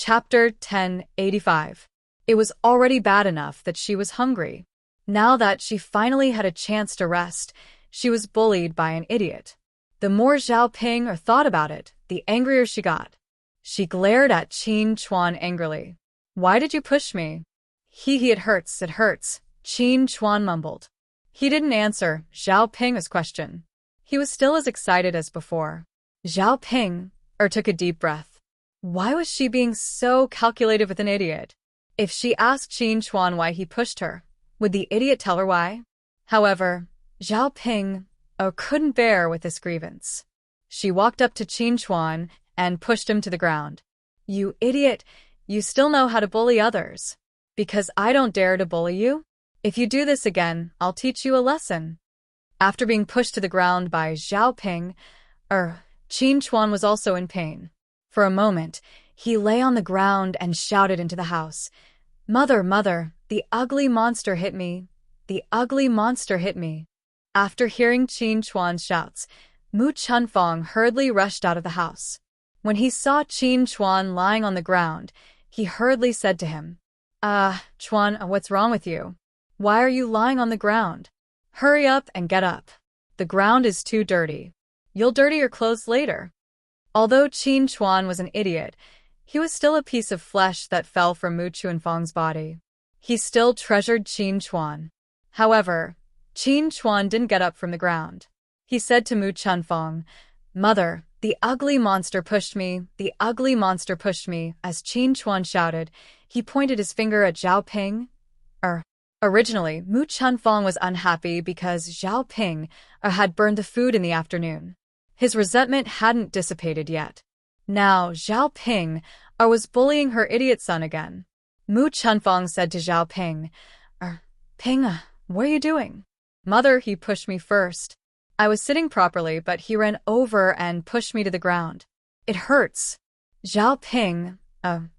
Chapter 1085. It was already bad enough that she was hungry. Now that she finally had a chance to rest, she was bullied by an idiot. The more Zhao Ping thought about it, the angrier she got. She glared at Qin Chuan angrily. "Why did you push me?" It hurts, it hurts," Qin Chuan mumbled. He didn't answer Zhao Ping's question. He was still as excited as before. Zhao Ping took a deep breath. Why was she being so calculated with an idiot? If she asked Qin Chuan why he pushed her, would the idiot tell her why? However, Zhao Ping couldn't bear with this grievance. She walked up to Qin Chuan and pushed him to the ground. "You idiot, you still know how to bully others. Because I don't dare to bully you? If you do this again, I'll teach you a lesson." After being pushed to the ground by Zhao Ping, Qin Chuan was also in pain. For a moment, he lay on the ground and shouted into the house, "Mother, mother, the ugly monster hit me. The ugly monster hit me." After hearing Qin Chuan's shouts, Mu Chunfang hurriedly rushed out of the house. When he saw Qin Chuan lying on the ground, he hurriedly said to him, Chuan, what's wrong with you? Why are you lying on the ground? Hurry up and get up. The ground is too dirty. You'll dirty your clothes later." Although Qin Chuan was an idiot, he was still a piece of flesh that fell from Mu Chunfang's body. He still treasured Qin Chuan. However, Qin Chuan didn't get up from the ground. He said to Mu Chunfang, "Mother, the ugly monster pushed me, the ugly monster pushed me." As Qin Chuan shouted, he pointed his finger at Zhao Ping. Originally, Mu Chunfang was unhappy because Zhao Ping had burned the food in the afternoon. His resentment hadn't dissipated yet. Now, Zhao Ping was bullying her idiot son again. Mu Chunfang said to Zhao Ping, Ping, what are you doing?" "Mother, he pushed me first. I was sitting properly, but he ran over and pushed me to the ground. It hurts." Zhao Ping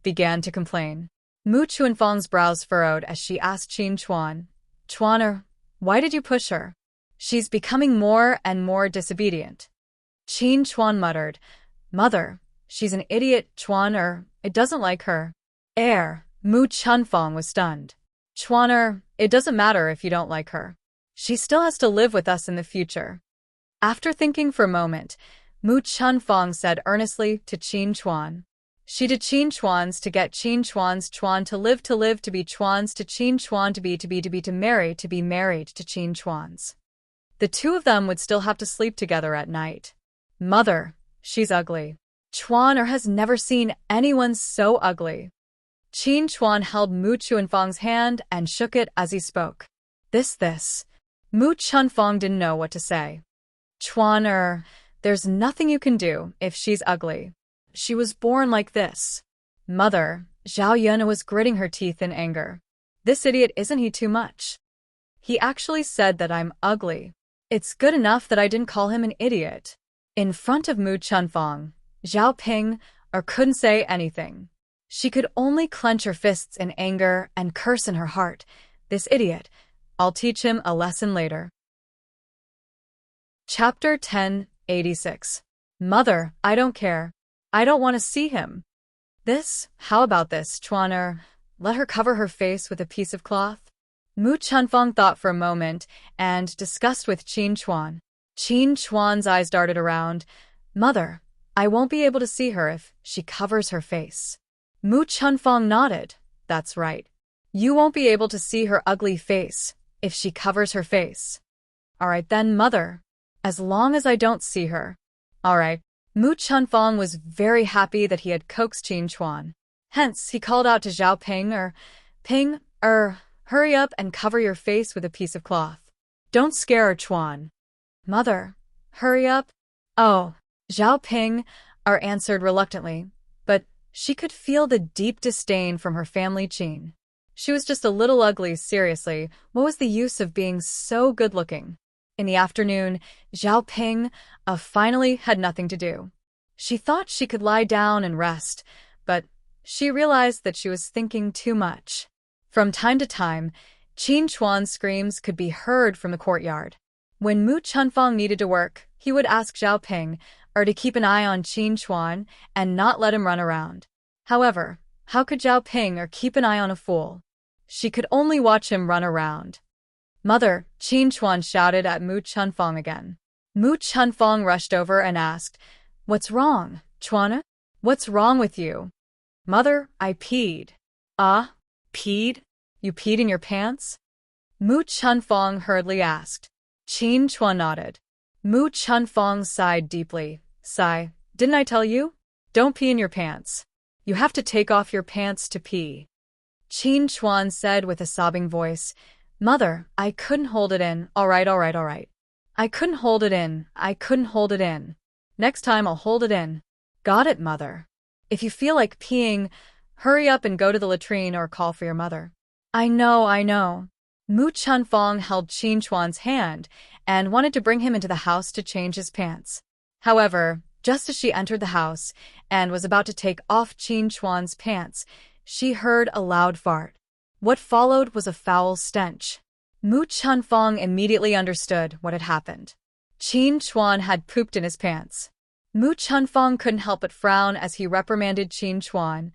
began to complain. Mu Chunfang's brows furrowed as she asked Qin Chuan, "Chuan, why did you push her? She's becoming more and more disobedient." Qin Chuan muttered, "Mother, she's an idiot, Chuan, it doesn't like her." Mu Chunfang was stunned. "Chuan, it doesn't matter if you don't like her. She still has to live with us in the future." After thinking for a moment, Mu Chunfang said earnestly to Qin Chuan, "She to Qin Chuan's to get Qin Chuan's Chuan to live to be Chuan's to Qin Chuan to be married to Qin Chuan's." The two of them would still have to sleep together at night. "Mother, she's ugly. Chuan has never seen anyone so ugly." Qin Chuan held Mu Chunfang's hand and shook it as he spoke. This. Mu Chunfang didn't know what to say. "Chuan, there's nothing you can do if she's ugly. She was born like this." "Mother," Zhao Yun was gritting her teeth in anger. "This idiot, isn't he too much? He actually said that I'm ugly. It's good enough that I didn't call him an idiot." In front of Mu Chunfang, Zhao Ping couldn't say anything. She could only clench her fists in anger and curse in her heart. "This idiot. I'll teach him a lesson later." Chapter 1086. "Mother, I don't care. I don't want to see him." How about this, Chuan, let her cover her face with a piece of cloth?" Mu Chunfang thought for a moment and discussed with Qin Chuan. Qin Chuan's eyes darted around. "Mother, I won't be able to see her if she covers her face." Mu Chunfang nodded. "That's right. You won't be able to see her ugly face if she covers her face." "All right then, Mother. As long as I don't see her." "All right." Mu Chunfang was very happy that he had coaxed Qin Chuan. Hence, he called out to Zhao Ping, hurry up and cover your face with a piece of cloth. Don't scare her, Chuan." "Mother, hurry up." "Oh." Zhao Ping answered reluctantly, but she could feel the deep disdain from her family Qin. She was just a little ugly, seriously. What was the use of being so good-looking? In the afternoon, Zhao Ping finally had nothing to do. She thought she could lie down and rest, but she realized that she was thinking too much. From time to time, Qin Chuan's screams could be heard from the courtyard. When Mu Chunfang needed to work, he would ask Zhao Ping to keep an eye on Qin Chuan and not let him run around. However, How could Zhao Ping keep an eye on a fool? She could only watch him run around. Mother, Qin Chuan shouted at Mu Chunfang again. Mu Chunfang rushed over and asked, What's wrong, Chuan? What's wrong with you? Mother, I peed. Ah? Peed? You peed in your pants? Mu Chunfang hurriedly asked. Qin Chuan nodded. Mu Chunfang sighed deeply. Sigh, didn't I tell you? Don't pee in your pants. You have to take off your pants to pee. Qin Chuan said with a sobbing voice, Mother, I couldn't hold it in. All right. I couldn't hold it in. Next time I'll hold it in. Got it, Mother. If you feel like peeing, hurry up and go to the latrine or call for your mother. I know. Mu Chunfang held Qin Chuan's hand and wanted to bring him into the house to change his pants. However, just as she entered the house and was about to take off Qin Chuan's pants, she heard a loud fart. What followed was a foul stench. Mu Chunfang immediately understood what had happened. Qin Chuan had pooped in his pants. Mu Chunfang couldn't help but frown as he reprimanded Qin Chuan.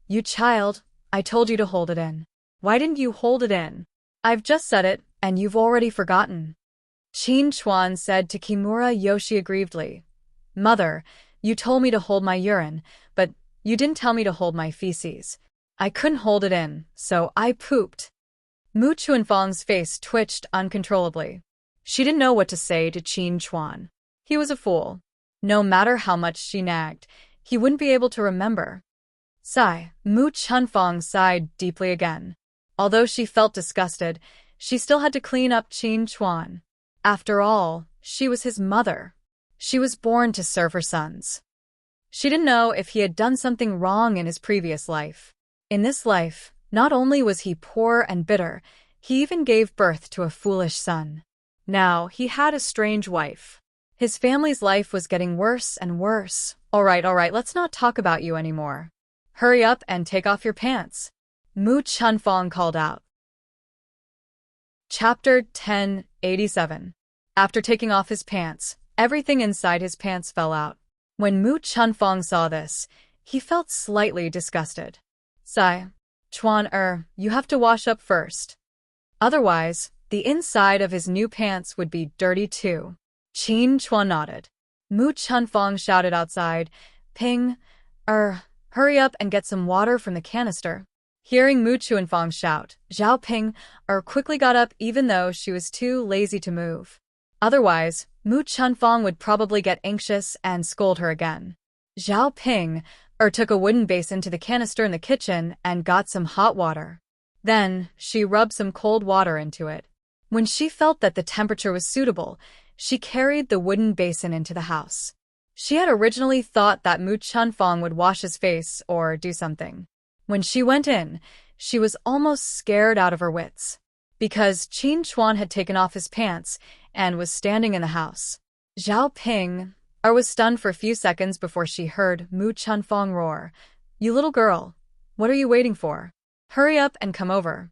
You child, I told you to hold it in. Why didn't you hold it in? I've just said it, and you've already forgotten. Qin Chuan said to Kimura Yoshi aggrievedly. Mother, you told me to hold my urine, but you didn't tell me to hold my feces. I couldn't hold it in, so I pooped. Mu Chunfang's face twitched uncontrollably. She didn't know what to say to Qin Chuan. He was a fool. No matter how much she nagged, he wouldn't be able to remember. Sigh, Mu Chunfang sighed deeply again. Although she felt disgusted, she still had to clean up Qin Chuan. After all, she was his mother. She was born to serve her sons. She didn't know if he had done something wrong in his previous life. In this life, not only was he poor and bitter, he even gave birth to a foolish son. Now, he had a strange wife. His family's life was getting worse and worse. All right, let's not talk about you anymore. Hurry up and take off your pants. Mu Chunfang called out. Chapter 1087. After taking off his pants, everything inside his pants fell out. When Mu Chunfang saw this, he felt slightly disgusted. Sigh, Chuan, you have to wash up first. Otherwise, the inside of his new pants would be dirty too. Qin Chuan nodded. Mu Chunfang shouted outside, Ping, hurry up and get some water from the canister. Hearing Mu Chunfang shout, Zhao Ping, quickly got up even though she was too lazy to move. Otherwise, Mu Chunfang would probably get anxious and scold her again. Zhao Ping, took a wooden basin to the canister in the kitchen and got some hot water. Then, she rubbed some cold water into it. When she felt that the temperature was suitable, she carried the wooden basin into the house. She had originally thought that Mu Chunfang would wash his face or do something. When she went in, she was almost scared out of her wits. Because Qin Chuan had taken off his pants and was standing in the house. Zhao Ping was stunned for a few seconds before she heard Mu Chunfang roar, You little girl, what are you waiting for? Hurry up and come over.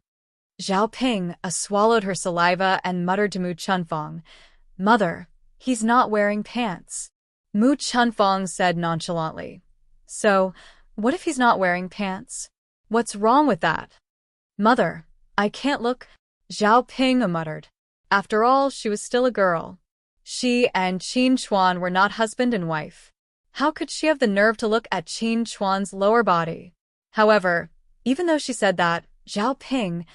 Zhao Ping swallowed her saliva and muttered to Mu Chunfang, Mother, he's not wearing pants. Mu Chunfang said nonchalantly, So, what if he's not wearing pants? What's wrong with that? Mother, I can't look, Zhao Ping muttered. After all, she was still a girl. She and Qin Chuan were not husband and wife. How could she have the nerve to look at Qin Chuan's lower body? However, even though she said that, Zhao Ping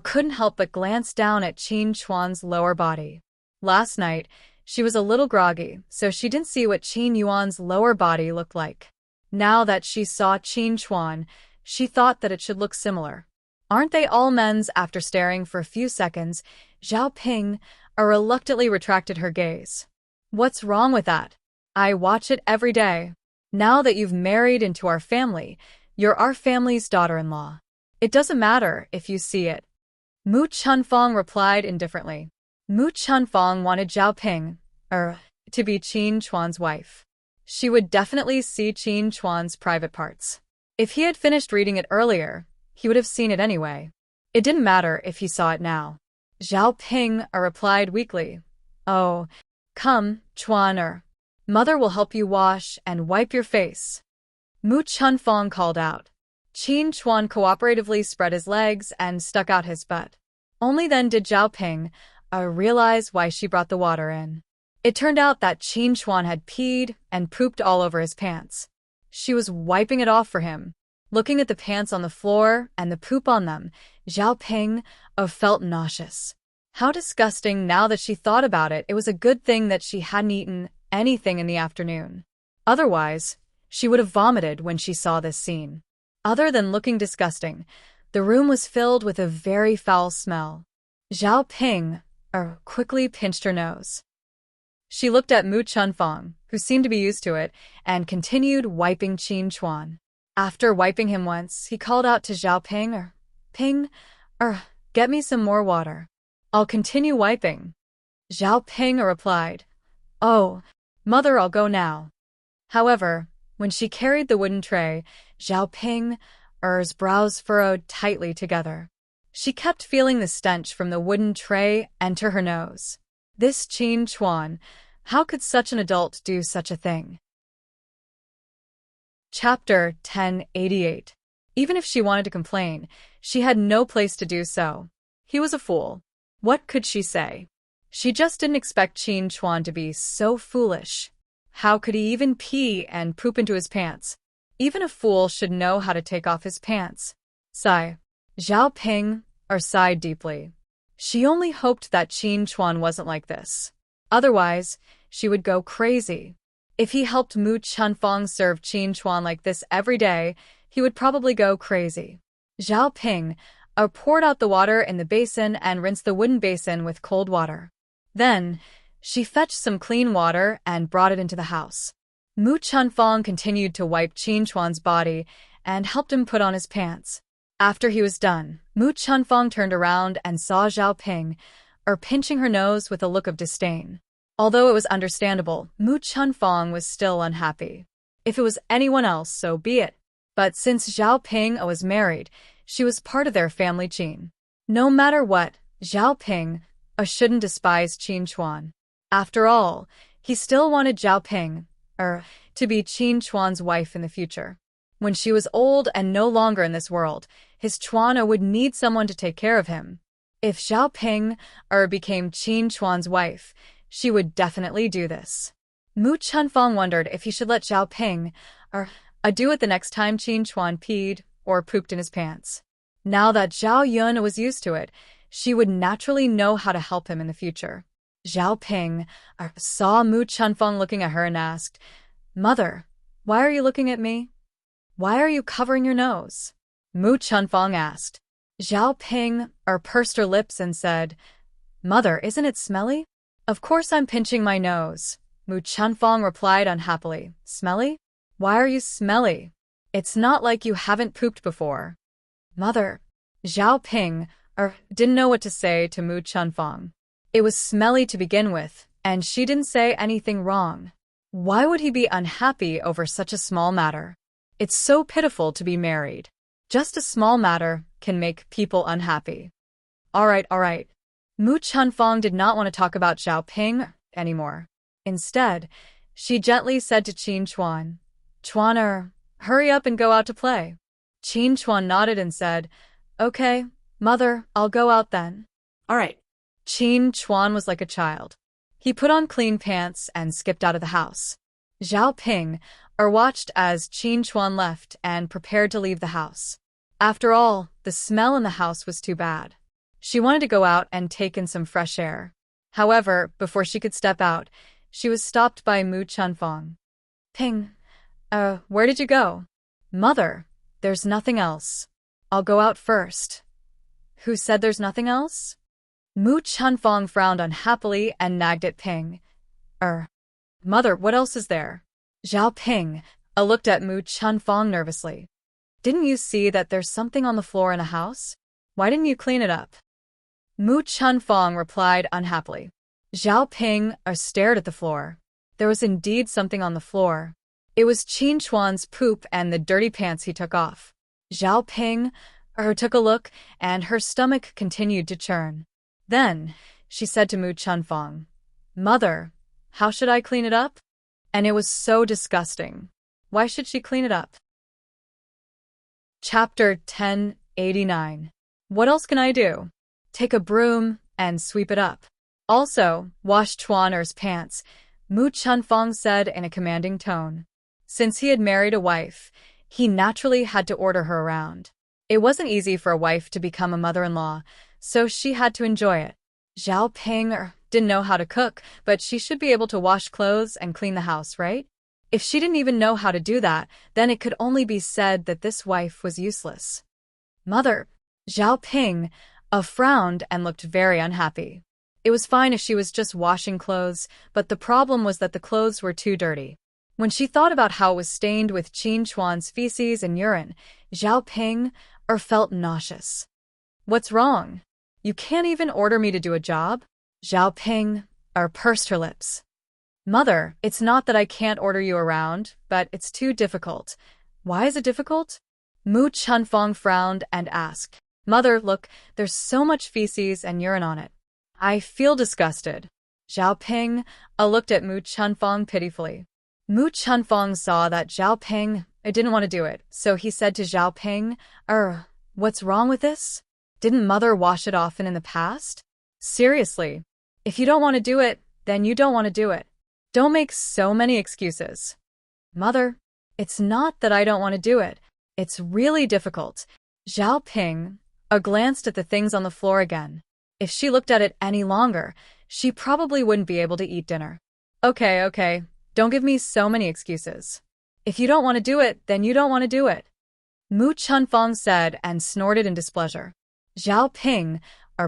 couldn't help but glance down at Qin Chuan's lower body. Last night, she was a little groggy, so she didn't see what Qin Yuan's lower body looked like. Now that she saw Qin Chuan, she thought that it should look similar. Aren't they all men's? After staring for a few seconds, Zhao Ping reluctantly retracted her gaze. What's wrong with that? I watch it every day. Now that you've married into our family, you're our family's daughter-in-law. It doesn't matter if you see it. Mu Chunfang replied indifferently. Mu Chunfang wanted Zhao Ping, to be Qin Chuan's wife. She would definitely see Qin Chuan's private parts. If he had finished reading it earlier, he would have seen it anyway. It didn't matter if he saw it now. Zhao Ping replied weakly. Oh, come, Chuan. Mother will help you wash and wipe your face. Mu Chunfang called out. Qin Chuan cooperatively spread his legs and stuck out his butt. Only then did Zhao Ping realize why she brought the water in. It turned out that Qin Chuan had peed and pooped all over his pants. She was wiping it off for him. Looking at the pants on the floor and the poop on them, Zhao Ping felt nauseous. How disgusting. Now that she thought about it, it was a good thing that she hadn't eaten anything in the afternoon. Otherwise, she would have vomited when she saw this scene. Other than looking disgusting, the room was filled with a very foul smell. Zhao Ping quickly pinched her nose. She looked at Mu Chunfang, who seemed to be used to it, and continued wiping Qin Chuan. After wiping him once, he called out to Zhao Ping, Ping, get me some more water. I'll continue wiping. Zhao Ping replied, Oh, mother, I'll go now. However, when she carried the wooden tray, Zhao Ping's brows furrowed tightly together. She kept feeling the stench from the wooden tray enter her nose. This Qin Chuan, how could such an adult do such a thing? Chapter 1088. Even if she wanted to complain, she had no place to do so. He was a fool. What could she say? She just didn't expect Qin Chuan to be so foolish. How could he even pee and poop into his pants? Even a fool should know how to take off his pants. Sigh. Zhao Ping sighed deeply. She only hoped that Qin Chuan wasn't like this. Otherwise, she would go crazy. If he helped Mu Chunfang serve Qin Chuan like this every day, he would probably go crazy. Zhao Ping poured out the water in the basin and rinsed the wooden basin with cold water. Then, she fetched some clean water and brought it into the house. Mu Chunfang continued to wipe Qin Chuan's body and helped him put on his pants. After he was done, Mu Chunfang turned around and saw Zhao Ping pinching her nose with a look of disdain. Although it was understandable, Mu Chunfang was still unhappy. If it was anyone else, so be it. But since Zhao Ping was married, she was part of their family Qin. No matter what, Zhao Ping shouldn't despise Qin Chuan. After all, he still wanted Zhao Ping to be Qin Chuan's wife in the future. When she was old and no longer in this world, his Chuan would need someone to take care of him. If Zhao Ping became Qin Chuan's wife, she would definitely do this. Mu Chunfang wondered if he should let Zhao Ping do it the next time Qin Chuan peed or pooped in his pants. Now that Zhao Yun was used to it, she would naturally know how to help him in the future. Zhao Ping saw Mu Chunfang looking at her and asked, Mother, why are you looking at me? Why are you covering your nose? Mu Chunfang asked. Zhao Ping pursed her lips and said, Mother, isn't it smelly? Of course I'm pinching my nose. Mu Chunfang replied unhappily. Smelly? Why are you smelly? It's not like you haven't pooped before. Mother. Zhao Ping didn't know what to say to Mu Chunfang. It was smelly to begin with, and she didn't say anything wrong. Why would he be unhappy over such a small matter? It's so pitiful to be married. Just a small matter can make people unhappy. All right. Mu Chunfang did not want to talk about Zhao Ping anymore. Instead, she gently said to Qin Chuan, Chuan, hurry up and go out to play. Qin Chuan nodded and said, Okay, Mother, I'll go out then. All right. Qin Chuan was like a child. He put on clean pants and skipped out of the house. Zhao Ping watched as Qin Chuan left and prepared to leave the house. After all, the smell in the house was too bad. She wanted to go out and take in some fresh air. However, before she could step out, she was stopped by Mu Chunfang. Ping, where did you go? Mother, there's nothing else. I'll go out first. Who said there's nothing else? Mu Chunfang frowned unhappily and nagged at Ping. Mother, what else is there? Zhao Ping looked at Mu Chunfang nervously. Didn't you see that there's something on the floor in a house? Why didn't you clean it up? Mu Chunfang replied unhappily. Zhao Ping stared at the floor. There was indeed something on the floor. It was Qin Chuan's poop and the dirty pants he took off. Zhao Ping took a look, and her stomach continued to churn. Then, she said to Mu Chunfang, Mother, how should I clean it up? And it was so disgusting. Why should she clean it up? Chapter 1089. What else can I do? Take a broom and sweep it up. Also, wash Chuaner's pants, Mu Chunfang said in a commanding tone. Since he had married a wife, he naturally had to order her around. It wasn't easy for a wife to become a mother-in-law, so she had to enjoy it. Zhao Ping didn't know how to cook, but she should be able to wash clothes and clean the house, right? If she didn't even know how to do that, then it could only be said that this wife was useless. Mother, Zhao Ping, frowned and looked very unhappy. It was fine if she was just washing clothes, but the problem was that the clothes were too dirty. When she thought about how it was stained with Qin Chuan's feces and urine, Zhao Ping felt nauseous. What's wrong? You can't even order me to do a job? Zhao Ping pursed her lips. Mother, it's not that I can't order you around, but it's too difficult. Why is it difficult? Mu Chunfang frowned and asked. Mother, look, there's so much feces and urine on it. I feel disgusted. Zhao Ping looked at Mu Chunfang pitifully. Mu Chunfang saw that Zhao Ping didn't want to do it, so he said to Zhao Ping, what's wrong with this? Didn't Mother wash it often in the past? Seriously, if you don't want to do it, then you don't want to do it. Don't make so many excuses. Mother, it's not that I don't want to do it. It's really difficult. Zhao Ping glanced at the things on the floor again. If she looked at it any longer, she probably wouldn't be able to eat dinner. Okay, don't give me so many excuses. If you don't want to do it, then you don't want to do it. Mu Chunfang said and snorted in displeasure. Zhao Ping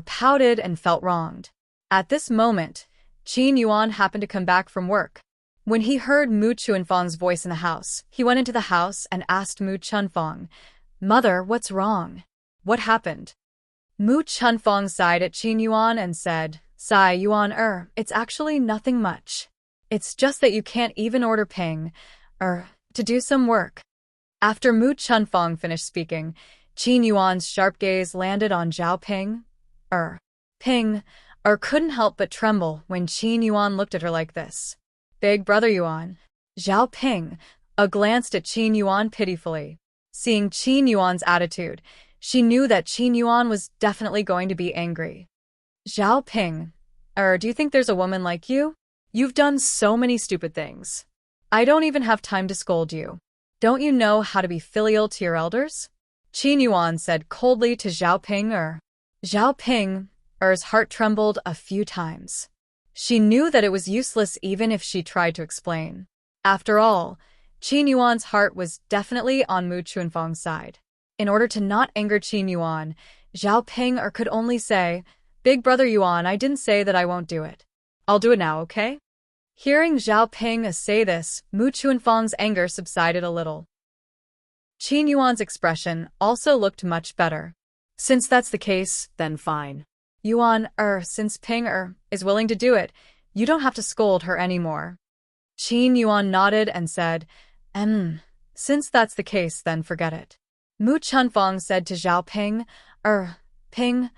pouted and felt wronged. At this moment, Qin Yuan happened to come back from work. When he heard Mu Chunfang's voice in the house, he went into the house and asked Mu Chunfang, Mother, what's wrong? What happened? Mu Chunfang sighed at Qin Yuan and said, Sigh Yuan it's actually nothing much. It's just that you can't even order Ping, to do some work. After Mu Chunfang finished speaking, Qin Yuan's sharp gaze landed on Zhao Ping. Ping couldn't help but tremble when Qin Yuan looked at her like this. Big brother Yuan. Zhao Ping glanced at Qin Yuan pitifully. Seeing Qin Yuan's attitude, she knew that Qin Yuan was definitely going to be angry. Zhao Ping, do you think there's a woman like you? You've done so many stupid things. I don't even have time to scold you. Don't you know how to be filial to your elders? Qin Yuan said coldly to Zhao Ping. Zhao Ping's heart trembled a few times. She knew that it was useless even if she tried to explain. After all, Qin Yuan's heart was definitely on Mu Chunfang's side. In order to not anger Qin Yuan, Zhao Ping could only say, Big brother Yuan, I didn't say that I won't do it. I'll do it now, okay? Hearing Zhao Ping say this, Mu Chunfang's anger subsided a little. Qin Yuan's expression also looked much better. Since that's the case, then fine. Yuan, since Ping is willing to do it, you don't have to scold her anymore. Qin Yuan nodded and said, since that's the case, then forget it. Mu Chunfang said to Zhao Ping, Ping,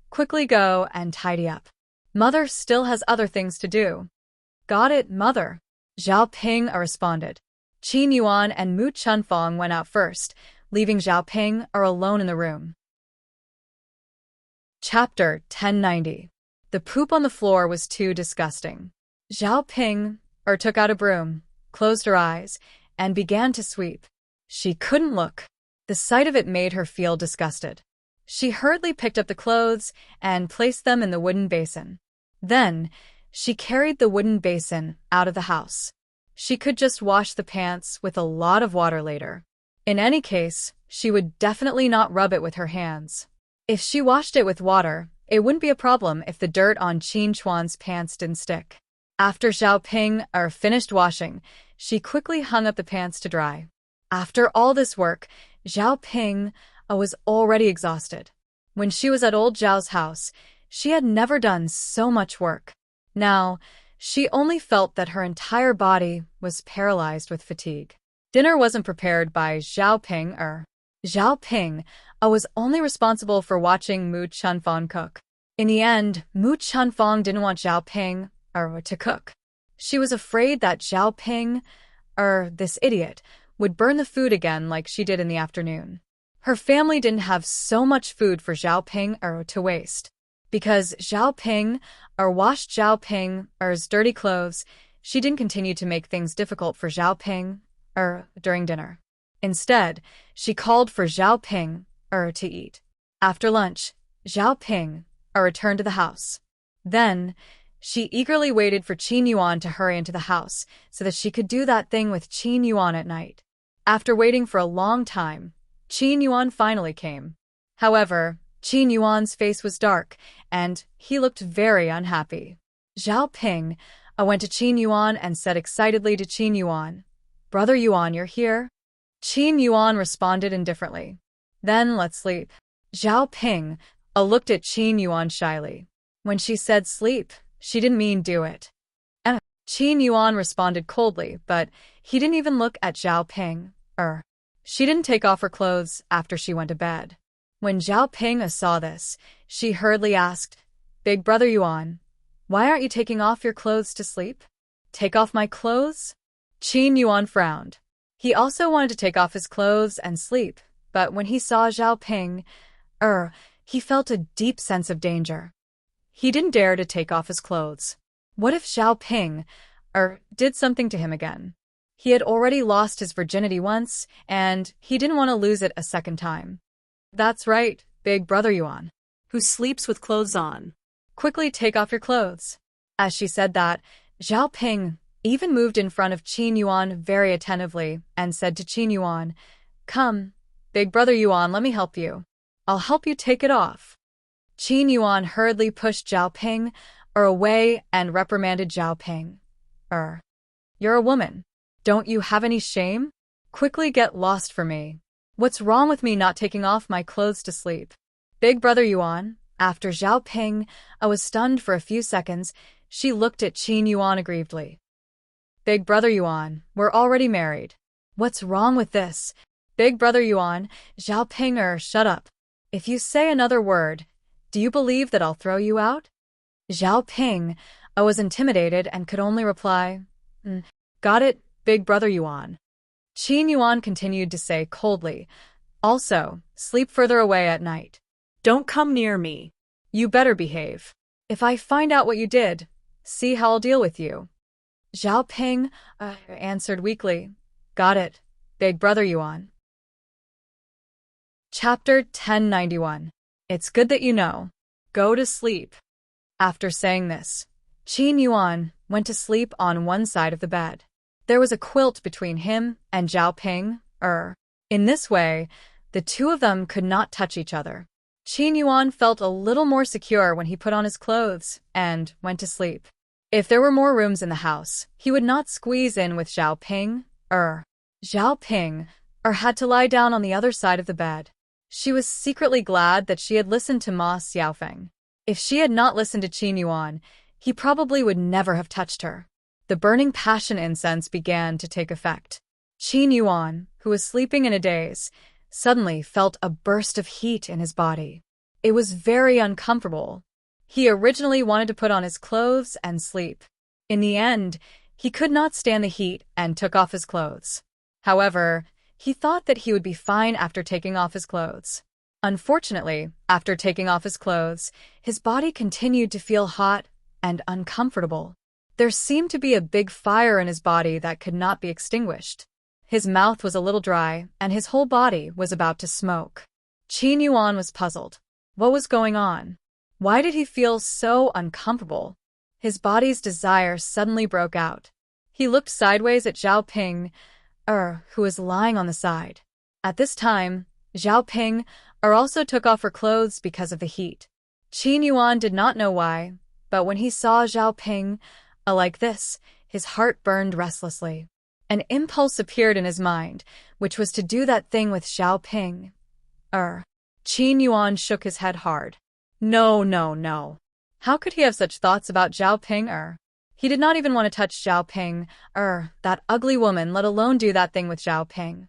quickly go and tidy up. Mother still has other things to do. Got it, Mother. Zhao Ping responded. Qin Yuan and Mu Chunfang went out first, leaving Zhao Ping alone in the room. Chapter 1090. The poop on the floor was too disgusting. Zhao Ping took out a broom, closed her eyes, and began to sweep. She couldn't look. The sight of it made her feel disgusted. She hurriedly picked up the clothes and placed them in the wooden basin. Then, she carried the wooden basin out of the house. She could just wash the pants with a lot of water later. In any case, she would definitely not rub it with her hands. If she washed it with water, it wouldn't be a problem if the dirt on Qin Chuan's pants didn't stick. After Zhao Ping finished washing, she quickly hung up the pants to dry. After all this work, Zhao Ping was already exhausted. When she was at old Zhao's house, she had never done so much work. Now, she only felt that her entire body was paralyzed with fatigue. Dinner wasn't prepared by Zhao Ping. Zhao Ping was only responsible for watching Mu Chunfang cook. In the end, Mu Chunfang didn't want Zhao Ping to cook. She was afraid that Zhao Ping, this idiot, would burn the food again like she did in the afternoon. Her family didn't have so much food for Zhao Ping to waste. Because Zhao Ping washed Zhao Ping's dirty clothes, she didn't continue to make things difficult for Zhao Ping during dinner. Instead, she called for Zhao Ping to eat. After lunch, Zhao Ping returned to the house. Then, she eagerly waited for Qin Yuan to hurry into the house so that she could do that thing with Qin Yuan at night. After waiting for a long time, Qin Yuan finally came. However, Qin Yuan's face was dark, and he looked very unhappy. Zhao Ping went to Qin Yuan and said excitedly to Qin Yuan, "Brother Yuan, you're here?" Qin Yuan responded indifferently. "Then let's sleep." Zhao Ping looked at Qin Yuan shyly. When she said sleep, she didn't mean do it. Qin Yuan responded coldly, but he didn't even look at Zhao Ping. She didn't take off her clothes after she went to bed. When Zhao Ping saw this, she hurriedly asked, "Big brother Yuan, why aren't you taking off your clothes to sleep?" "Take off my clothes?" Qin Yuan frowned. He also wanted to take off his clothes and sleep, but when he saw Zhao Ping, he felt a deep sense of danger. He didn't dare to take off his clothes. What if Zhao Ping did something to him again? He had already lost his virginity once, and he didn't want to lose it a second time. "That's right, big brother Yuan, who sleeps with clothes on. Quickly take off your clothes." As she said that, Zhao Ping even moved in front of Qin Yuan very attentively and said to Qin Yuan, "Come, big brother Yuan, let me help you. I'll help you take it off." Qin Yuan hurriedly pushed Zhao Ping away and reprimanded Zhao Ping. "You're a woman. Don't you have any shame? Quickly get lost for me. What's wrong with me not taking off my clothes to sleep?" Big brother Yuan, after Zhao Ping was stunned for a few seconds, she looked at Qin Yuan aggrievedly. "Big brother Yuan, we're already married. What's wrong with this?" "Big brother Yuan, Zhao Ping, shut up. If you say another word, do you believe that I'll throw you out?" Zhao Ping was intimidated and could only reply, "Got it, big brother Yuan." Qin Yuan continued to say coldly, "Also, sleep further away at night. Don't come near me. You better behave. If I find out what you did, see how I'll deal with you." Zhao Ping answered weakly, "Got it, big brother Yuan." Chapter 1091. It's good that you know. Go to sleep. After saying this, Qin Yuan went to sleep on one side of the bed. There was a quilt between him and Zhao Ping. In this way, the two of them could not touch each other. Qin Yuan felt a little more secure when he put on his clothes and went to sleep. If there were more rooms in the house, he would not squeeze in with Zhao Ping. Zhao Ping had to lie down on the other side of the bed. She was secretly glad that she had listened to Ma Xiaofeng. If she had not listened to Qin Yuan, he probably would never have touched her. The burning passion incense began to take effect. Qin Yuan, who was sleeping in a daze, suddenly felt a burst of heat in his body. It was very uncomfortable. He originally wanted to put on his clothes and sleep. In the end, he could not stand the heat and took off his clothes. However, he thought that he would be fine after taking off his clothes. Unfortunately, after taking off his clothes, his body continued to feel hot and uncomfortable. There seemed to be a big fire in his body that could not be extinguished. His mouth was a little dry, and his whole body was about to smoke. Qin Yuan was puzzled. What was going on? Why did he feel so uncomfortable? His body's desire suddenly broke out. He looked sideways at Zhao Ping, who was lying on the side. At this time, Zhao Ping also took off her clothes because of the heat. Qin Yuan did not know why, but when he saw Zhao Ping like this, his heart burned restlessly. An impulse appeared in his mind, which was to do that thing with Zhao Ping. Qin Yuan shook his head hard. No, no, no. How could he have such thoughts about Zhao Ping? He did not even want to touch Zhao Ping, that ugly woman, let alone do that thing with Zhao Ping.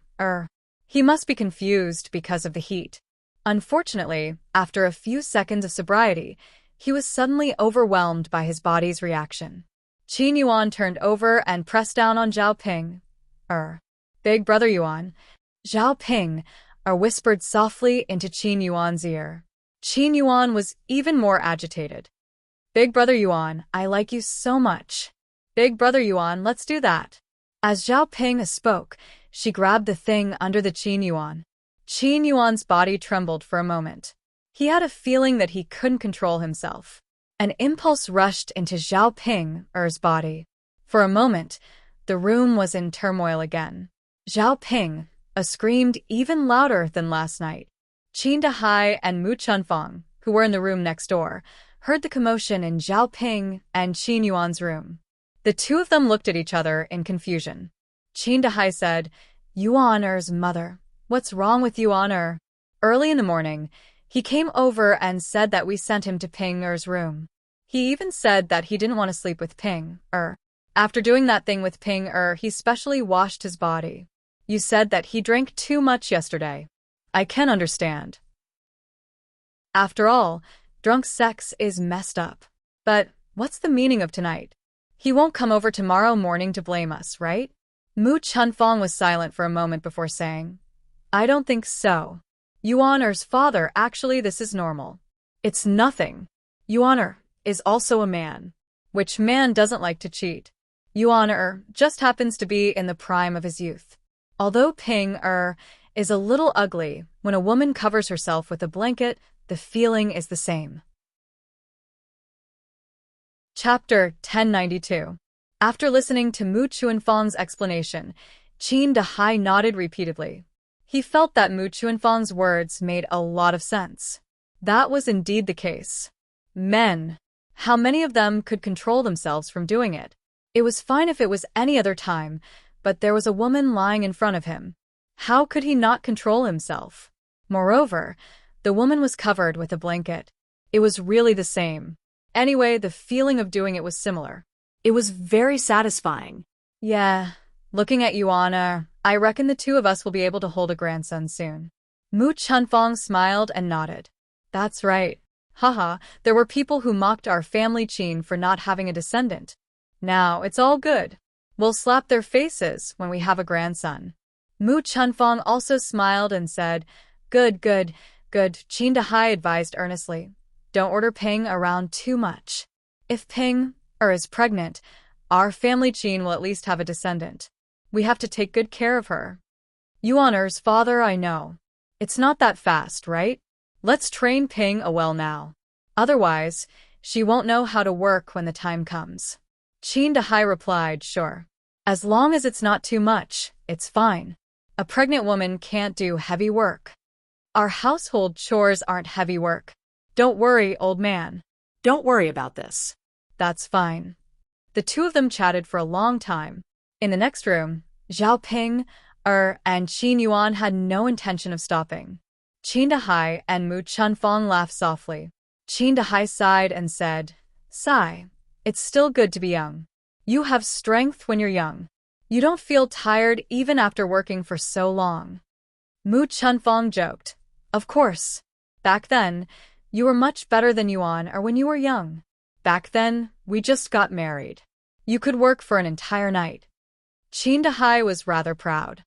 He must be confused because of the heat. Unfortunately, after a few seconds of sobriety, he was suddenly overwhelmed by his body's reaction. Qin Yuan turned over and pressed down on Zhao Ping. Big Brother Yuan. Zhao Ping are whispered softly into Qin Yuan's ear. Qin Yuan was even more agitated. Big Brother Yuan, I like you so much. Big Brother Yuan, let's do that. As Zhao Ping spoke, she grabbed the thing under the Qin Yuan. Qin Yuan's body trembled for a moment. He had a feeling that he couldn't control himself. An impulse rushed into Zhao Ping's body. For a moment, the room was in turmoil again. Zhao Ping screamed even louder than last night. Qin Dahai and Mu Chunfang, who were in the room next door, heard the commotion in Zhao Ping and Qin Yuan's room. The two of them looked at each other in confusion. Qin Dahai said, Yuan-er's mother, what's wrong with Yuan-er? Early in the morning, he came over and said that we sent him to Ping-er's room. He even said that he didn't want to sleep with Ping-er. After doing that thing with Ping-er, he specially washed his body. You said that he drank too much yesterday. I can understand. After all, drunk sex is messed up. But what's the meaning of tonight? He won't come over tomorrow morning to blame us, right? Mu Chunfang was silent for a moment before saying, I don't think so. Yuan-er's father, actually this is normal. It's nothing. Yuan-er is also a man. Which man doesn't like to cheat? Yuan-er just happens to be in the prime of his youth. Although Ping-er is a little ugly, when a woman covers herself with a blanket, the feeling is the same. Chapter 1092. After listening to Mu Chunfang's explanation, Qin Dahai nodded repeatedly. He felt that Mu Chunfang's words made a lot of sense. That was indeed the case. Men. How many of them could control themselves from doing it? It was fine if it was any other time, but there was a woman lying in front of him. How could he not control himself? Moreover, the woman was covered with a blanket. It was really the same. Anyway, the feeling of doing it was similar. It was very satisfying. Yeah, looking at Yuan, I reckon the two of us will be able to hold a grandson soon. Mu Chunfang smiled and nodded. That's right. Haha, there were people who mocked our family Qin for not having a descendant. Now it's all good. We'll slap their faces when we have a grandson. Mu Chunfang also smiled and said, Good. Qin Dahai advised earnestly. Don't order Ping around too much. If Ping-er is pregnant, our family Qin will at least have a descendant. We have to take good care of her. Yuan-er's father, I know. It's not that fast, right? Let's train Ping well now. Otherwise, she won't know how to work when the time comes. Qin Dahai replied, Sure. As long as it's not too much, it's fine. A pregnant woman can't do heavy work. Our household chores aren't heavy work. Don't worry, old man. Don't worry about this. That's fine. The two of them chatted for a long time. In the next room, Zhao Ping-er and Qin Yuan had no intention of stopping. Qin Dahai and Mu Chunfang laughed softly. Qin Dahai sighed and said, Sigh, it's still good to be young. You have strength when you're young. You don't feel tired even after working for so long. Mu Chunfang joked, Of course. Back then, you were much better than Yuan or when you were young. Back then, we just got married. You could work for an entire night. Qin Dahai was rather proud.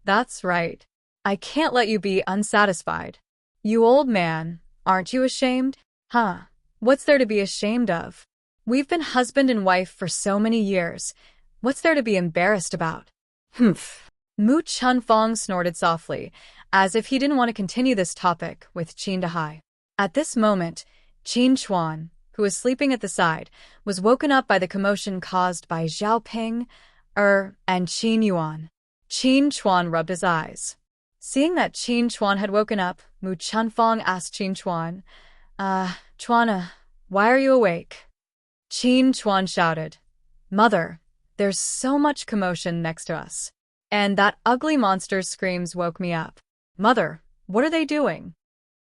That's right. I can't let you be unsatisfied. You old man, aren't you ashamed? Huh? What's there to be ashamed of? We've been husband and wife for so many years. What's there to be embarrassed about? Humph. Mu Chunfang snorted softly, as if he didn't want to continue this topic with Qin Dahai. At this moment, Qin Chuan, who was sleeping at the side, was woken up by the commotion caused by Zhao Ping-er and Qin Yuan. Qin Chuan rubbed his eyes. Seeing that Qin Chuan had woken up, Mu Chunfang asked Qin Chuan, Chuan, why are you awake? Qin Chuan shouted, Mother, there's so much commotion next to us. And that ugly monster's screams woke me up. Mother, what are they doing?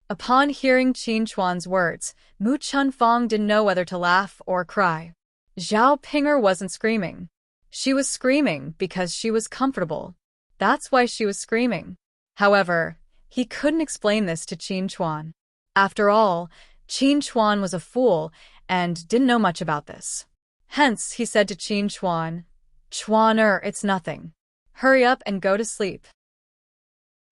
Upon hearing Qin Chuan's words, Mu Chunfang didn't know whether to laugh or cry. Zhao Ping-er wasn't screaming. She was screaming because she was comfortable. That's why she was screaming. However, he couldn't explain this to Qin Chuan. After all, Qin Chuan was a fool and didn't know much about this. Hence, he said to Qin Chuan, Chuan-er, it's nothing. Hurry up and go to sleep.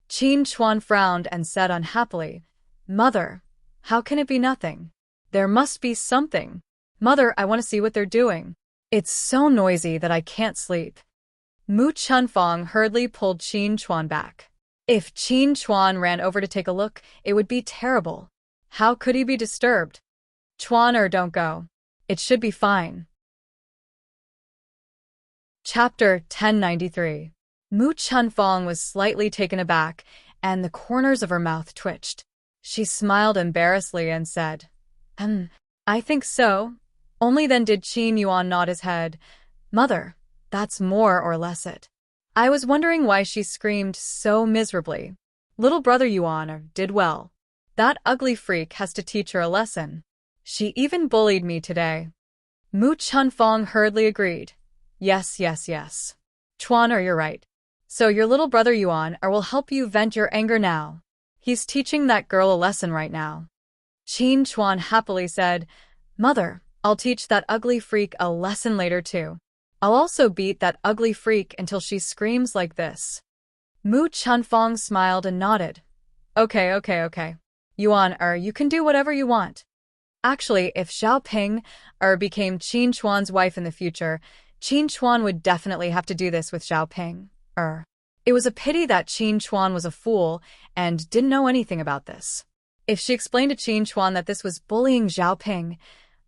Qin Chuan frowned and said unhappily, Mother, how can it be nothing? There must be something. Mother, I want to see what they're doing. It's so noisy that I can't sleep. Mu Chunfang hurriedly pulled Qin Chuan back. If Qin Chuan ran over to take a look, it would be terrible. How could he be disturbed? Chuan, don't go. It should be fine. Chapter 1093. Mu Chunfang was slightly taken aback, and the corners of her mouth twitched. She smiled embarrassedly and said, I think so. Only then did Qin Yuan nod his head. Mother, that's more or less it. I was wondering why she screamed so miserably. Little brother Yuan did well. That ugly freak has to teach her a lesson. She even bullied me today. Mu Chunfang hurriedly agreed. Yes. Chuan, you're right. So your little brother Yuan will help you vent your anger now. He's teaching that girl a lesson right now. Qin Chuan happily said, Mother, I'll teach that ugly freak a lesson later too. I'll also beat that ugly freak until she screams like this. Mu Chunfang smiled and nodded. Okay. Yuan, you can do whatever you want. Actually, if Xiao Ping became Qin Chuan's wife in the future, Qin Chuan would definitely have to do this with Xiao Ping. It was a pity that Qin Chuan was a fool and didn't know anything about this. If she explained to Qin Chuan that this was bullying Xiao Ping,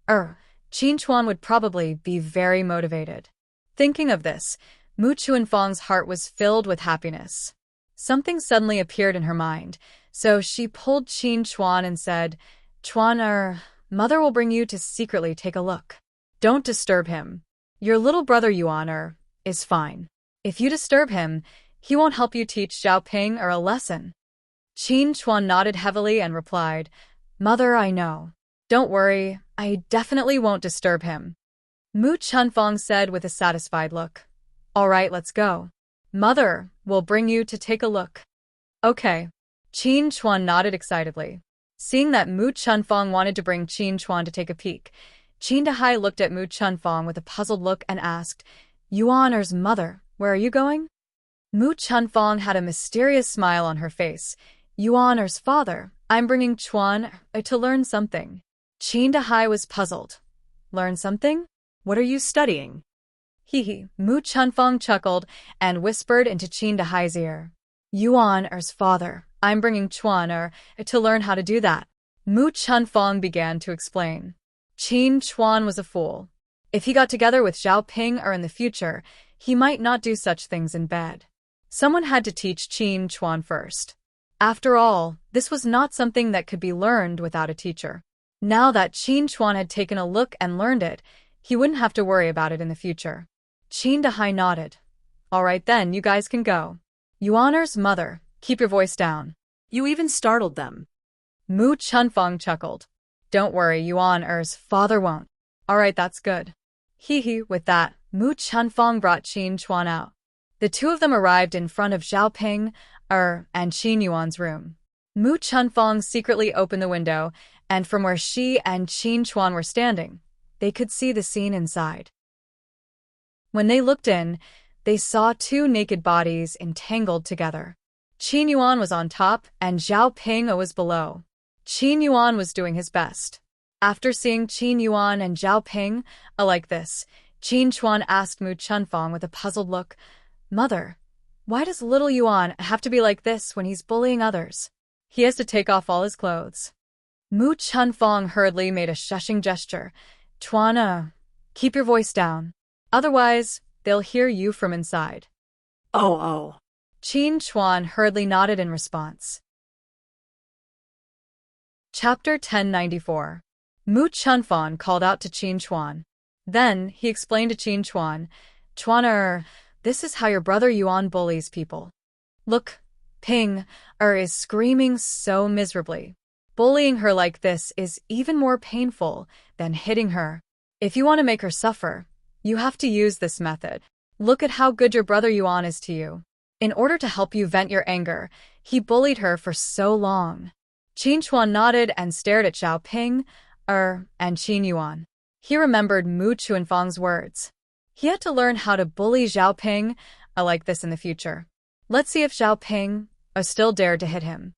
Qin Chuan would probably be very motivated. Thinking of this, Mu Chunfang's heart was filled with happiness. Something suddenly appeared in her mind, so she pulled Qin Chuan and said, Chuan, Mother will bring you to secretly take a look. Don't disturb him. Your little brother Yuan is fine. If you disturb him, he won't help you teach Xiao Ping a lesson. Qin Chuan nodded heavily and replied, Mother, I know. Don't worry, I definitely won't disturb him. Mu Chunfang said with a satisfied look. All right, let's go. Mother will bring you to take a look. Okay. Qin Chuan nodded excitedly. Seeing that Mu Chunfang wanted to bring Qin Chuan to take a peek, Qin Dahai looked at Mu Chunfang with a puzzled look and asked, Yuan's mother, where are you going? Mu Chunfang had a mysterious smile on her face. Yuan's father, I'm bringing Chuan to learn something. Qin Dahai was puzzled. Learn something? What are you studying? Mu Chunfang chuckled and whispered into Qin Dahai's ear. Yuan's father, I'm bringing Chuan to learn how to do that. Mu Chunfang began to explain. Qin Chuan was a fool. If he got together with Xiao Ping in the future, he might not do such things in bed. Someone had to teach Qin Chuan first. After all, this was not something that could be learned without a teacher. Now that Qin Chuan had taken a look and learned it, he wouldn't have to worry about it in the future. Qin Dahai nodded. All right then, you guys can go. Yuan's mother, keep your voice down. You even startled them. Mu Chunfang chuckled. Don't worry, Yuan's father won't. All right, that's good. With that, Mu Chunfang brought Qin Chuan out. The two of them arrived in front of Xiao Ping and Qin Yuan's room. Mu Chunfang secretly opened the window, and from where she and Qin Chuan were standing, they could see the scene inside. When they looked in, they saw two naked bodies entangled together. Qin Yuan was on top, and Xiao Ping was below. Qin Yuan was doing his best. After seeing Qin Yuan and Xiao Ping like this, Qin Chuan asked Mu Chunfang with a puzzled look, Mother, why does little Yuan have to be like this when he's bullying others? He has to take off all his clothes. Mu Chunfang hurriedly made a shushing gesture. Chuan, keep your voice down. Otherwise, they'll hear you from inside. Oh. Qin Chuan hurriedly nodded in response. Chapter 1094. Mu Chunfang called out to Qin Chuan. Then, he explained to Qin Chuan, Chuan, this is how your brother Yuan bullies people. Look, Ping is screaming so miserably. Bullying her like this is even more painful than hitting her. If you want to make her suffer, you have to use this method. Look at how good your brother Yuan is to you. In order to help you vent your anger, he bullied her for so long. Qin Chuan nodded and stared at Xiao Ping and Qin Yuan. He remembered Mu Chunfang's words. He had to learn how to bully Xiao Ping like this in the future. Let's see if Zhao Ping still dared to hit him.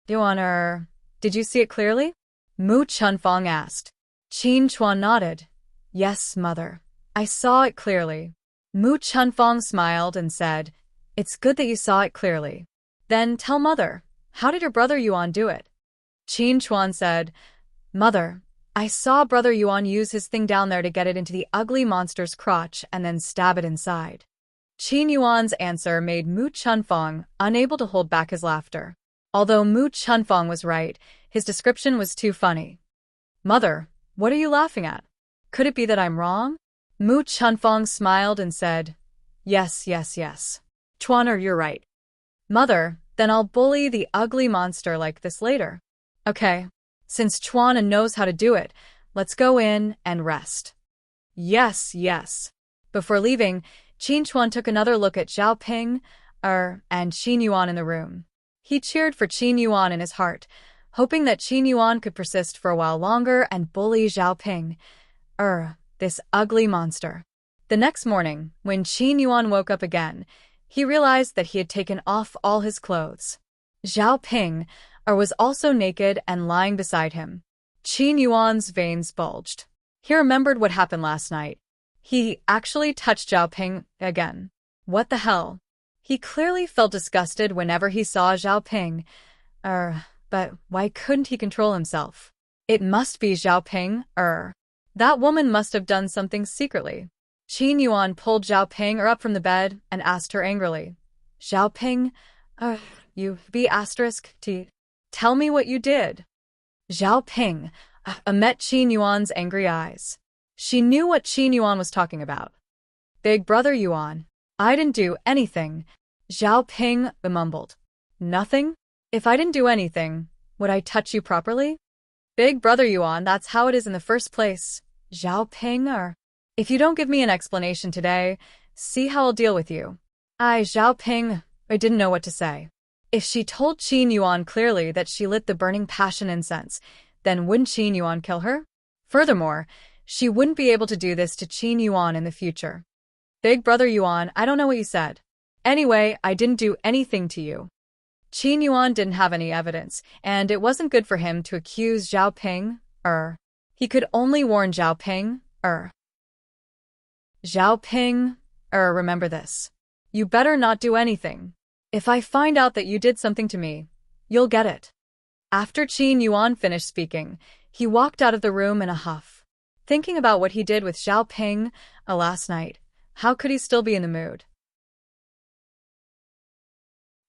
Did you see it clearly? Mu Chunfang asked. Qin Chuan nodded. Yes, mother. I saw it clearly. Mu Chunfang smiled and said, It's good that you saw it clearly. Then tell mother, how did your brother Yuan do it? Qin Chuan said, Mother, I saw brother Yuan use his thing down there to get it into the ugly monster's crotch and then stab it inside. Qin Yuan's answer made Mu Chunfang unable to hold back his laughter. Although Mu Chunfang was right, his description was too funny. Mother, what are you laughing at? Could it be that I'm wrong? Mu Chunfang smiled and said, Yes. Chuaner, you're right. Mother, then I'll bully the ugly monster like this later. Okay, since Chuana knows how to do it, let's go in and rest. Yes. Before leaving, Qin Chuan took another look at Zhao Ping, and Qin Yuan in the room. He cheered for Qin Yuan in his heart, hoping that Qin Yuan could persist for a while longer and bully Zhao Ping, this ugly monster. The next morning, when Qin Yuan woke up again, he realized that he had taken off all his clothes. Zhao Ping was also naked and lying beside him. Qin Yuan's veins bulged. He remembered what happened last night. He actually touched Zhao Ping again. What the hell? He clearly felt disgusted whenever he saw Zhao Ping. But why couldn't he control himself? It must be Zhao Ping, That woman must have done something secretly. Qin Yuan pulled Zhao Ping up from the bed and asked her angrily. Zhao Ping, you be asterisk T. Tell me what you did. Zhao Ping met Qin Yuan's angry eyes. She knew what Qin Yuan was talking about. Big brother Yuan, I didn't do anything. Zhao Ping mumbled. Nothing? If I didn't do anything, would I touch you properly? Big brother Yuan, that's how it is in the first place. Zhao Ping, if you don't give me an explanation today, see how I'll deal with you. Zhao Ping, I didn't know what to say. If she told Qin Yuan clearly that she lit the burning passion incense, then wouldn't Qin Yuan kill her? Furthermore, she wouldn't be able to do this to Qin Yuan in the future. Big brother Yuan, I don't know what you said. Anyway, I didn't do anything to you. Qin Yuan didn't have any evidence, and it wasn't good for him to accuse Zhao Ping, He could only warn Zhao Ping, Zhao Ping, remember this. You better not do anything. If I find out that you did something to me, you'll get it. After Qin Yuan finished speaking, he walked out of the room in a huff. Thinking about what he did with Zhao Ping last night, how could he still be in the mood?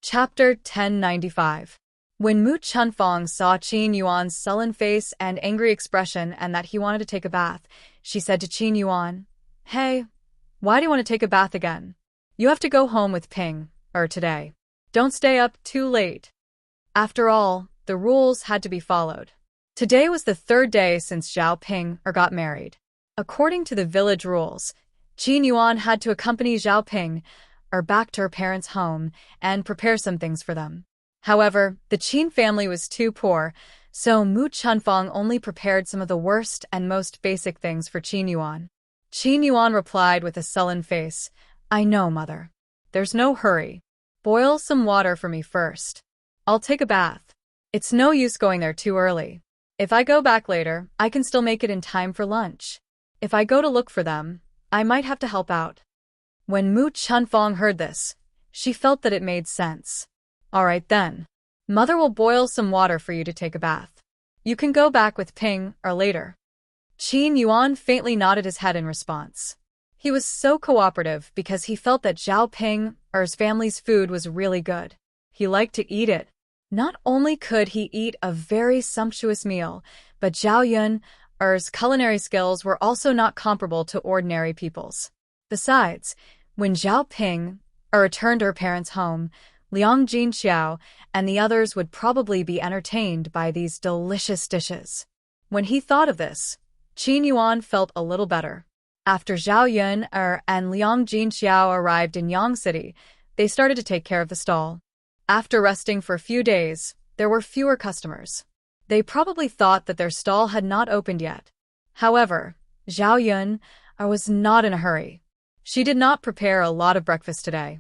Chapter 1095. When Mu Chunfang saw Qin Yuan's sullen face and angry expression and that he wanted to take a bath, she said to Qin Yuan, Hey, why do you want to take a bath again? You have to go home with Ping, today. Don't stay up too late. After all, the rules had to be followed. Today was the third day since Zhao Ping got married. According to the village rules, Qin Yuan had to accompany Zhao Ping back to her parents' home and prepare some things for them. However, the Qin family was too poor, so Mu Chunfang only prepared some of the worst and most basic things for Qin Yuan. Qin Yuan replied with a sullen face, I know, mother. There's no hurry. Boil some water for me first. I'll take a bath. It's no use going there too early. If I go back later, I can still make it in time for lunch. If I go to look for them, I might have to help out. When Mu Chunfang heard this, she felt that it made sense. All right then. Mother will boil some water for you to take a bath. You can go back with Ping later. Qin Yuan faintly nodded his head in response. He was so cooperative because he felt that Zhao Ping's family's food was really good. He liked to eat it. Not only could he eat a very sumptuous meal, but Zhao Yun's culinary skills were also not comparable to ordinary people's. Besides, when Zhao Ping returned to her parents' home, Liang Jinxiao and the others would probably be entertained by these delicious dishes. When he thought of this, Qin Yuan felt a little better. After Zhao Yun and Liang Jinxiao arrived in Yang City, they started to take care of the stall. After resting for a few days, there were fewer customers. They probably thought that their stall had not opened yet. However, Zhao Yun was not in a hurry. She did not prepare a lot of breakfast today.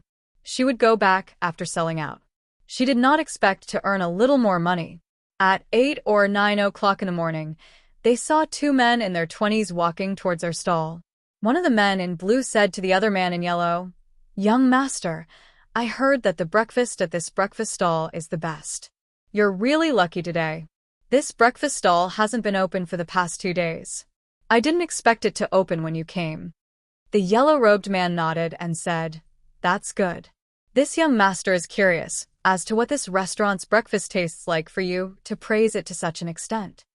She would go back after selling out. She did not expect to earn a little more money. At 8 or 9 o'clock in the morning, they saw two men in their 20s walking towards their stall. One of the men in blue said to the other man in yellow, "Young master, I heard that the breakfast at this breakfast stall is the best. You're really lucky today. This breakfast stall hasn't been open for the past 2 days. I didn't expect it to open when you came." The yellow-robed man nodded and said, "That's good. This young master is curious as to what this restaurant's breakfast tastes like for you to praise it to such an extent."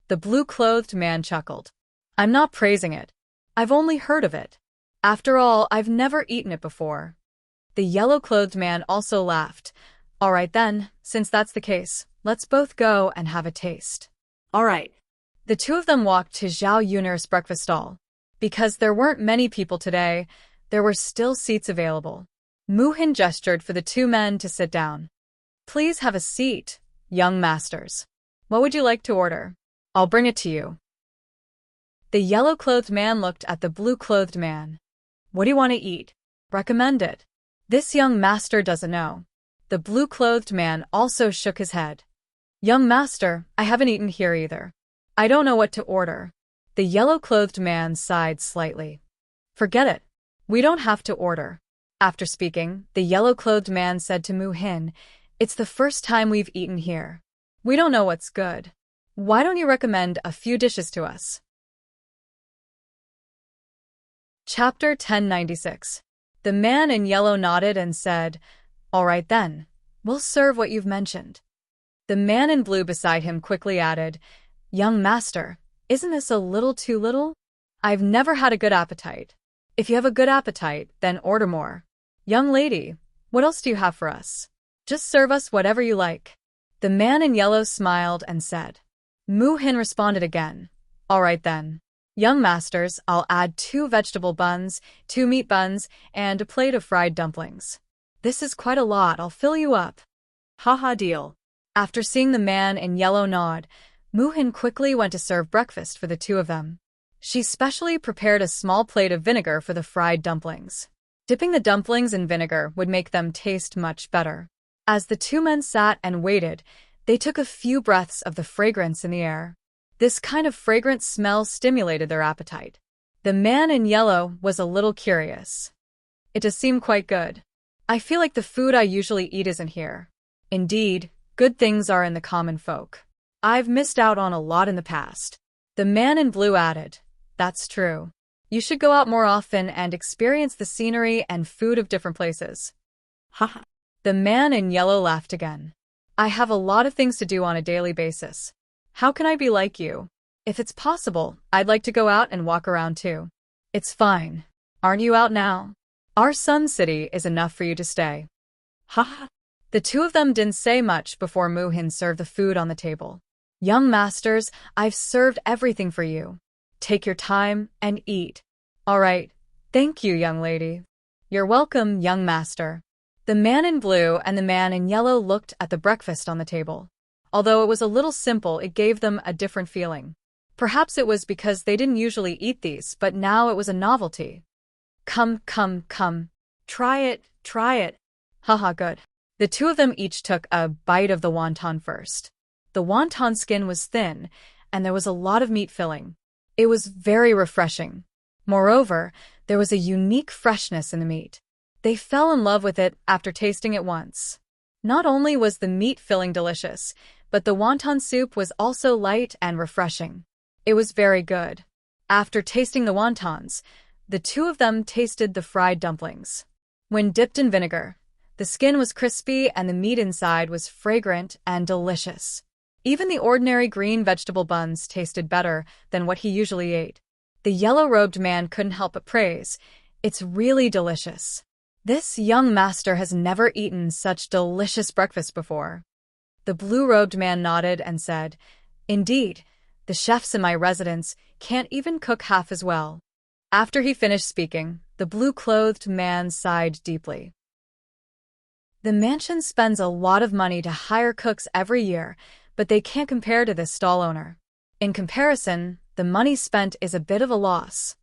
The blue-clothed man chuckled. "I'm not praising it. I've only heard of it. After all, I've never eaten it before." The yellow-clothed man also laughed. "All right then, since that's the case, let's both go and have a taste." All right. The two of them walked to Zhao Yun'er's breakfast stall. Because there weren't many people today, there were still seats available. Mu Hin gestured for the two men to sit down. "Please have a seat, young masters. What would you like to order? I'll bring it to you." The yellow-clothed man looked at the blue-clothed man. "What do you want to eat? Recommend it." "This young master doesn't know." The blue-clothed man also shook his head. "Young master, I haven't eaten here either. I don't know what to order." The yellow-clothed man sighed slightly. "Forget it. We don't have to order." After speaking, the yellow-clothed man said to Mu Hin, "It's the first time we've eaten here. We don't know what's good. Why don't you recommend a few dishes to us?" Chapter 1096. The man in yellow nodded and said, "All right then, we'll serve what you've mentioned." The man in blue beside him quickly added, "Young master, isn't this a little too little? I've never had a good appetite. If you have a good appetite, then order more. Young lady, what else do you have for us? Just serve us whatever you like." The man in yellow smiled and said. Mu Hin responded again, "All right then. Young masters, I'll add 2 vegetable buns, 2 meat buns, and a plate of fried dumplings. This is quite a lot, I'll fill you up." Haha, deal. After seeing the man in yellow nod, Mu Hin quickly went to serve breakfast for the two of them. She specially prepared a small plate of vinegar for the fried dumplings. Dipping the dumplings in vinegar would make them taste much better. As the two men sat and waited, they took a few breaths of the fragrance in the air. This kind of fragrant smell stimulated their appetite. The man in yellow was a little curious. "It does seem quite good. I feel like the food I usually eat isn't here. Indeed, good things are in the common folk. I've missed out on a lot in the past." The man in blue added, "That's true. You should go out more often and experience the scenery and food of different places." Haha. The man in yellow laughed again. "I have a lot of things to do on a daily basis. How can I be like you? If it's possible, I'd like to go out and walk around too." "It's fine. Aren't you out now? Our Sun City is enough for you to stay." Haha. The two of them didn't say much before Mu Hin served the food on the table. "Young masters, I've served everything for you. Take your time and eat." "All right. Thank you, young lady." "You're welcome, young master." The man in blue and the man in yellow looked at the breakfast on the table. Although it was a little simple, it gave them a different feeling. Perhaps it was because they didn't usually eat these, but now it was a novelty. Come. Try it. Haha, good." The two of them each took a bite of the wonton first. The wonton skin was thin, and there was a lot of meat filling. It was very refreshing. Moreover, there was a unique freshness in the meat. They fell in love with it after tasting it once. Not only was the meat filling delicious, but the wonton soup was also light and refreshing. It was very good. After tasting the wontons, the two of them tasted the fried dumplings. When dipped in vinegar, the skin was crispy and the meat inside was fragrant and delicious. Even the ordinary green vegetable buns tasted better than what he usually ate. The yellow-robed man couldn't help but praise, "It's really delicious. This young master has never eaten such delicious breakfast before." The blue-robed man nodded and said, "Indeed, the chefs in my residence can't even cook half as well." After he finished speaking, the blue-clothed man sighed deeply. The mansion spends a lot of money to hire cooks every year, but they can't compare to this stall owner. In comparison, the money spent is a bit of a loss.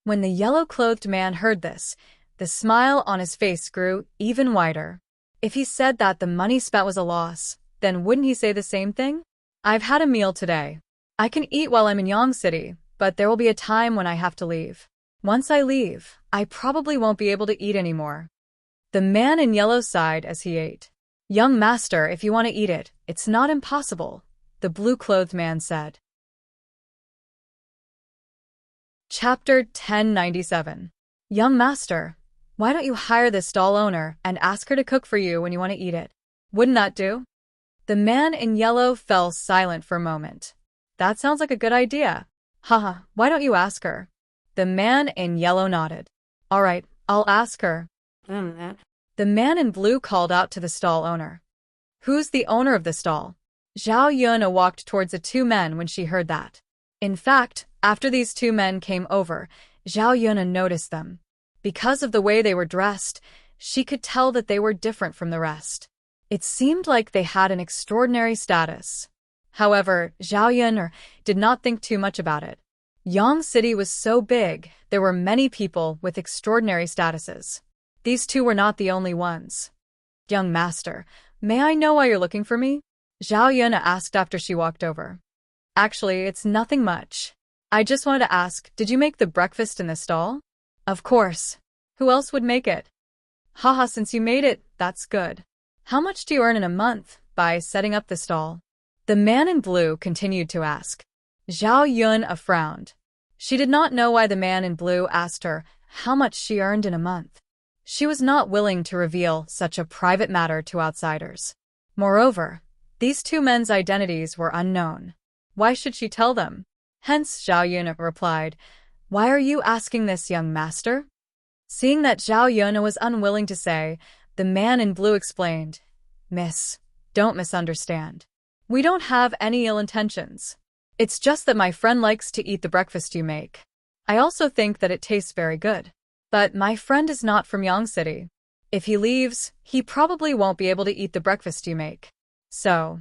When the yellow-clothed man heard this, The smile on his face grew even wider. If he said that the money spent was a loss, then wouldn't he say the same thing? I've had a meal today. I can eat while I'm in Yang City, but there will be a time when I have to leave. Once I leave, I probably won't be able to eat anymore. The man in yellow sighed as he ate. Young master, if you want to eat it, it's not impossible, the blue-clothed man said. Chapter 1097. Young master, why don't you hire this stall owner and ask her to cook for you when you want to eat it? Wouldn't that do? The man in yellow fell silent for a moment. That sounds like a good idea. Haha, why don't you ask her? The man in yellow nodded. All right, I'll ask her. The man in blue called out to the stall owner. Who's the owner of the stall? Zhao Yun walked towards the two men when she heard that. In fact, after these two men came over, Zhao Yun noticed them. Because of the way they were dressed, she could tell that they were different from the rest. It seemed like they had an extraordinary status. However, Zhao Yun did not think too much about it. Yang City was so big, there were many people with extraordinary statuses. These two were not the only ones. Young master, may I know why you're looking for me? Zhao Yun asked after she walked over. Actually, it's nothing much. I just wanted to ask, did you make the breakfast in the stall? Of course. Who else would make it? Haha, since you made it, that's good. How much do you earn in a month by setting up the stall? The man in blue continued to ask. Zhao Yun frowned. She did not know why the man in blue asked her how much she earned in a month. She was not willing to reveal such a private matter to outsiders. Moreover, these two men's identities were unknown. Why should she tell them? Hence, Zhao Yun replied, Why are you asking this, young master? Seeing that Zhao Yun was unwilling to say, the man in blue explained, Miss, don't misunderstand. We don't have any ill intentions. It's just that my friend likes to eat the breakfast you make. I also think that it tastes very good. But my friend is not from Yang City. If he leaves, he probably won't be able to eat the breakfast you make. So,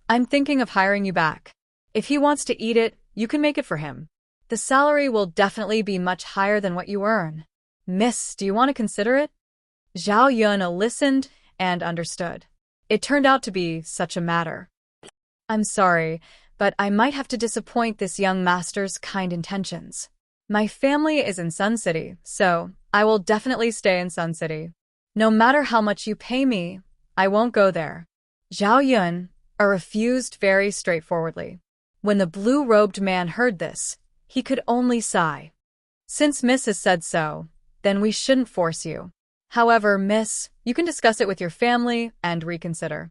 I'm thinking of hiring you back. If he wants to eat it, you can make it for him. The salary will definitely be much higher than what you earn. Miss, do you want to consider it? Zhao Yun listened and understood. It turned out to be such a matter. I'm sorry, but I might have to disappoint this young master's kind intentions. My family is in Sun City, so I will definitely stay in Sun City. No matter how much you pay me, I won't go there. Zhao Yun refused very straightforwardly. When the blue-robed man heard this, he could only sigh. Since Miss has said so, then we shouldn't force you. However, Miss, you can discuss it with your family and reconsider.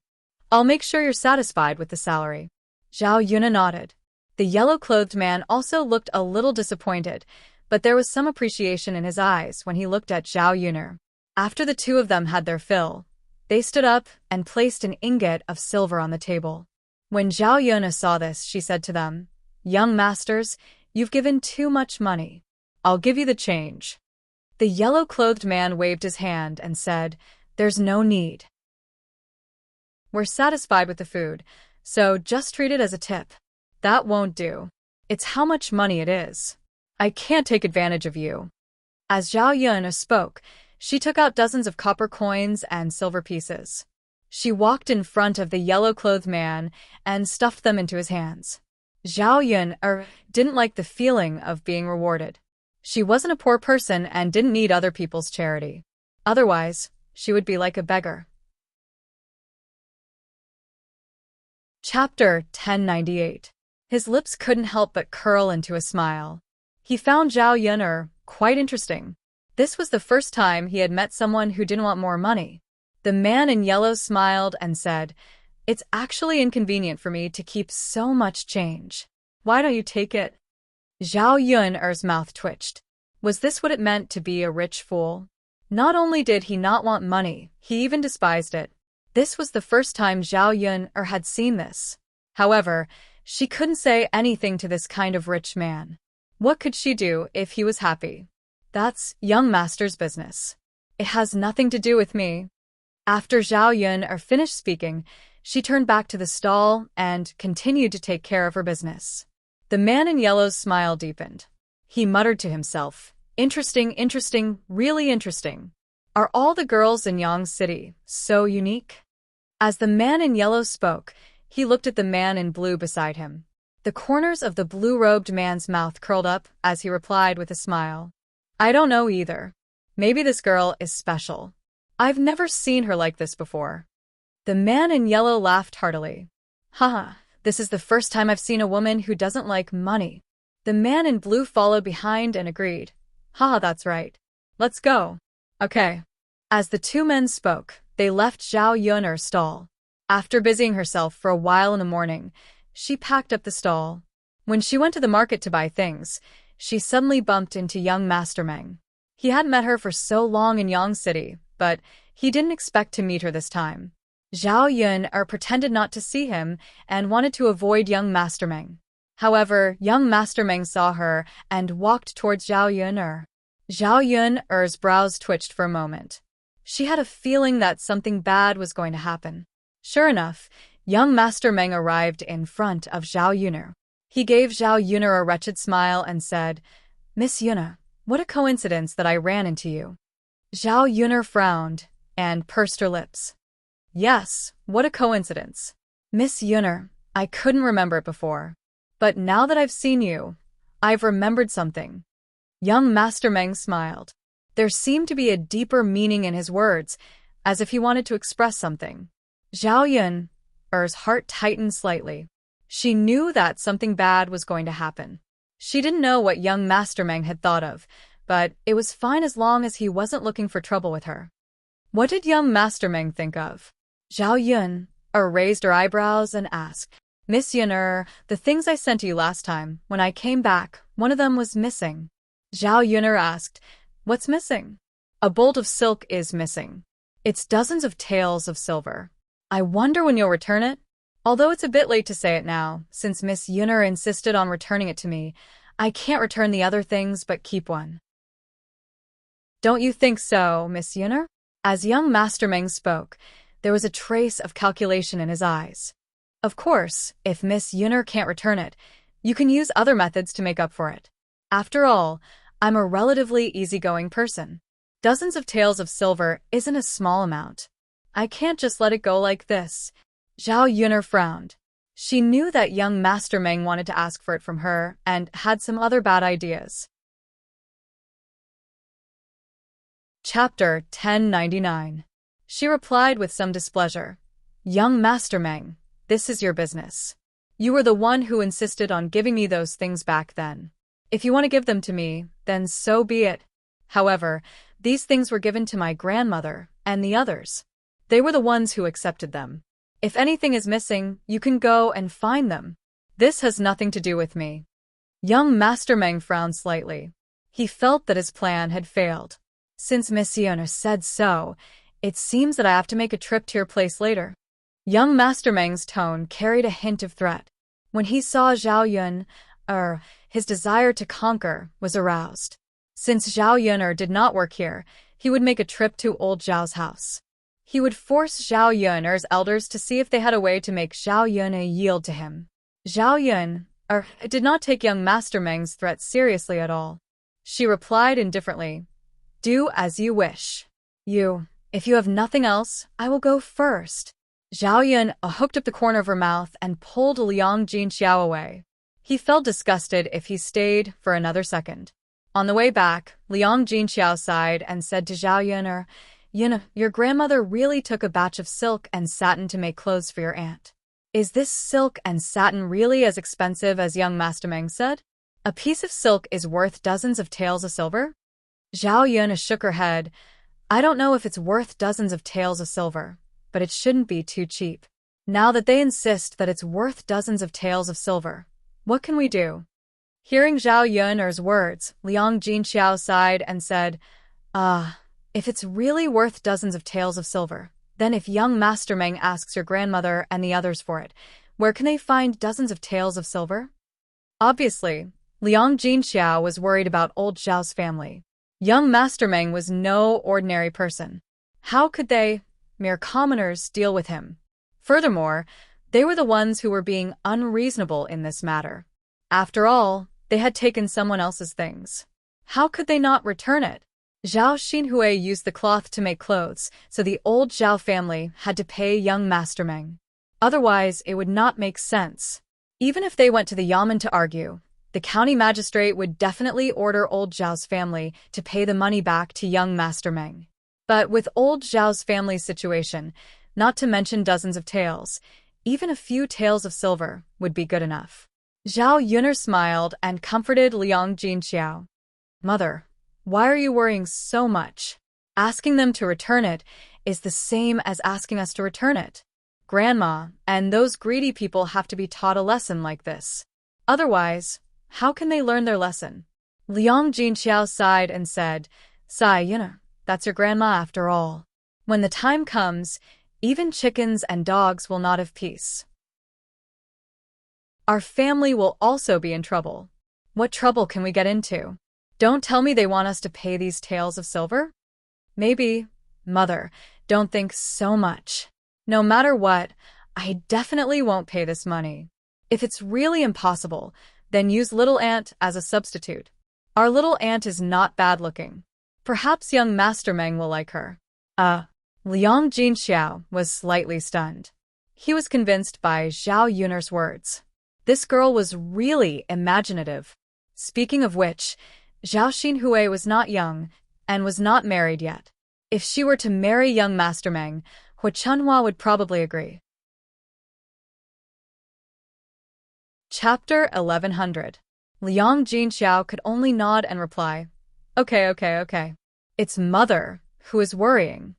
I'll make sure you're satisfied with the salary. Zhao Yun nodded. The yellow-clothed man also looked a little disappointed, but there was some appreciation in his eyes when he looked at Zhao Yun. After the two of them had their fill, they stood up and placed an ingot of silver on the table. When Zhao Yun saw this, she said to them, Young masters, you've given too much money. I'll give you the change. The yellow-clothed man waved his hand and said, There's no need. We're satisfied with the food, so just treat it as a tip. That won't do. It's how much money it is. I can't take advantage of you. As Zhao Yun spoke, she took out dozens of copper coins and silver pieces. She walked in front of the yellow-clothed man and stuffed them into his hands. Zhao Yun didn't like the feeling of being rewarded. She wasn't a poor person and didn't need other people's charity. Otherwise, she would be like a beggar. Chapter 1098. His lips couldn't help but curl into a smile. He found Zhao Yun quite interesting. This was the first time he had met someone who didn't want more money. The man in yellow smiled and said, It's actually inconvenient for me to keep so much change. Why don't you take it? Zhao Yun's mouth twitched. Was this what it meant to be a rich fool? Not only did he not want money, he even despised it. This was the first time Zhao Yun had seen this. However, she couldn't say anything to this kind of rich man. What could she do if he was happy? That's young master's business. It has nothing to do with me. After Zhao Yun finished speaking, she turned back to the stall and continued to take care of her business. The man in yellow's smile deepened. He muttered to himself, Interesting, really interesting. Are all the girls in Yang City so unique? As the man in yellow spoke, he looked at the man in blue beside him. The corners of the blue-robed man's mouth curled up as he replied with a smile. I don't know either. Maybe this girl is special. I've never seen her like this before. The man in yellow laughed heartily. Haha, this is the first time I've seen a woman who doesn't like money. The man in blue followed behind and agreed. Haha, that's right. Let's go. Okay. As the two men spoke, they left Zhao Yun'er's stall. After busying herself for a while in the morning, she packed up the stall. When she went to the market to buy things, she suddenly bumped into young Master Meng. He hadn't met her for so long in Yang City, but he didn't expect to meet her this time. Zhao Yun'er pretended not to see him and wanted to avoid young Master Meng. However, young Master Meng saw her and walked towards Zhao Yun'er. Zhao Yun'er's brows twitched for a moment. She had a feeling that something bad was going to happen. Sure enough, young Master Meng arrived in front of Zhao Yun'er. He gave Zhao Yun'er a wretched smile and said, Miss Yun'er, what a coincidence that I ran into you. Zhao Yun'er frowned and pursed her lips. Yes, what a coincidence. Miss Yun'er, I couldn't remember it before. But now that I've seen you, I've remembered something. Young Master Meng smiled. There seemed to be a deeper meaning in his words, as if he wanted to express something. Zhao Yun'er's heart tightened slightly. She knew that something bad was going to happen. She didn't know what young Master Meng had thought of, but it was fine as long as he wasn't looking for trouble with her. What did young Master Meng think of? Zhao Yun'er raised her eyebrows and asked, Miss Yun'er, the things I sent to you last time, when I came back, one of them was missing. Zhao Yun'er asked, What's missing? A bolt of silk is missing. It's dozens of taels of silver. I wonder when you'll return it? Although it's a bit late to say it now, since Miss Yun'er insisted on returning it to me, I can't return the other things but keep one. Don't you think so, Miss Yun'er? As young Master Meng spoke, there was a trace of calculation in his eyes. Of course, if Miss Yun'er can't return it, you can use other methods to make up for it. After all, I'm a relatively easygoing person. Dozens of taels of silver isn't a small amount. I can't just let it go like this. Zhao Yun'er frowned. She knew that young Master Meng wanted to ask for it from her and had some other bad ideas. Chapter 1099. She replied with some displeasure. Young Master Meng, this is your business. You were the one who insisted on giving me those things back then. If you want to give them to me, then so be it. However, these things were given to my grandmother and the others. They were the ones who accepted them. If anything is missing, you can go and find them. This has nothing to do with me. Young Master Meng frowned slightly. He felt that his plan had failed. Since Miss Yun'er said so, it seems that I have to make a trip to your place later. Young Master Meng's tone carried a hint of threat. When he saw Zhao Yun'er, his desire to conquer was aroused. Since Zhao Yun'er did not work here, he would make a trip to old Zhao's house. He would force Zhao Yun'er's elders to see if they had a way to make Zhao Yun'er yield to him. Zhao Yun'er did not take young Master Meng's threat seriously at all. She replied indifferently, Do as you wish. If you have nothing else, I will go first. Zhao Yun'er hooked up the corner of her mouth and pulled Liang Jinxiao away. He felt disgusted if he stayed for another second. On the way back, Liang Jinxiao sighed and said to Zhao Yun'er, your grandmother really took a batch of silk and satin to make clothes for your aunt. Is this silk and satin really as expensive as young Master Meng said? A piece of silk is worth dozens of taels of silver? Zhao Yun'er shook her head. I don't know if it's worth dozens of taels of silver, but it shouldn't be too cheap. Now that they insist that it's worth dozens of taels of silver, what can we do? Hearing Zhao Yun'er's words, Liang Jinxiao sighed and said, if it's really worth dozens of taels of silver, then if young Master Meng asks your grandmother and the others for it, where can they find dozens of taels of silver? Obviously, Liang Jinxiao was worried about old Zhao's family. Young Master Meng was no ordinary person. How could they, mere commoners, deal with him? Furthermore, they were the ones who were being unreasonable in this matter. After all, they had taken someone else's things. How could they not return it? Zhao Xinhui used the cloth to make clothes, so the old Zhao family had to pay young Master Meng. Otherwise, it would not make sense. Even if they went to the Yamen to argue, the county magistrate would definitely order old Zhao's family to pay the money back to young Master Meng. But with old Zhao's family's situation, not to mention dozens of taels, even a few taels of silver would be good enough. Zhao Yun'er smiled and comforted Liang Jinxiao. Mother, why are you worrying so much? Asking them to return it is the same as asking us to return it. Grandma and those greedy people have to be taught a lesson like this. Otherwise, how can they learn their lesson? Liang Jinxiao sighed and said, Sai Yun'er, that's your grandma after all. When the time comes, even chickens and dogs will not have peace. Our family will also be in trouble. What trouble can we get into? Don't tell me they want us to pay these taels of silver? Maybe. Mother, don't think so much. No matter what, I definitely won't pay this money. If it's really impossible, then use Little Ant as a substitute. Our little ant is not bad looking. Perhaps young Master Meng will like her. Liang Jinxiao was slightly stunned. He was convinced by Zhao Yun'er's words. This girl was really imaginative. Speaking of which, Zhao Xinhui was not young and was not married yet. If she were to marry young Master Meng, Hu Chunhua would probably agree. Chapter 1100. Liang Jinxiao could only nod and reply, Okay. It's Mother who is worrying.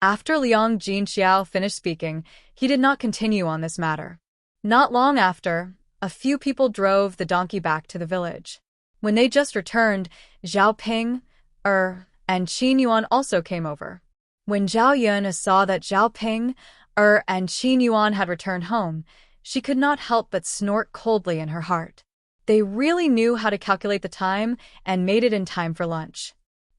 After Liang Jinxiao finished speaking, he did not continue on this matter. Not long after, a few people drove the donkey back to the village. When they just returned, Zhao Ping, and Qin Yuan also came over. When Zhao Yun saw that Zhao Ping, and Qin Yuan had returned home, she could not help but snort coldly in her heart. They really knew how to calculate the time and made it in time for lunch.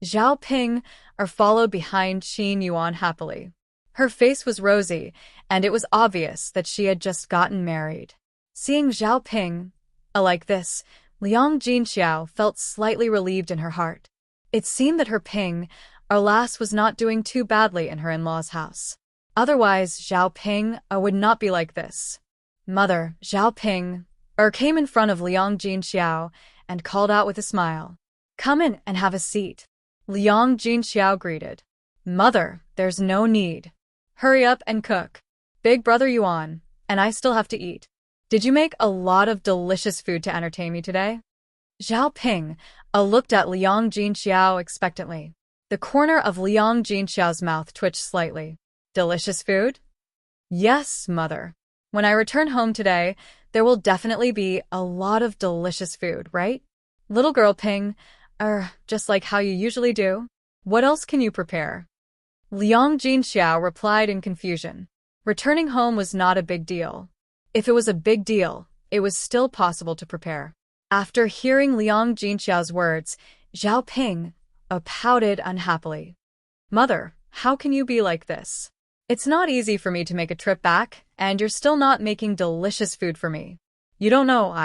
Zhao Ping, followed behind Qin Yuan happily. Her face was rosy, and it was obvious that she had just gotten married. Seeing Zhao Ping, like this, Liang Jinxiao felt slightly relieved in her heart. It seemed that her Ping, lass, was not doing too badly in her in-law's house. Otherwise, Zhao Ping would not be like this. Mother, Zhao Ping, came in front of Liang Jinxiao and called out with a smile. Come in and have a seat. Liang Jinxiao greeted. Mother, there's no need. Hurry up and cook. Big brother Yuan, and I still have to eat. Did you make a lot of delicious food to entertain me today? Zhao Ping looked at Liang Jinxiao expectantly. The corner of Liang Jinxiao's mouth twitched slightly. Delicious food? Yes, Mother. When I return home today, there will definitely be a lot of delicious food, right? Little girl Ping, just like how you usually do. What else can you prepare? Liang Jinxiao replied in confusion. Returning home was not a big deal. If it was a big deal, it was still possible to prepare. After hearing Liang Jinxiao's words, Zhao Ping pouted unhappily. Mother, how can you be like this? It's not easy for me to make a trip back, and you're still not making delicious food for me. You don't know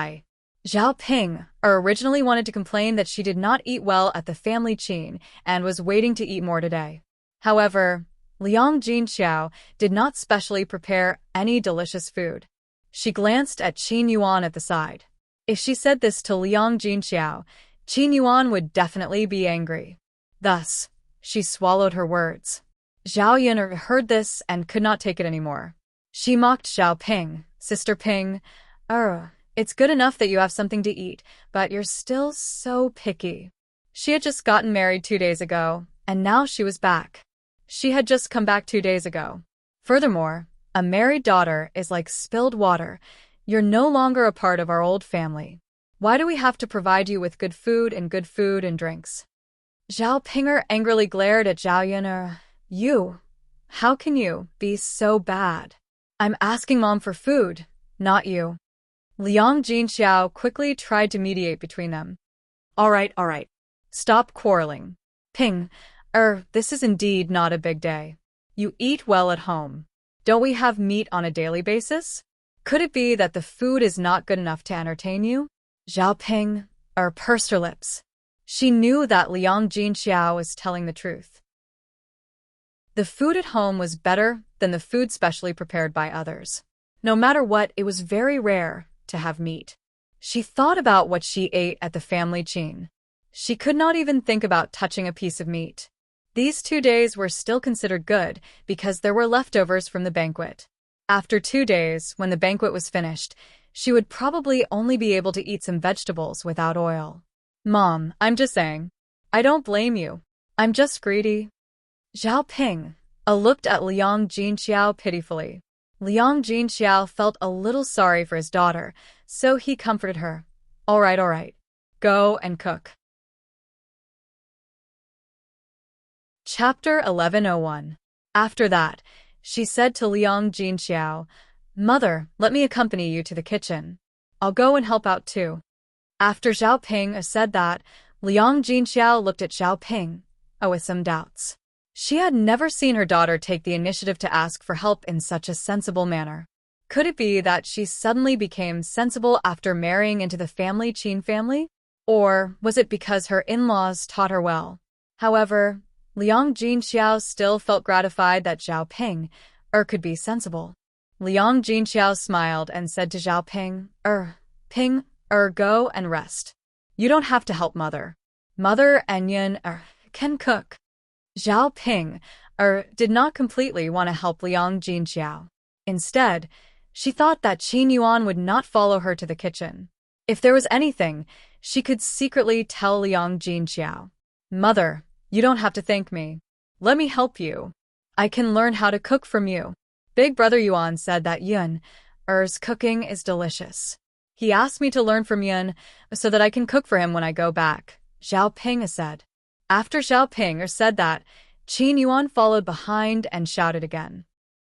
Zhao Ping originally wanted to complain that she did not eat well at the family Qin and was waiting to eat more today. However, Liang Jinxiao did not specially prepare any delicious food. She glanced at Qin Yuan at the side. If she said this to Liang Jinxiao, Qin Yuan would definitely be angry. Thus, she swallowed her words. Zhao Yun heard this and could not take it anymore. She mocked Zhao Ping, Sister Ping. It's good enough that you have something to eat, but you're still so picky. She had just gotten married 2 days ago, and now she was back. She had just come back 2 days ago. Furthermore, a married daughter is like spilled water. You're no longer a part of our old family. Why do we have to provide you with good food and drinks? Zhao Pinger angrily glared at Zhao Yun. You? How can you be so bad? I'm asking Mom for food, not you. Liang Jinxiao quickly tried to mediate between them. All right. Stop quarreling. Ping, this is indeed not a big day. You eat well at home. Don't we have meat on a daily basis? Could it be that the food is not good enough to entertain you? Zhao Ping, pursed her lips. She knew that Liang Jinxiao was telling the truth. The food at home was better than the food specially prepared by others. No matter what, it was very rare to have meat. She thought about what she ate at the family chin. She could not even think about touching a piece of meat. These 2 days were still considered good because there were leftovers from the banquet. After 2 days, when the banquet was finished, she would probably only be able to eat some vegetables without oil. Mom, I'm just saying. I don't blame you. I'm just greedy. Zhao Ping looked at Liang Jinxiao pitifully. Liang Jinxiao felt a little sorry for his daughter, so he comforted her. All right. Go and cook. Chapter 1101. After that, she said to Liang Jinxiao, Mother, let me accompany you to the kitchen. I'll go and help out too. After Zhao Ping said that, Liang Jinxiao looked at Zhao Ping with some doubts. She had never seen her daughter take the initiative to ask for help in such a sensible manner. Could it be that she suddenly became sensible after marrying into the family Qin family? Or was it because her in-laws taught her well? However, Liang Jinxiao still felt gratified that Zhao Ping could be sensible. Liang Jinxiao smiled and said to Zhao Ping, Ping, go and rest. You don't have to help Mother. Mother and Yun can cook. Zhao Ping did not completely want to help Liang Jinxiao. Instead, she thought that Qin Yuan would not follow her to the kitchen. If there was anything, she could secretly tell Liang Jinxiao. Mother, you don't have to thank me. Let me help you. I can learn how to cook from you. Big brother Yuan said that Yun's cooking is delicious. He asked me to learn from Yun so that I can cook for him when I go back, Zhao Ping said. After Zhao Ping said that, Qin Yuan followed behind and shouted again.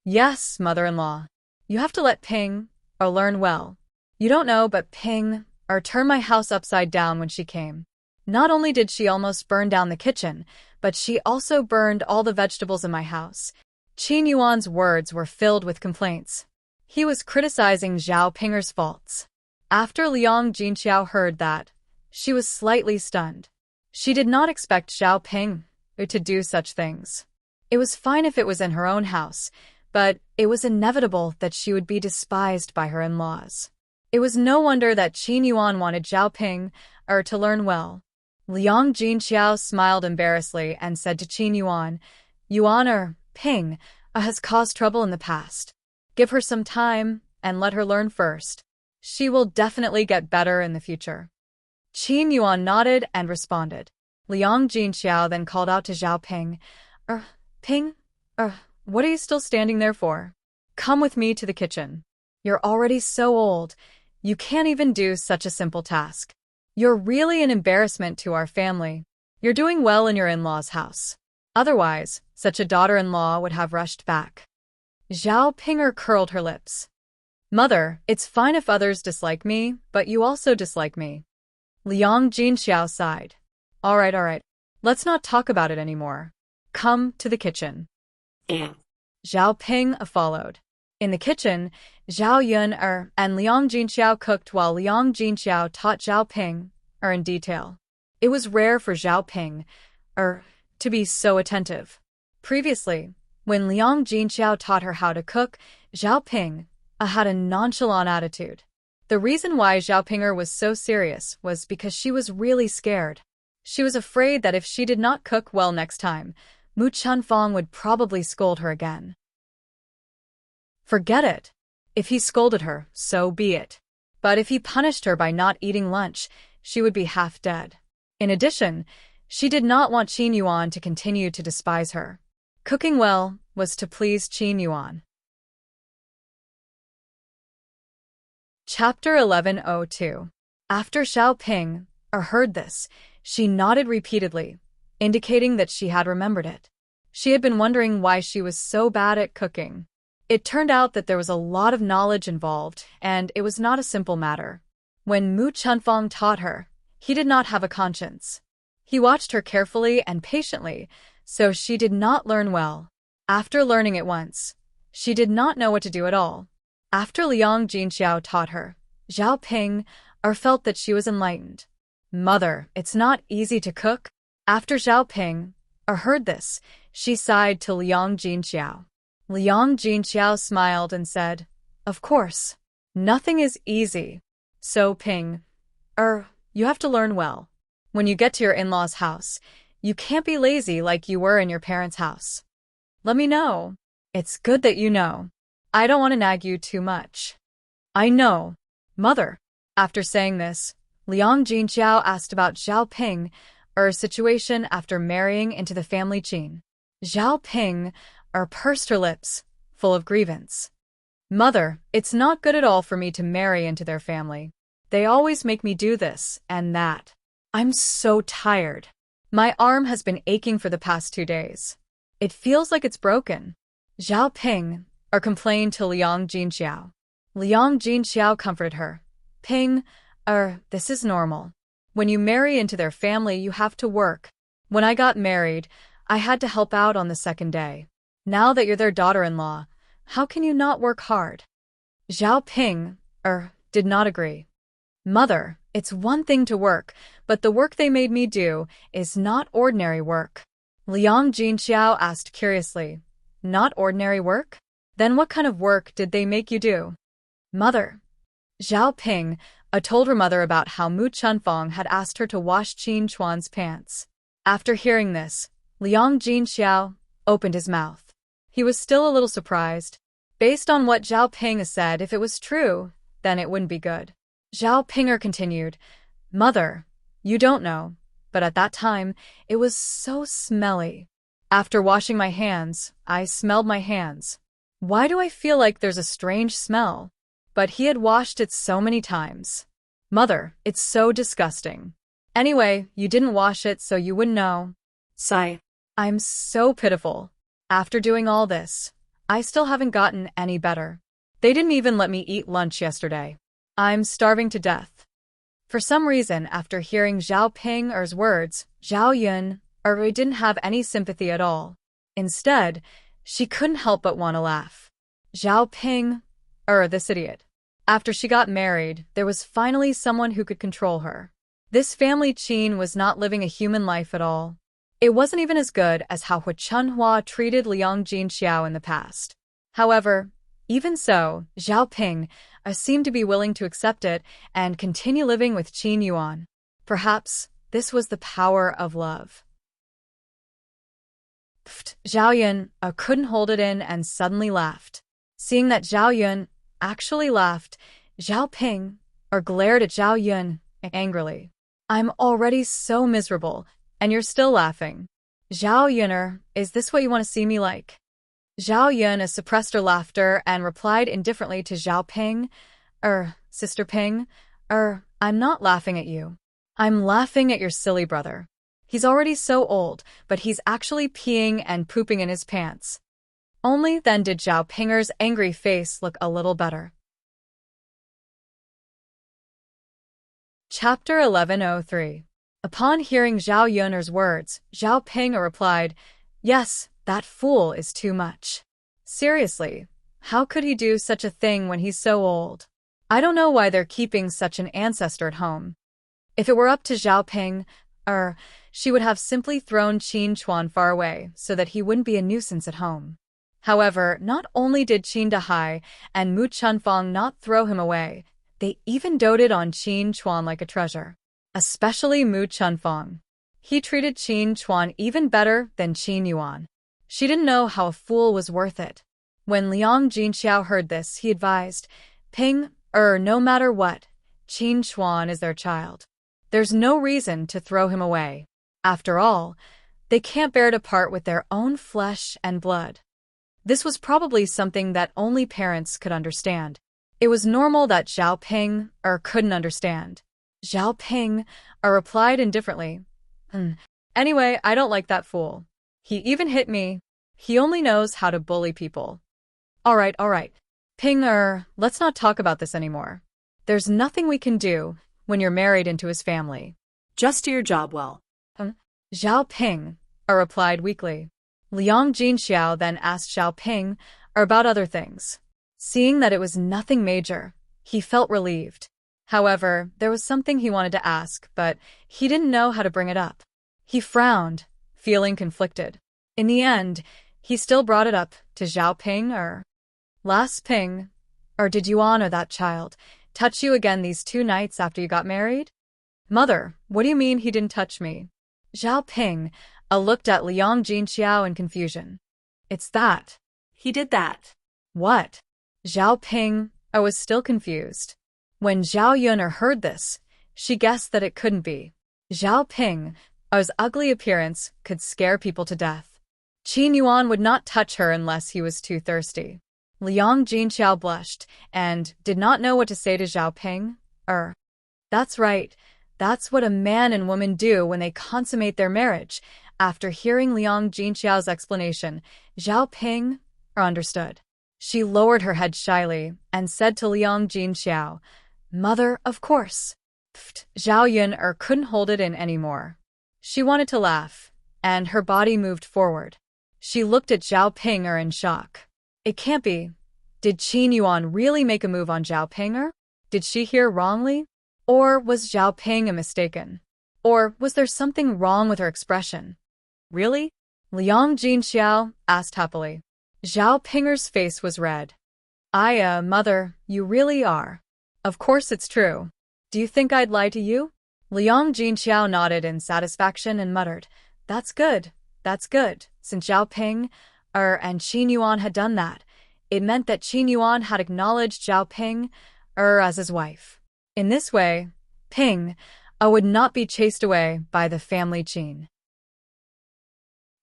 Yes, mother-in-law. You have to let Ping learn well. You don't know, but Ping turned my house upside down when she came. Not only did she almost burn down the kitchen, but she also burned all the vegetables in my house. Qin Yuan's words were filled with complaints. He was criticizing Zhao Ping's faults. After Liang Jinxiao heard that, she was slightly stunned. She did not expect Zhao Ping to do such things. It was fine if it was in her own house, but it was inevitable that she would be despised by her in-laws. It was no wonder that Qin Yuan wanted Zhao Ping to learn well. Liang Jinxiao smiled embarrassedly and said to Qin Yuan, Ping has caused trouble in the past. Give her some time and let her learn first. She will definitely get better in the future. Qin Yuan nodded and responded. Liang Jinxiao then called out to Zhao Ping, Ping, what are you still standing there for? Come with me to the kitchen. You're already so old, you can't even do such a simple task. You're really an embarrassment to our family. You're doing well in your in-law's house. Otherwise, such a daughter-in-law would have rushed back. Zhao Ping curled her lips. Mother, it's fine if others dislike me, but you also dislike me. Liang Jinxiao sighed. All right. Let's not talk about it anymore. Come to the kitchen. Zhao Ping followed. In the kitchen, Zhao Yun and Liang Jinxiao cooked while Liang Jinxiao taught Zhao Ping in detail. It was rare for Zhao Ping to be so attentive. Previously, when Liang Jinxiao taught her how to cook, Zhao Ping had a nonchalant attitude. The reason why Zhao Ping was so serious was because she was really scared. She was afraid that if she did not cook well next time, Mu Chunfang would probably scold her again. Forget it. If he scolded her, so be it. But if he punished her by not eating lunch, she would be half dead. In addition, she did not want Qin Yuan to continue to despise her. Cooking well was to please Qin Yuan. Chapter 1102. After Zhao Ping heard this, she nodded repeatedly, indicating that she had remembered it. She had been wondering why she was so bad at cooking. It turned out that there was a lot of knowledge involved, and it was not a simple matter. When Mu Chunfang taught her, he did not have a conscience. He watched her carefully and patiently, so she did not learn well. After learning it once, she did not know what to do at all. After Liang Jinxiao taught her, Zhao Ping felt that she was enlightened. Mother, it's not easy to cook. After Zhao Ping heard this, she sighed to Liang Jinxiao. Liang Jinxiao smiled and said, Of course. Nothing is easy. So Ping, you have to learn well. When you get to your in-laws' house, you can't be lazy like you were in your parents' house. Let me know. It's good that you know. I don't want to nag you too much. I know. Mother. After saying this, Liang Jinxiao asked about Zhao Ping, situation after marrying into the family Qin. Zhao Ping, pursed her lips, full of grievance. Mother, it's not good at all for me to marry into their family. They always make me do this and that. I'm so tired. My arm has been aching for the past 2 days. It feels like it's broken. Zhao Ping, complained to Liang Jinxiao. Liang Jinxiao comforted her. Ping, this is normal. When you marry into their family, you have to work. When I got married, I had to help out on the second day. Now that you're their daughter-in-law, how can you not work hard? Zhao Ping, did not agree. Mother, it's one thing to work, but the work they made me do is not ordinary work. Liang Jinxiao asked curiously. Not ordinary work? Then what kind of work did they make you do? Mother. Zhao Ping, told her mother about how Mu Chunfang had asked her to wash Qin Chuan's pants. After hearing this, Liang Jinxiao opened his mouth. He was still a little surprised. Based on what Zhao Ping said, if it was true, then it wouldn't be good. Zhao Pinger continued, Mother, you don't know, but at that time, it was so smelly. After washing my hands, I smelled my hands. Why do I feel like there's a strange smell? But he had washed it so many times. Mother, it's so disgusting. Anyway, you didn't wash it so you wouldn't know. Sigh. I'm so pitiful. After doing all this, I still haven't gotten any better. They didn't even let me eat lunch yesterday. I'm starving to death. For some reason, after hearing Zhao Ping's words, Zhao Yun didn't have any sympathy at all. Instead, she couldn't help but want to laugh. Zhao Ping, this idiot. After she got married, there was finally someone who could control her. This family Qin was not living a human life at all. It wasn't even as good as how Hu Chunhua treated Liang Jinxiao in the past. However, even so, Zhao Ping seemed to be willing to accept it and continue living with Qin Yuan. Perhaps this was the power of love. Zhao Yun couldn't hold it in and suddenly laughed. Seeing that Zhao Yun actually laughed, Zhao Ping glared at Zhao Yun angrily. I'm already so miserable, and you're still laughing. Zhao Yun, is this what you want to see me like? Zhao Yun suppressed her laughter and replied indifferently to Zhao Ping. Sister Ping, I'm not laughing at you. I'm laughing at your silly brother. He's already so old, but he's actually peeing and pooping in his pants. Only then did Zhao Pinger's angry face look a little better. Chapter 1103. Upon hearing Zhao Yun's words, Zhao Pinger replied, Yes, that fool is too much. Seriously, how could he do such a thing when he's so old? I don't know why they're keeping such an ancestor at home. If it were up to Zhao Ping, she would have simply thrown Qin Chuan far away so that he wouldn't be a nuisance at home. However, not only did Qin Dahai and Mu Chunfang not throw him away, they even doted on Qin Chuan like a treasure. Especially Mu Chunfang. He treated Qin Chuan even better than Qin Yuan. She didn't know how a fool was worth it. When Liang Jinxiao heard this, he advised, Ping, no matter what, Qin Chuan is their child. There's no reason to throw him away. After all, they can't bear to part with their own flesh and blood. This was probably something that only parents could understand. It was normal that Zhao Ping couldn't understand. Zhao Ping replied indifferently. Anyway, I don't like that fool. He even hit me. He only knows how to bully people. All right. Ping, let's not talk about this anymore. There's nothing we can do when you're married into his family. Just do your job well. Zhao Ping replied weakly. Liang Jinxiao then asked Zhao Ping about other things. Seeing that it was nothing major, he felt relieved. However, there was something he wanted to ask, but he didn't know how to bring it up. He frowned, feeling conflicted. In the end, he still brought it up to Zhao Ping Last Ping, or did Yuan or that child touch you again these 2 nights after you got married? Mother, what do you mean he didn't touch me? Zhao Ping looked at Liang Jinqiao in confusion. It's that. He did that. What? Zhao Ping was still confused. When Zhao Yun heard this, she guessed that it couldn't be. Zhao Ping's ugly appearance could scare people to death. Qin Yuan would not touch her unless he was too thirsty. Liang Jinqiao blushed and did not know what to say to Zhao Ping. That's right. That's what a man and woman do when they consummate their marriage. After hearing Liang Jinqiao's explanation, Zhao Ping understood. She lowered her head shyly and said to Liang Jinqiao, Mother, of course. Zhao Yun couldn't hold it in anymore. She wanted to laugh, and her body moved forward. She looked at Zhao Ping in shock. It can't be. Did Qin Yuan really make a move on Zhao Ping? Did she hear wrongly? Or was Zhao Ping mistaken? Or was there something wrong with her expression? Really? Liang Jinqiao asked happily. Zhao Ping's face was red. Mother, you really are. Of course it's true. Do you think I'd lie to you? Liang Jinqiao nodded in satisfaction and muttered, That's good. That's good. Since Zhao Ping and Qin Yuan had done that, it meant that Qin Yuan had acknowledged Zhao Ping as his wife. In this way, Ping would not be chased away by the family Qin.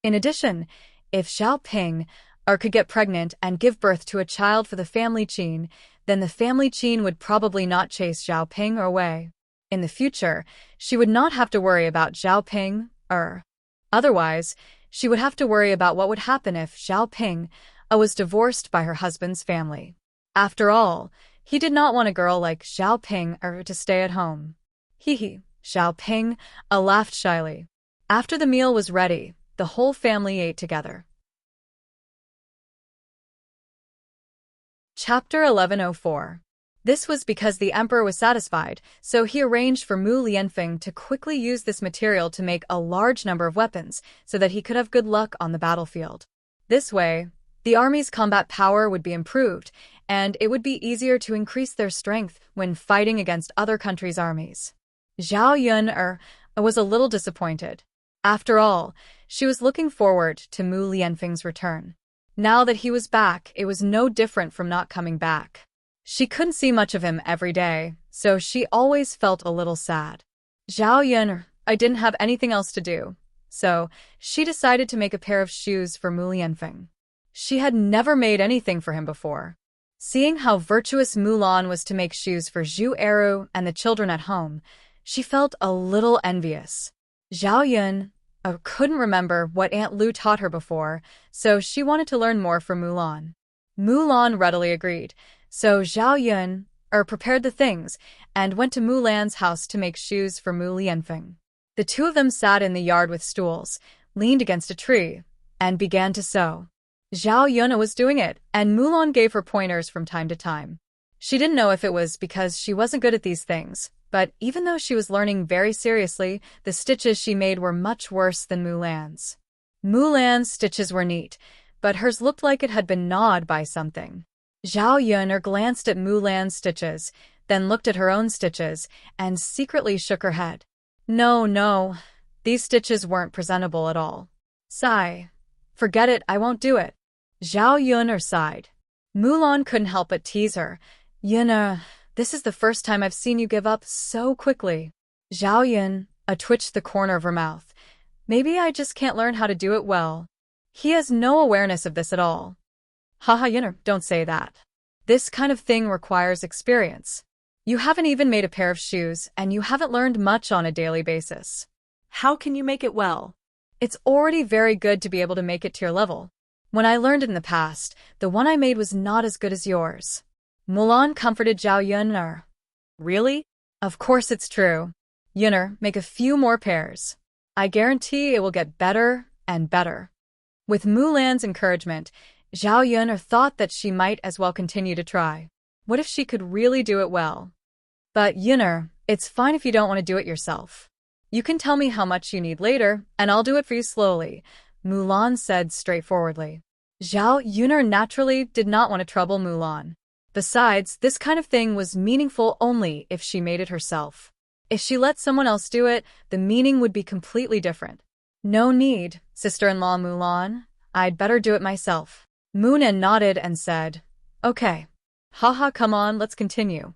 In addition, if Zhao Ping could get pregnant and give birth to a child for the family Qin, then the family Qin would probably not chase Zhao Ping away. In the future, she would not have to worry about Zhao Ping Otherwise, she would have to worry about what would happen if Zhao Ping was divorced by her husband's family. After all, he did not want a girl like Zhao Ping to stay at home. Zhao Ping laughed shyly. After the meal was ready, the whole family ate together. Chapter 1104. This was because the emperor was satisfied, so he arranged for Mu Lianfeng to quickly use this material to make a large number of weapons so that he could have good luck on the battlefield. This way, the army's combat power would be improved, and it would be easier to increase their strength when fighting against other countries' armies. Zhao Yun was a little disappointed. After all, she was looking forward to Mu Lianfeng's return. Now that he was back, it was no different from not coming back. She couldn't see much of him every day, so she always felt a little sad. Zhao Yun didn't have anything else to do, so she decided to make a pair of shoes for Mu Lianfeng. She had never made anything for him before. Seeing how virtuous Mulan was to make shoes for Zhu Eru and the children at home, she felt a little envious. Zhao Yun couldn't remember what Aunt Lu taught her before, so she wanted to learn more from Mulan. Mulan readily agreed, so Zhao Yun prepared the things and went to Mulan's house to make shoes for Mu Lianfeng. The two of them sat in the yard with stools, leaned against a tree, and began to sew. Zhao Yun was doing it, and Mulan gave her pointers from time to time. She didn't know if it was because she wasn't good at these things, but even though she was learning very seriously, the stitches she made were much worse than Mulan's. Mulan's stitches were neat, but hers looked like it had been gnawed by something. Zhao Yun glanced at Mulan's stitches, then looked at her own stitches, and secretly shook her head. No, these stitches weren't presentable at all. Sigh. Forget it, I won't do it. Zhao Yun sighed. Mulan couldn't help but tease her. Yun, this is the first time I've seen you give up so quickly. Zhao Yun twitched the corner of her mouth. Maybe I just can't learn how to do it well. He has no awareness of this at all. Haha, Yun, don't say that. This kind of thing requires experience. You haven't even made a pair of shoes, and you haven't learned much on a daily basis. How can you make it well? It's already very good to be able to make it to your level. When I learned it in the past, the one I made was not as good as yours. Mulan comforted Zhao Yun. Really? Of course it's true. Yun, make a few more pairs. I guarantee it will get better and better. With Mulan's encouragement, Zhao Yun thought that she might as well continue to try. What if she could really do it well? But Yunner, it's fine if you don't want to do it yourself. You can tell me how much you need later, and I'll do it for you slowly, Mulan said straightforwardly. Zhao Yunner naturally did not want to trouble Mulan. Besides, this kind of thing was meaningful only if she made it herself. If she let someone else do it, the meaning would be completely different. No need, sister-in-law Mulan. I'd better do it myself. Mulan nodded and said, Okay. Haha, come on, let's continue.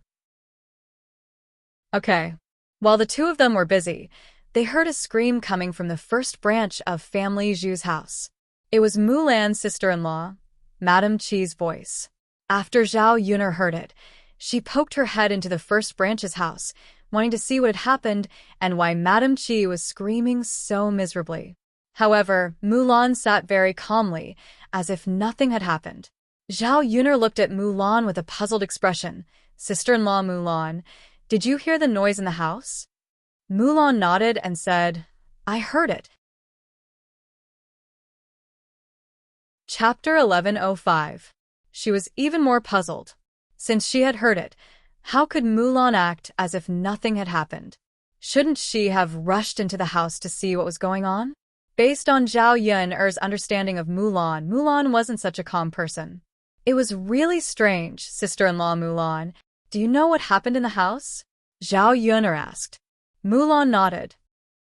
Okay. While the two of them were busy, they heard a scream coming from the first branch of Family Zhu's house. It was Mulan's sister-in-law, Madame Qi's voice. After Zhao Yunner heard it, she poked her head into the first branch's house, wanting to see what had happened and why Madame Qi was screaming so miserably. However, Mulan sat very calmly, as if nothing had happened. Zhao Yunner looked at Mulan with a puzzled expression. Sister-in-law Mulan, did you hear the noise in the house? Mulan nodded and said, I heard it. Chapter 1105. She was even more puzzled. Since she had heard it, how could Mulan act as if nothing had happened? Shouldn't she have rushed into the house to see what was going on? Based on Zhao Yunner's understanding of Mulan, Mulan wasn't such a calm person. It was really strange, sister-in-law Mulan. Do you know what happened in the house? Zhao Yunner asked. Mulan nodded.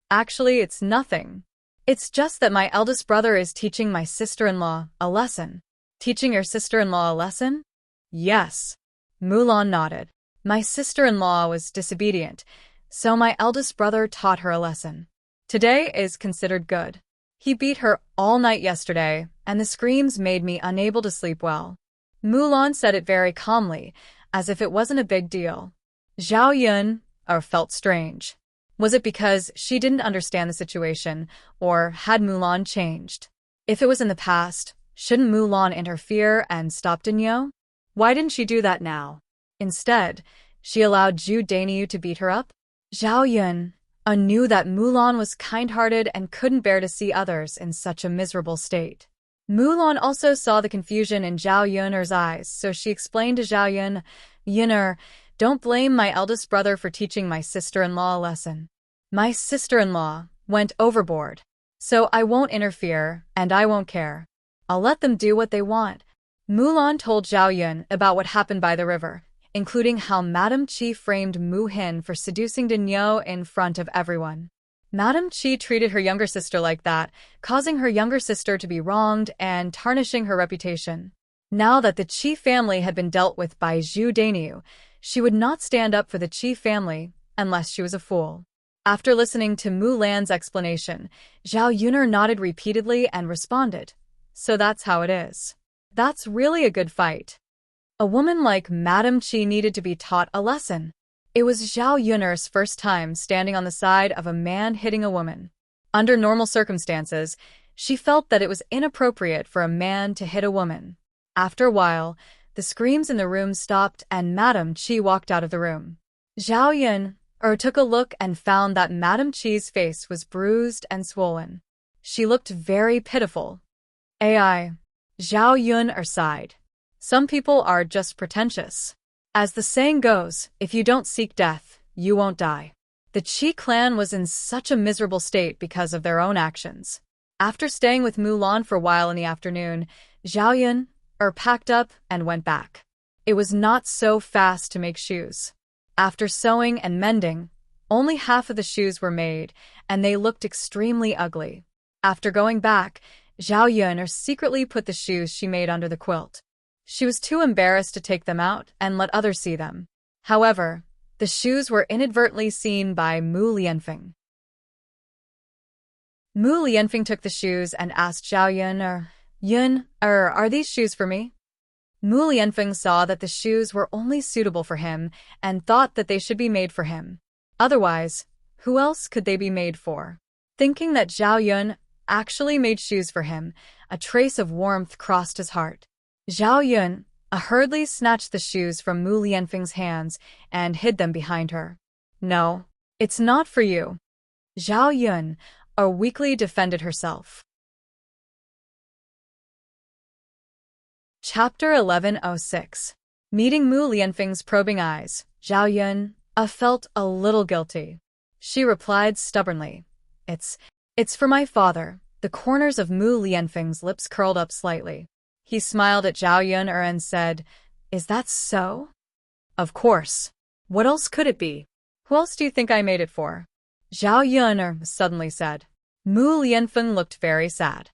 Actually, it's nothing. It's just that my eldest brother is teaching my sister-in-law a lesson. Teaching your sister-in-law a lesson? Yes. Mulan nodded. My sister-in-law was disobedient, so my eldest brother taught her a lesson. Today is considered good. He beat her all night yesterday, and the screams made me unable to sleep well. Mulan said it very calmly, as if it wasn't a big deal. Zhao Yunner felt strange. Was it because she didn't understand the situation, or had Mulan changed? If it was in the past, shouldn't Mulan interfere and stop Daniu? Why didn't she do that now? Instead, she allowed Zhu Daniu to beat her up? Zhao Yunner knew that Mulan was kind-hearted and couldn't bear to see others in such a miserable state. Mulan also saw the confusion in Zhao Yunner's eyes, so she explained to Zhao Yunner, don't blame my eldest brother for teaching my sister-in-law a lesson. My sister-in-law went overboard, so I won't interfere and I won't care. I'll let them do what they want. Mulan told Zhao Yunner about what happened by the river, including how Madame Qi framed Mu Hin for seducing Daniu in front of everyone. Madame Qi treated her younger sister like that, causing her younger sister to be wronged and tarnishing her reputation. Now that the Qi family had been dealt with by Zhu Daniu, she would not stand up for the Qi family unless she was a fool. After listening to Mulan's explanation, Zhao Yunner nodded repeatedly and responded, so that's how it is. That's really a good fight. A woman like Madame Qi needed to be taught a lesson. It was Zhao Yunner's first time standing on the side of a man hitting a woman. Under normal circumstances, she felt that it was inappropriate for a man to hit a woman. After a while, the screams in the room stopped and Madame Qi walked out of the room. Zhao Yunner took a look and found that Madame Qi's face was bruised and swollen. She looked very pitiful. Zhao Yunner sighed. Some people are just pretentious. As the saying goes, if you don't seek death, you won't die. The Qi clan was in such a miserable state because of their own actions. After staying with Mulan for a while in the afternoon, Zhao Yunner packed up and went back. It was not so fast to make shoes. After sewing and mending, only half of the shoes were made, and they looked extremely ugly. After going back, Zhao Yunner secretly put the shoes she made under the quilt. She was too embarrassed to take them out and let others see them. However, the shoes were inadvertently seen by Mu Lianfeng. Mu Lianfeng took the shoes and asked Zhao Yunner, are these shoes for me? Mu Lianfeng saw that the shoes were only suitable for him and thought that they should be made for him. Otherwise, who else could they be made for? Thinking that Zhao Yunner actually made shoes for him, a trace of warmth crossed his heart. Zhao Yunner hurriedly snatched the shoes from Mu Lianfeng's hands and hid them behind her. No, it's not for you. Zhao Yunner weakly defended herself. Chapter 1106. Meeting Mu Lianfeng's probing eyes, Zhao Felt a little guilty. She replied stubbornly, It's, it's for my father. The corners of Mu Lianfeng's lips curled up slightly. He smiled at Zhao Yun'er and said, Is that so? Of course. What else could it be? Who else do you think I made it for? Zhao Yun'er suddenly said. Mu Lianfeng looked very sad.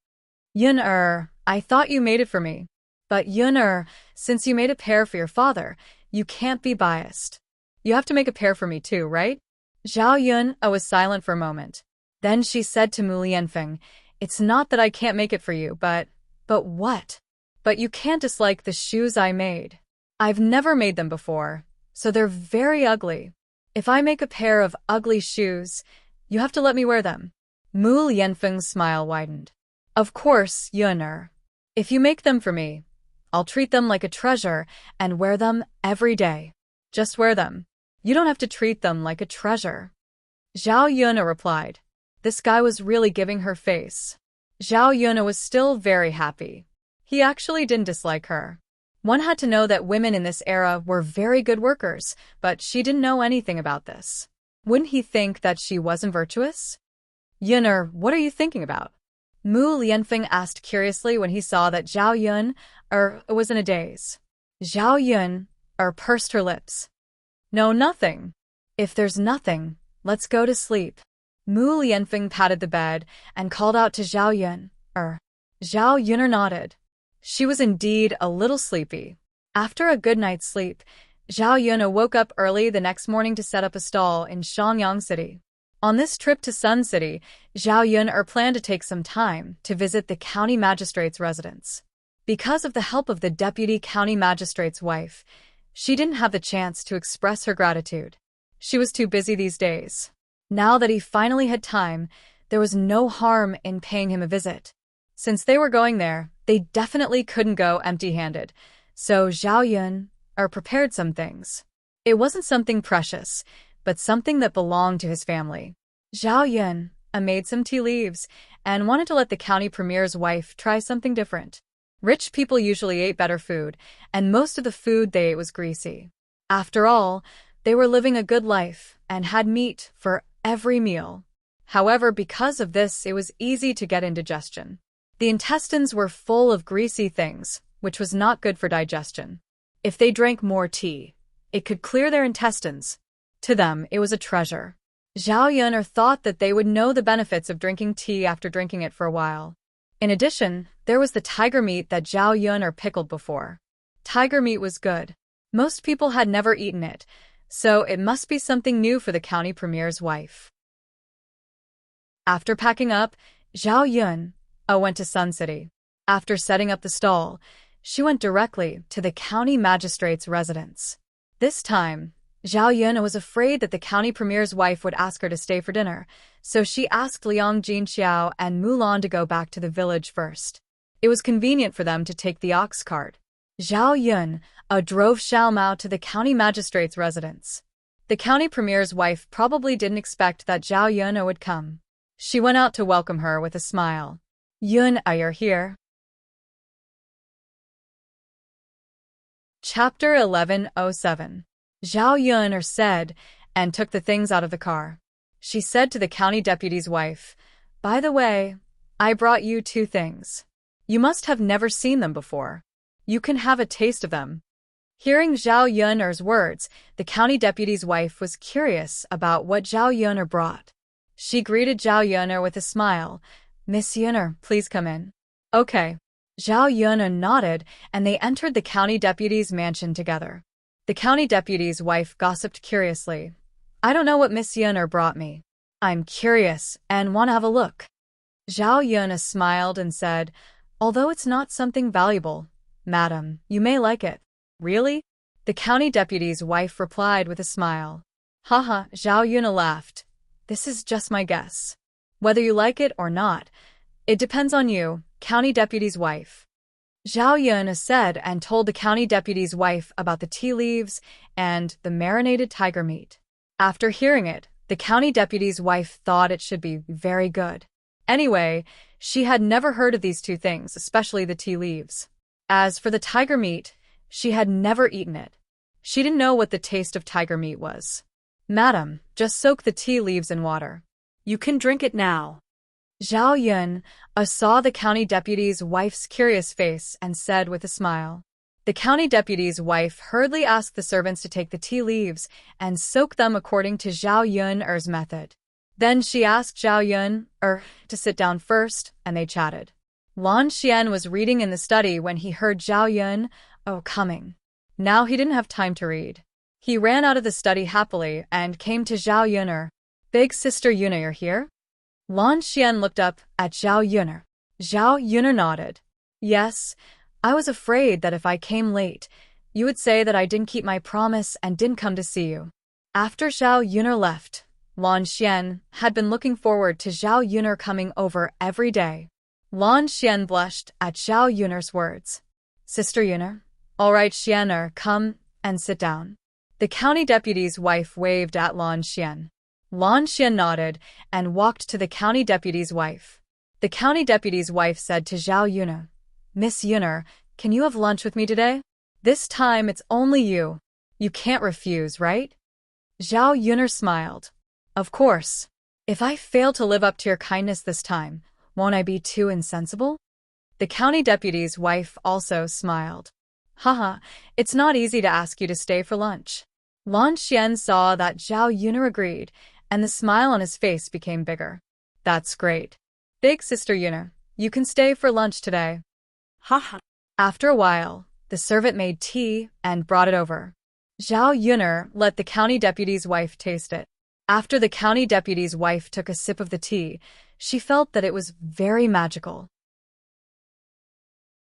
Yun'er, I thought you made it for me. But Yun'er, since you made a pair for your father, you can't be biased. You have to make a pair for me too, right? Zhao Yun'er was silent for a moment. Then she said to Mu Lianfeng, It's not that I can't make it for you, but what? But you can't dislike the shoes I made. I've never made them before, so they're very ugly. If I make a pair of ugly shoes, you have to let me wear them. Mu Lianfeng's smile widened. Of course, Yun'er. If you make them for me, I'll treat them like a treasure and wear them every day. Just wear them. You don't have to treat them like a treasure. Zhao Yun'er replied. This guy was really giving her face. Zhao Yun'er was still very happy. He actually didn't dislike her. One had to know that women in this era were very good workers, but she didn't know anything about this. Wouldn't he think that she wasn't virtuous? Yun'er, what are you thinking about? Mu Lianfeng asked curiously when he saw that Zhao Yun'er was in a daze. Zhao Yun'er pursed her lips. No, nothing. If there's nothing, let's go to sleep. Mu Lianfeng patted the bed and called out to Zhao Yun'er. Zhao Yun'er nodded. She was indeed a little sleepy. After a good night's sleep, Zhao Yun'er woke up early the next morning to set up a stall in Shangyang City. On this trip to Sun City, Zhao Yun'er planned to take some time to visit the county magistrate's residence. Because of the help of the deputy county magistrate's wife, she didn't have the chance to express her gratitude. She was too busy these days. Now that he finally had time, there was no harm in paying him a visit. Since they were going there, they definitely couldn't go empty-handed, so Zhao Yun'er prepared some things. It wasn't something precious, but something that belonged to his family. Zhao Yun'er made some tea leaves and wanted to let the county premier's wife try something different. Rich people usually ate better food, and most of the food they ate was greasy. After all, they were living a good life and had meat for every meal. However, because of this, it was easy to get indigestion. The intestines were full of greasy things, which was not good for digestion. If they drank more tea, it could clear their intestines. To them, it was a treasure. Zhao Yun'er thought that they would know the benefits of drinking tea after drinking it for a while. In addition, there was the tiger meat that Zhao Yun'er pickled before. Tiger meat was good. Most people had never eaten it, so it must be something new for the county premier's wife. After packing up, Zhao Yun'er went to Sun City. After setting up the stall, she went directly to the county magistrate's residence. This time, Zhao Yun'er was afraid that the county premier's wife would ask her to stay for dinner, so she asked Liang Jinxiao and Mulan to go back to the village first. It was convenient for them to take the ox cart. Zhao Yun'er drove Xiao Mao to the county magistrate's residence. The county premier's wife probably didn't expect that Zhao Yun'er would come. She went out to welcome her with a smile. Yun'er, you're here. Chapter 1107. Zhao Yun'er said, and took the things out of the car. She said to the county deputy's wife, By the way, I brought you 2 things. You must have never seen them before. You can have a taste of them. Hearing Zhao Yun'er's words, the county deputy's wife was curious about what Zhao Yun'er brought. She greeted Zhao Yun'er with a smile. Miss Yun'er, please come in. Okay. Zhao Yun'er nodded, and they entered the county deputy's mansion together. The county deputy's wife gossiped curiously. I don't know what Miss Yun'er brought me. I'm curious and want to have a look. Zhao Yun'er smiled and said, Although it's not something valuable, Madam, you may like it. Really? The county deputy's wife replied with a smile. Haha, Zhao Yun'er laughed. This is just my guess. Whether you like it or not, it depends on you, county deputy's wife. Zhao Yun'er said and told the county deputy's wife about the tea leaves and the marinated tiger meat. After hearing it, the county deputy's wife thought it should be very good. Anyway, she had never heard of these 2 things, especially the tea leaves. As for the tiger meat, she had never eaten it. She didn't know what the taste of tiger meat was. Madam, just soak the tea leaves in water. You can drink it now. Zhao Yun saw the county deputy's wife's curious face and said with a smile. The county deputy's wife hurriedly asked the servants to take the tea leaves and soak them according to Zhao Yun's method. Then she asked Zhao Yun to sit down first, and they chatted. Lan Xian was reading in the study when he heard Zhao Yun coming. Now he didn't have time to read. He ran out of the study happily and came to Zhao Yun. Big sister Yun, you're here? Lan Xian looked up at Zhao Yun. Zhao Yun nodded. Yes, I was afraid that if I came late, you would say that I didn't keep my promise and didn't come to see you. After Zhao Yun left, Lan Xian had been looking forward to Zhao Yun coming over every day. Lan Xian blushed at Zhao Yun's words. Sister Yun, all right, Xian, come and sit down. The county deputy's wife waved at Lan Xian. Lan Xian nodded and walked to the county deputy's wife. The county deputy's wife said to Zhao Yun, Miss Yun, can you have lunch with me today? This time it's only you. You can't refuse, right? Zhao Yun smiled. Of course. If I fail to live up to your kindness this time, won't I be too insensible? The county deputy's wife also smiled. Haha, it's not easy to ask you to stay for lunch. Lan Xian saw that Zhao Yun agreed, and the smile on his face became bigger. That's great. Big sister Yun, you can stay for lunch today. Haha. After a while, the servant made tea and brought it over. Zhao Yun let the county deputy's wife taste it. After the county deputy's wife took a sip of the tea, she felt that it was very magical.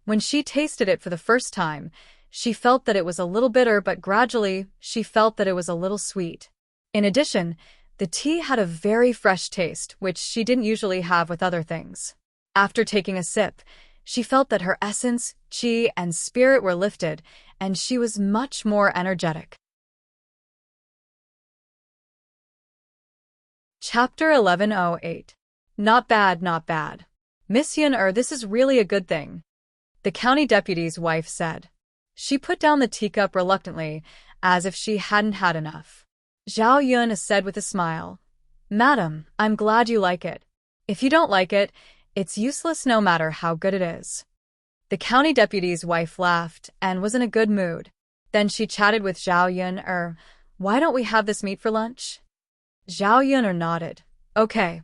When she tasted it for the first time, she felt that it was a little bitter, but gradually, she felt that it was a little sweet. In addition, the tea had a very fresh taste, which she didn't usually have with other things. After taking a sip, she felt that her essence, qi, and spirit were lifted, and she was much more energetic. Chapter 1108. Not bad, not bad. Miss Yun, this is really a good thing. The county deputy's wife said. She put down the teacup reluctantly, as if she hadn't had enough. Zhao Yun said with a smile, Madam, I'm glad you like it. If you don't like it, it's useless no matter how good it is. The county deputy's wife laughed and was in a good mood. Then she chatted with Zhao Yun, why don't we have this meat for lunch? Zhao Yun nodded. Okay.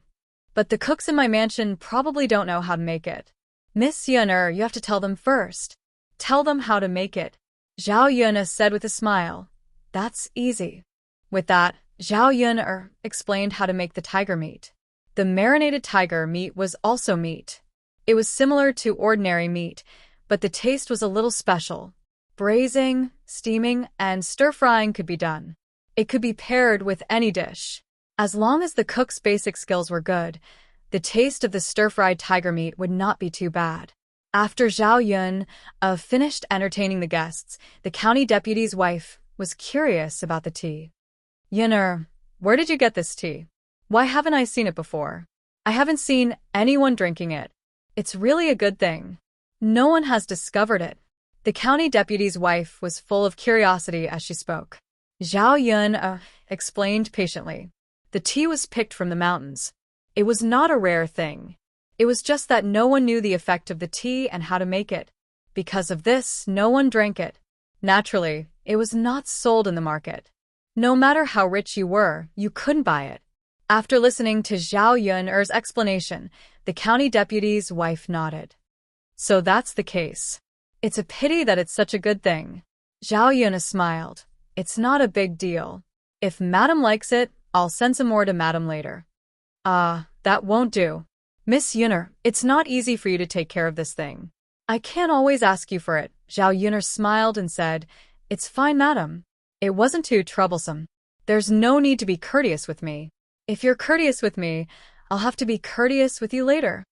But the cooks in my mansion probably don't know how to make it. Miss Yun, you have to tell them first. Tell them how to make it. Zhao Yun said with a smile. That's easy. With that, Zhao Yun explained how to make the tiger meat. The marinated tiger meat was also meat. It was similar to ordinary meat, but the taste was a little special. Braising, steaming, and stir-frying could be done. It could be paired with any dish. As long as the cook's basic skills were good, the taste of the stir-fried tiger meat would not be too bad. After Zhao Yun finished entertaining the guests, the county deputy's wife was curious about the tea. Yun, where did you get this tea? Why haven't I seen it before? I haven't seen anyone drinking it. It's really a good thing. No one has discovered it. The county deputy's wife was full of curiosity as she spoke. Zhao Yun explained patiently. The tea was picked from the mountains. It was not a rare thing. It was just that no one knew the effect of the tea and how to make it. Because of this, no one drank it. Naturally, it was not sold in the market. No matter how rich you were, you couldn't buy it. After listening to Zhao Yun's explanation, the county deputy's wife nodded. So that's the case. It's a pity that it's such a good thing. Zhao Yun smiled. It's not a big deal. If Madam likes it, I'll send some more to Madam later. That won't do. Miss Yun, it's not easy for you to take care of this thing. I can't always ask you for it. Zhao Yun smiled and said, It's fine, Madam. It wasn't too troublesome. There's no need to be courteous with me. If you're courteous with me, I'll have to be courteous with you later.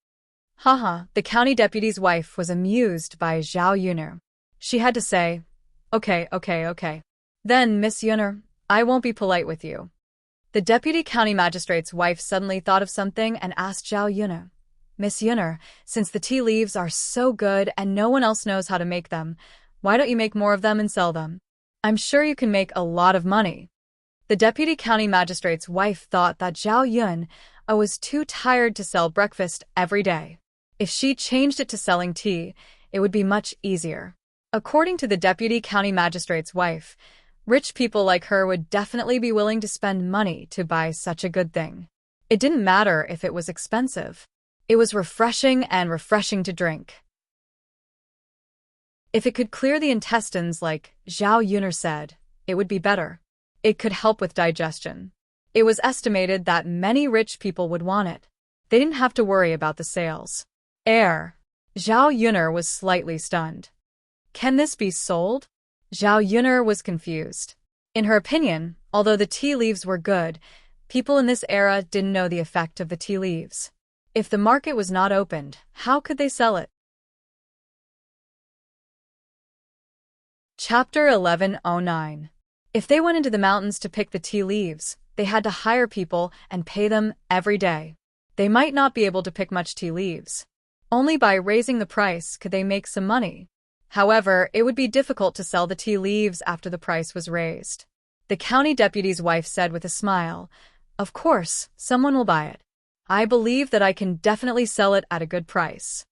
Haha, the county deputy's wife was amused by Zhao Yun. She had to say, Okay. Then, Miss Yun, I won't be polite with you. The deputy county magistrate's wife suddenly thought of something and asked Zhao Yun, Miss Yun, since the tea leaves are so good and no one else knows how to make them, why don't you make more of them and sell them? I'm sure you can make a lot of money. The deputy county magistrate's wife thought that Zhao Yun was too tired to sell breakfast every day. If she changed it to selling tea, it would be much easier. According to the deputy county magistrate's wife, rich people like her would definitely be willing to spend money to buy such a good thing. It didn't matter if it was expensive. It was refreshing to drink. If it could clear the intestines like Zhao Yun'er said, it would be better. It could help with digestion. It was estimated that many rich people would want it. They didn't have to worry about the sales. Zhao Yun'er was slightly stunned. Can this be sold? Zhao Yun'er was confused. In her opinion, although the tea leaves were good, people in this era didn't know the effect of the tea leaves. If the market was not opened, how could they sell it? Chapter 1109. If they went into the mountains to pick the tea leaves, they had to hire people and pay them every day. They might not be able to pick much tea leaves. Only by raising the price could they make some money. However, it would be difficult to sell the tea leaves after the price was raised. The county deputy's wife said with a smile, "Of course, someone will buy it. I believe that I can definitely sell it at a good price."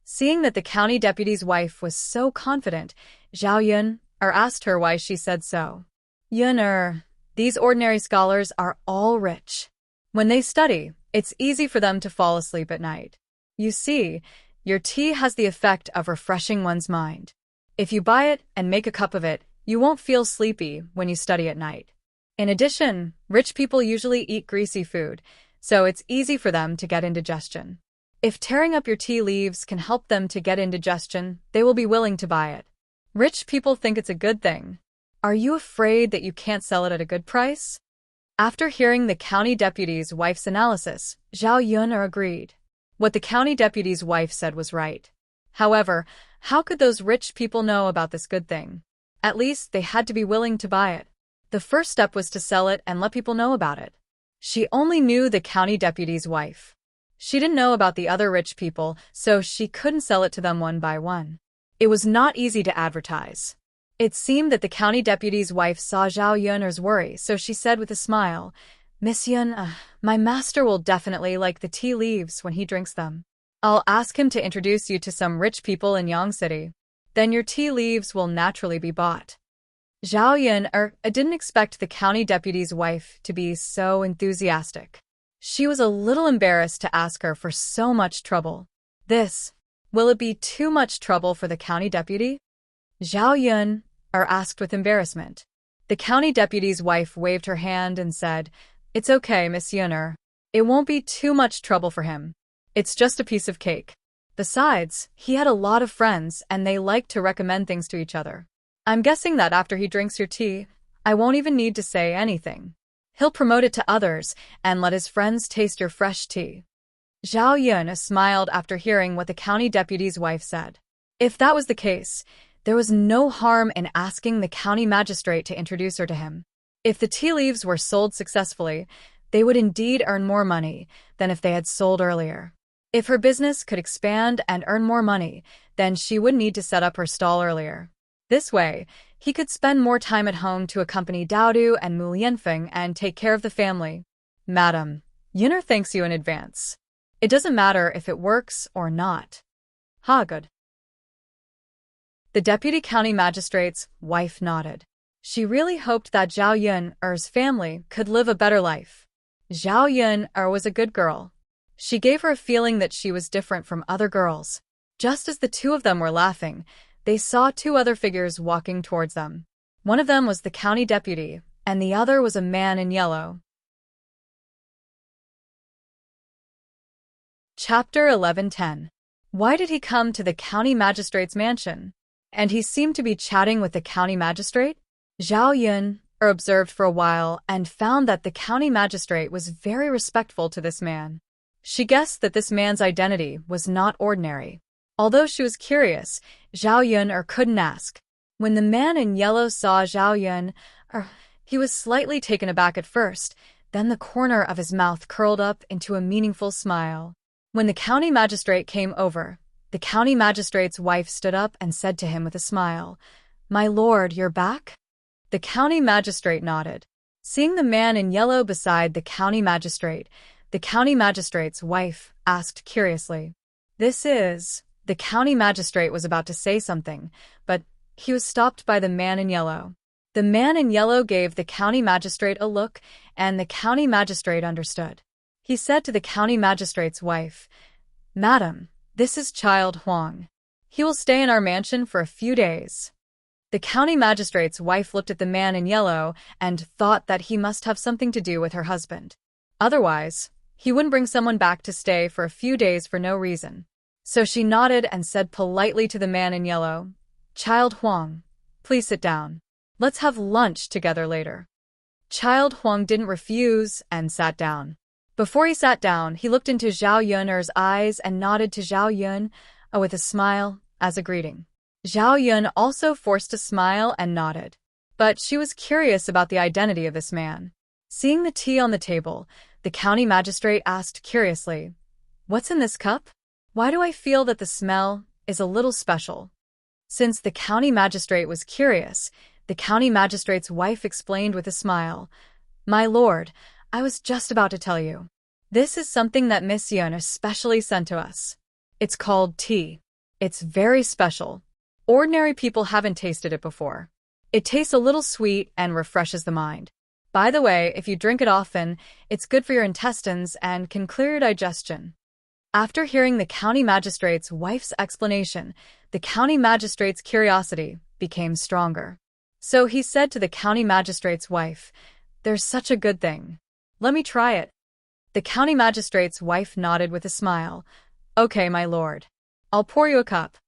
Seeing that the county deputy's wife was so confident, Zhao Yun'er asked her why she said so. "Yun'er, these ordinary scholars are all rich. When they study, it's easy for them to fall asleep at night. You see, your tea has the effect of refreshing one's mind. If you buy it and make a cup of it, you won't feel sleepy when you study at night. In addition, rich people usually eat greasy food, so it's easy for them to get indigestion. If tearing up your tea leaves can help them to get indigestion, they will be willing to buy it. Rich people think it's a good thing. Are you afraid that you can't sell it at a good price?" After hearing the county deputy's wife's analysis, Zhao Yun'er agreed. What the county deputy's wife said was right. However, how could those rich people know about this good thing? At least they had to be willing to buy it. The first step was to sell it and let people know about it. She only knew the county deputy's wife. She didn't know about the other rich people, so she couldn't sell it to them one by one. It was not easy to advertise. It seemed that the county deputy's wife saw Zhao Yun'er's worry, so she said with a smile, "Miss Yun, my master will definitely like the tea leaves when he drinks them. I'll ask him to introduce you to some rich people in Yang City. Then your tea leaves will naturally be bought." Zhao Yun'er didn't expect the county deputy's wife to be so enthusiastic. She was a little embarrassed to ask her for so much trouble. Will it be too much trouble for the county deputy? Zhao Yun'er asked with embarrassment. The county deputy's wife waved her hand and said, "It's okay, Miss Yun'er. It won't be too much trouble for him. It's just a piece of cake. Besides, he had a lot of friends and they like to recommend things to each other. I'm guessing that after he drinks your tea, I won't even need to say anything. He'll promote it to others and let his friends taste your fresh tea." Zhao Yun'er smiled after hearing what the county deputy's wife said. If that was the case, there was no harm in asking the county magistrate to introduce her to him. If the tea leaves were sold successfully, they would indeed earn more money than if they had sold earlier. If her business could expand and earn more money, then she would need to set up her stall earlier. This way, he could spend more time at home to accompany Daodu and Mu Lianfeng and take care of the family. "Madam, Yun'er thanks you in advance. It doesn't matter if it works or not." Good. The deputy county magistrate's wife nodded. She really hoped that Zhao Yun'er's family could live a better life. Zhao Yun'er was a good girl. She gave her a feeling that she was different from other girls. Just as the two of them were laughing, they saw two other figures walking towards them. One of them was the county deputy, and the other was a man in yellow. Chapter 1110. Why did he come to the county magistrate's mansion? And he seemed to be chatting with the county magistrate? Zhao Yun'er observed for a while and found that the county magistrate was very respectful to this man. She guessed that this man's identity was not ordinary. Although she was curious, Zhao Yun'er couldn't ask. When the man in yellow saw Zhao Yun'er, he was slightly taken aback at first, then the corner of his mouth curled up into a meaningful smile. When the county magistrate came over, the county magistrate's wife stood up and said to him with a smile, "My lord, you're back?" The county magistrate nodded. Seeing the man in yellow beside the county magistrate's wife asked curiously, "This is—" The county magistrate was about to say something, but he was stopped by the man in yellow. The man in yellow gave the county magistrate a look, and the county magistrate understood. He said to the county magistrate's wife, "Madam, this is Child Huang. He will stay in our mansion for a few days." The county magistrate's wife looked at the man in yellow and thought that he must have something to do with her husband. Otherwise, he wouldn't bring someone back to stay for a few days for no reason. So she nodded and said politely to the man in yellow, "Child Huang, please sit down. Let's have lunch together later." Child Huang didn't refuse and sat down. Before he sat down, he looked into Zhao Yun's eyes and nodded to Zhao Yun with a smile as a greeting. Zhao Yun also forced a smile and nodded. But she was curious about the identity of this man. Seeing the tea on the table, the county magistrate asked curiously, "What's in this cup? Why do I feel that the smell is a little special?" Since the county magistrate was curious, the county magistrate's wife explained with a smile, "My lord, I was just about to tell you. This is something that Miss Yun especially sent to us. It's called tea. It's very special. Ordinary people haven't tasted it before. It tastes a little sweet and refreshes the mind. By the way, if you drink it often, it's good for your intestines and can clear your digestion." After hearing the county magistrate's wife's explanation, the county magistrate's curiosity became stronger. So he said to the county magistrate's wife, "There's such a good thing. Let me try it." The county magistrate's wife nodded with a smile. "Okay, my lord. I'll pour you a cup."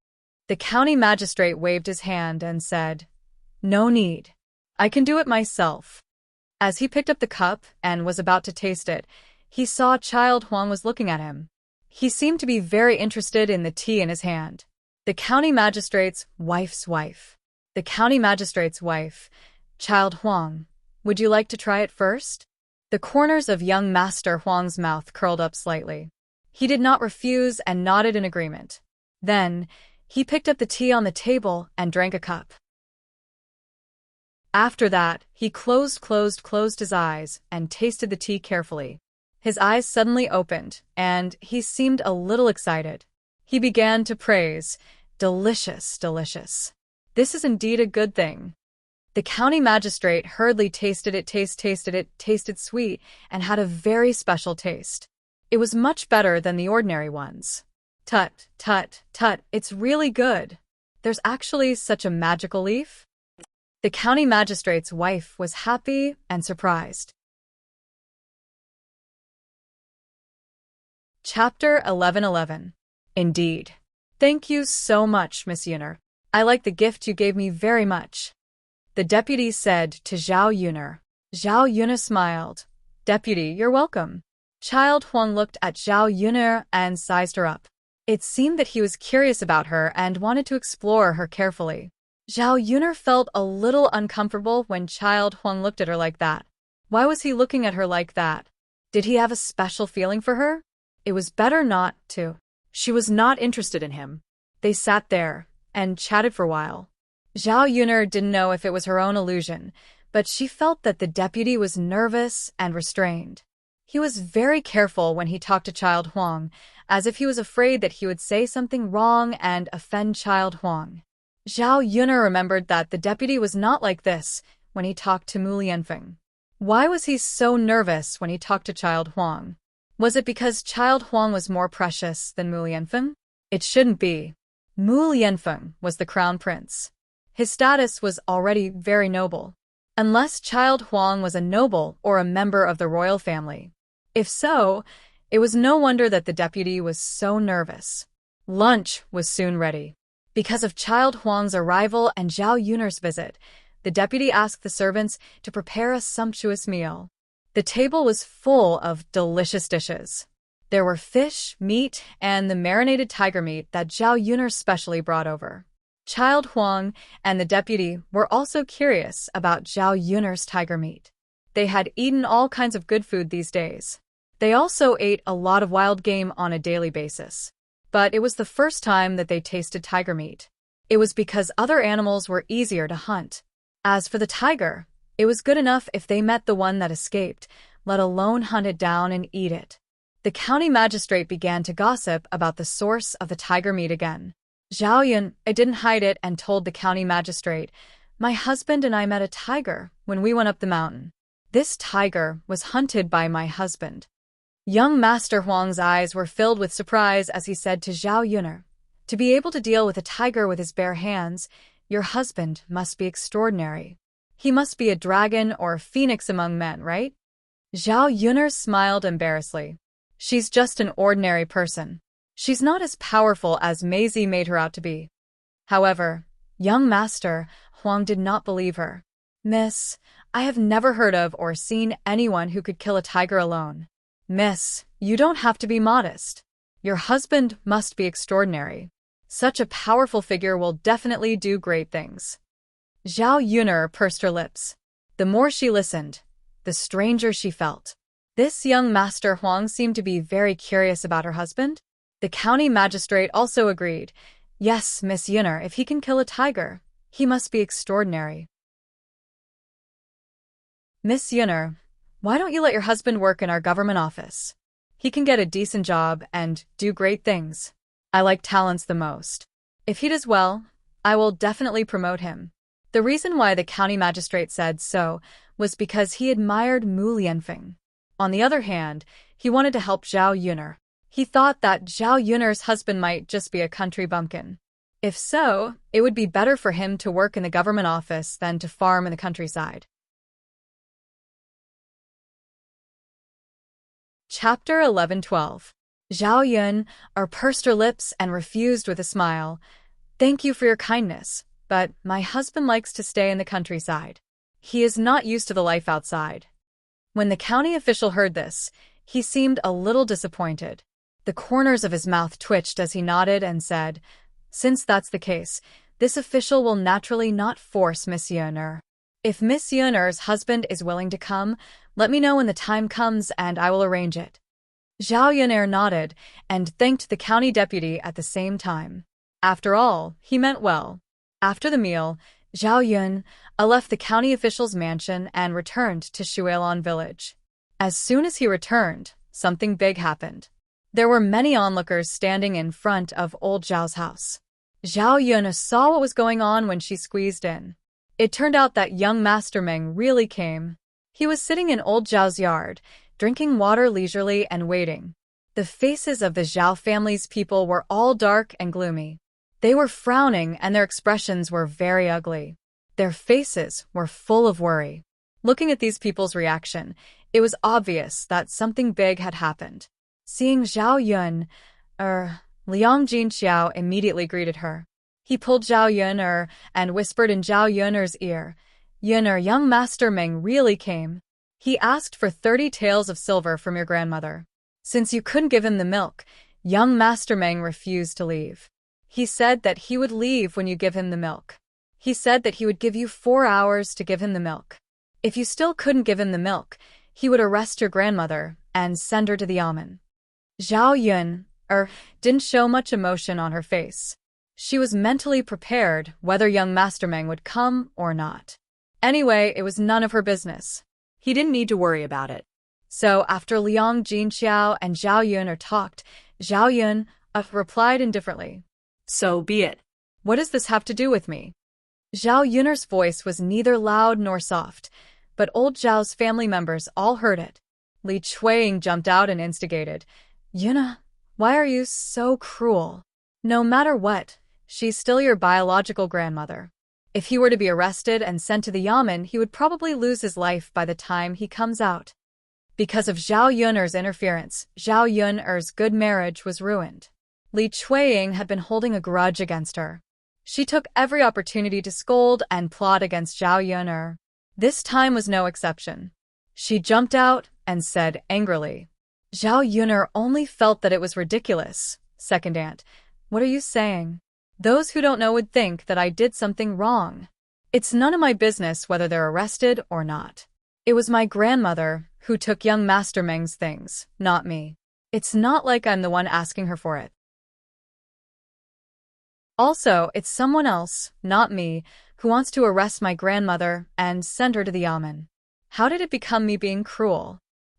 The county magistrate waved his hand and said, "No need. I can do it myself." As he picked up the cup and was about to taste it, he saw Child Huang was looking at him. He seemed to be very interested in the tea in his hand. The county magistrate's wife's wife. The county magistrate's wife, "Child Huang, would you like to try it first?" The corners of young Master Huang's mouth curled up slightly. He did not refuse and nodded in agreement. Then, he picked up the tea on the table and drank a cup. After that, he closed his eyes and tasted the tea carefully. His eyes suddenly opened, and he seemed a little excited. He began to praise, "Delicious, delicious. This is indeed a good thing." The county magistrate hurriedly tasted it, tasted sweet, and had a very special taste. It was much better than the ordinary ones. "Tut, tut, tut, it's really good. There's actually such a magical leaf?" The county magistrate's wife was happy and surprised. Chapter 11:11. Indeed. Thank you so much, Miss Yun. I like the gift you gave me very much. The deputy said to Zhao Yun. Zhao Yun smiled. "Deputy, you're welcome." Child Huang looked at Zhao Yun and sized her up. It seemed that he was curious about her and wanted to explore her carefully. Zhao Yun felt a little uncomfortable when Child Huang looked at her like that. Why was he looking at her like that? Did he have a special feeling for her? It was better not to. She was not interested in him. They sat there and chatted for a while. Zhao Yun didn't know if it was her own illusion, but she felt that the deputy was nervous and restrained. He was very careful when he talked to Child Huang, as if he was afraid that he would say something wrong and offend Child Huang. Zhao Yun remembered that the deputy was not like this when he talked to Mu Lianfeng. Why was he so nervous when he talked to Child Huang? Was it because Child Huang was more precious than Mu Lianfeng? It shouldn't be. Mu Lianfeng was the crown prince. His status was already very noble. Unless Child Huang was a noble or a member of the royal family. If so, it was no wonder that the deputy was so nervous. Lunch was soon ready. Because of Child Huang's arrival and Zhao Yun's visit, the deputy asked the servants to prepare a sumptuous meal. The table was full of delicious dishes. There were fish, meat, and the marinated tiger meat that Zhao Yun specially brought over. Child Huang and the deputy were also curious about Zhao Yun's tiger meat. They had eaten all kinds of good food these days. They also ate a lot of wild game on a daily basis. But it was the first time that they tasted tiger meat. It was because other animals were easier to hunt. As for the tiger, It was good enough if they met the one that escaped, let alone hunt it down and eat it. The county magistrate began to gossip about the source of the tiger meat again. Zhao Yun didn't hide it and told the county magistrate, "My husband and I met a tiger when we went up the mountain. This tiger was hunted by my husband." Young Master Huang's eyes were filled with surprise as he said to Zhao Yuner, "To be able to deal with a tiger with his bare hands, your husband must be extraordinary. He must be a dragon or a phoenix among men, right?" Zhao Yuner smiled embarrassedly. "She's just an ordinary person. She's not as powerful as Maisie made her out to be." However, young Master Huang did not believe her. "Miss, I have never heard of or seen anyone who could kill a tiger alone. Miss, you don't have to be modest. Your husband must be extraordinary. Such a powerful figure will definitely do great things." Zhao Yuner pursed her lips. The more she listened, the stranger she felt. This young Master Huang seemed to be very curious about her husband. The county magistrate also agreed. "Yes, Miss Yuner, if he can kill a tiger, he must be extraordinary." "Miss Yuner, why don't you let your husband work in our government office? He can get a decent job and do great things. I like talents the most. If he does well, I will definitely promote him." The reason why the county magistrate said so was because he admired Mu Lianfeng. On the other hand, he wanted to help Zhao Yuner. He thought that Zhao Yuner's husband might just be a country bumpkin. If so, it would be better for him to work in the government office than to farm in the countryside. Chapter 11-12. Zhao Yun pursed her lips and refused with a smile. "Thank you for your kindness, but my husband likes to stay in the countryside. He is not used to the life outside." When the county official heard this, he seemed a little disappointed. The corners of his mouth twitched as he nodded and said, "Since that's the case, this official will naturally not force Miss Yuner. If Miss Yuner's husband is willing to come, let me know when the time comes and I will arrange it." Zhao Yuner nodded and thanked the county deputy at the same time. After all, he meant well. After the meal, Zhao Yun left the county official's mansion and returned to Shuilon village. As soon as he returned, something big happened. There were many onlookers standing in front of old Zhao's house. Zhao Yun saw what was going on when she squeezed in. It turned out that young Master Meng really came. He was sitting in old Zhao's yard, drinking water leisurely and waiting. The faces of the Zhao family's people were all dark and gloomy. They were frowning and their expressions were very ugly. Their faces were full of worry. Looking at these people's reaction, it was obvious that something big had happened. Seeing Zhao Yun, Liang Jinxiao immediately greeted her. He pulled Zhao Yun and whispered in Zhao Yun's ear, "Yun, young Master Meng really came. He asked for 30 taels of silver from your grandmother. Since you couldn't give him the milk, young Master Meng refused to leave. He said that he would leave when you give him the milk. He said that he would give you 4 hours to give him the milk. If you still couldn't give him the milk, he would arrest your grandmother and send her to the yamen." Zhao Yun, didn't show much emotion on her face. She was mentally prepared whether young Master Meng would come or not. Anyway, it was none of her business. He didn't need to worry about it. So after Liang Jinxiao and Zhao Yun talked, Zhao Yun replied indifferently, "So be it. What does this have to do with me?" Zhao Yun's voice was neither loud nor soft, but old Zhao's family members all heard it. Li Chuiying jumped out and instigated, "Yuna, why are you so cruel? No matter what, she's still your biological grandmother. If he were to be arrested and sent to the yamen, he would probably lose his life by the time he comes out." Because of Zhao Yun's interference, Zhao Yun's good marriage was ruined. Li Chuiying had been holding a grudge against her. She took every opportunity to scold and plot against Zhao Yun. This time was no exception. She jumped out and said angrily, "Zhao Yun only felt that it was ridiculous. Second aunt, what are you saying? Those who don't know would think that I did something wrong. It's none of my business whether they're arrested or not. It was my grandmother who took young Master Meng's things, not me. It's not like I'm the one asking her for it. Also, it's someone else, not me, who wants to arrest my grandmother and send her to the yamen. How did it become me being cruel?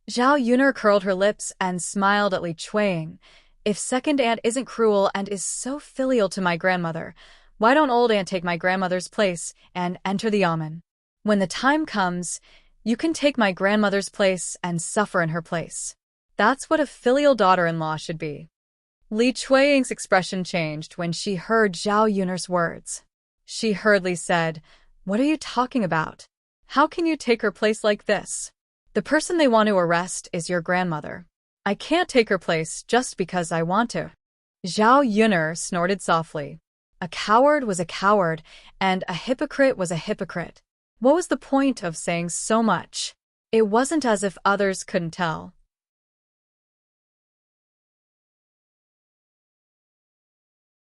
Zhao Yuner curled her lips and smiled at Li Chuiying. If second aunt isn't cruel and is so filial to my grandmother, why don't old aunt take my grandmother's place and enter the yamen? When the time comes, you can take my grandmother's place and suffer in her place. That's what a filial daughter-in-law should be. Li Chuiying's expression changed when she heard Zhao Yuner's words. She hurriedly said, "What are you talking about? How can you take her place like this? The person they want to arrest is your grandmother. I can't take her place just because I want to." Zhao Yuner snorted softly. A coward was a coward, and a hypocrite was a hypocrite. What was the point of saying so much? It wasn't as if others couldn't tell.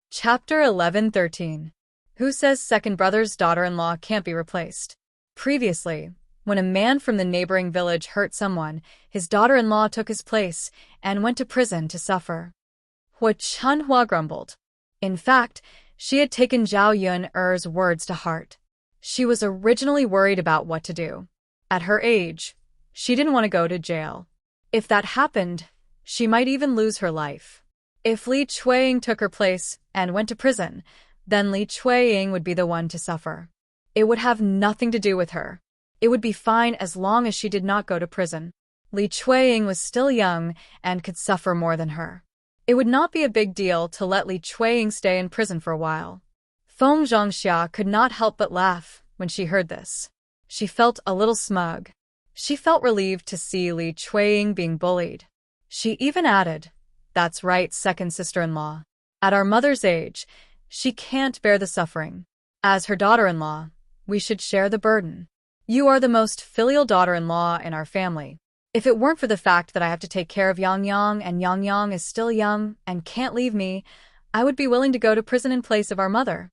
Chapter 11:13. Who says second brother's daughter-in-law can't be replaced? Previously, when a man from the neighboring village hurt someone, his daughter-in-law took his place and went to prison to suffer. Hua Chunhua grumbled. In fact, she had taken Zhao Yuner's words to heart. She was originally worried about what to do. At her age, she didn't want to go to jail. If that happened, she might even lose her life. If Li Chuiying took her place and went to prison, then Li Chuiying would be the one to suffer. It would have nothing to do with her. It would be fine as long as she did not go to prison. Li Chuiying was still young and could suffer more than her. It would not be a big deal to let Li Chuiying stay in prison for a while. Feng Zhongxia could not help but laugh when she heard this. She felt a little smug. She felt relieved to see Li Chuiying being bullied. She even added, "That's right, second sister-in-law. At our mother's age, she can't bear the suffering. As her daughter-in-law, we should share the burden. You are the most filial daughter-in-law in our family. If it weren't for the fact that I have to take care of Yang Yang and Yang Yang is still young and can't leave me, I would be willing to go to prison in place of our mother."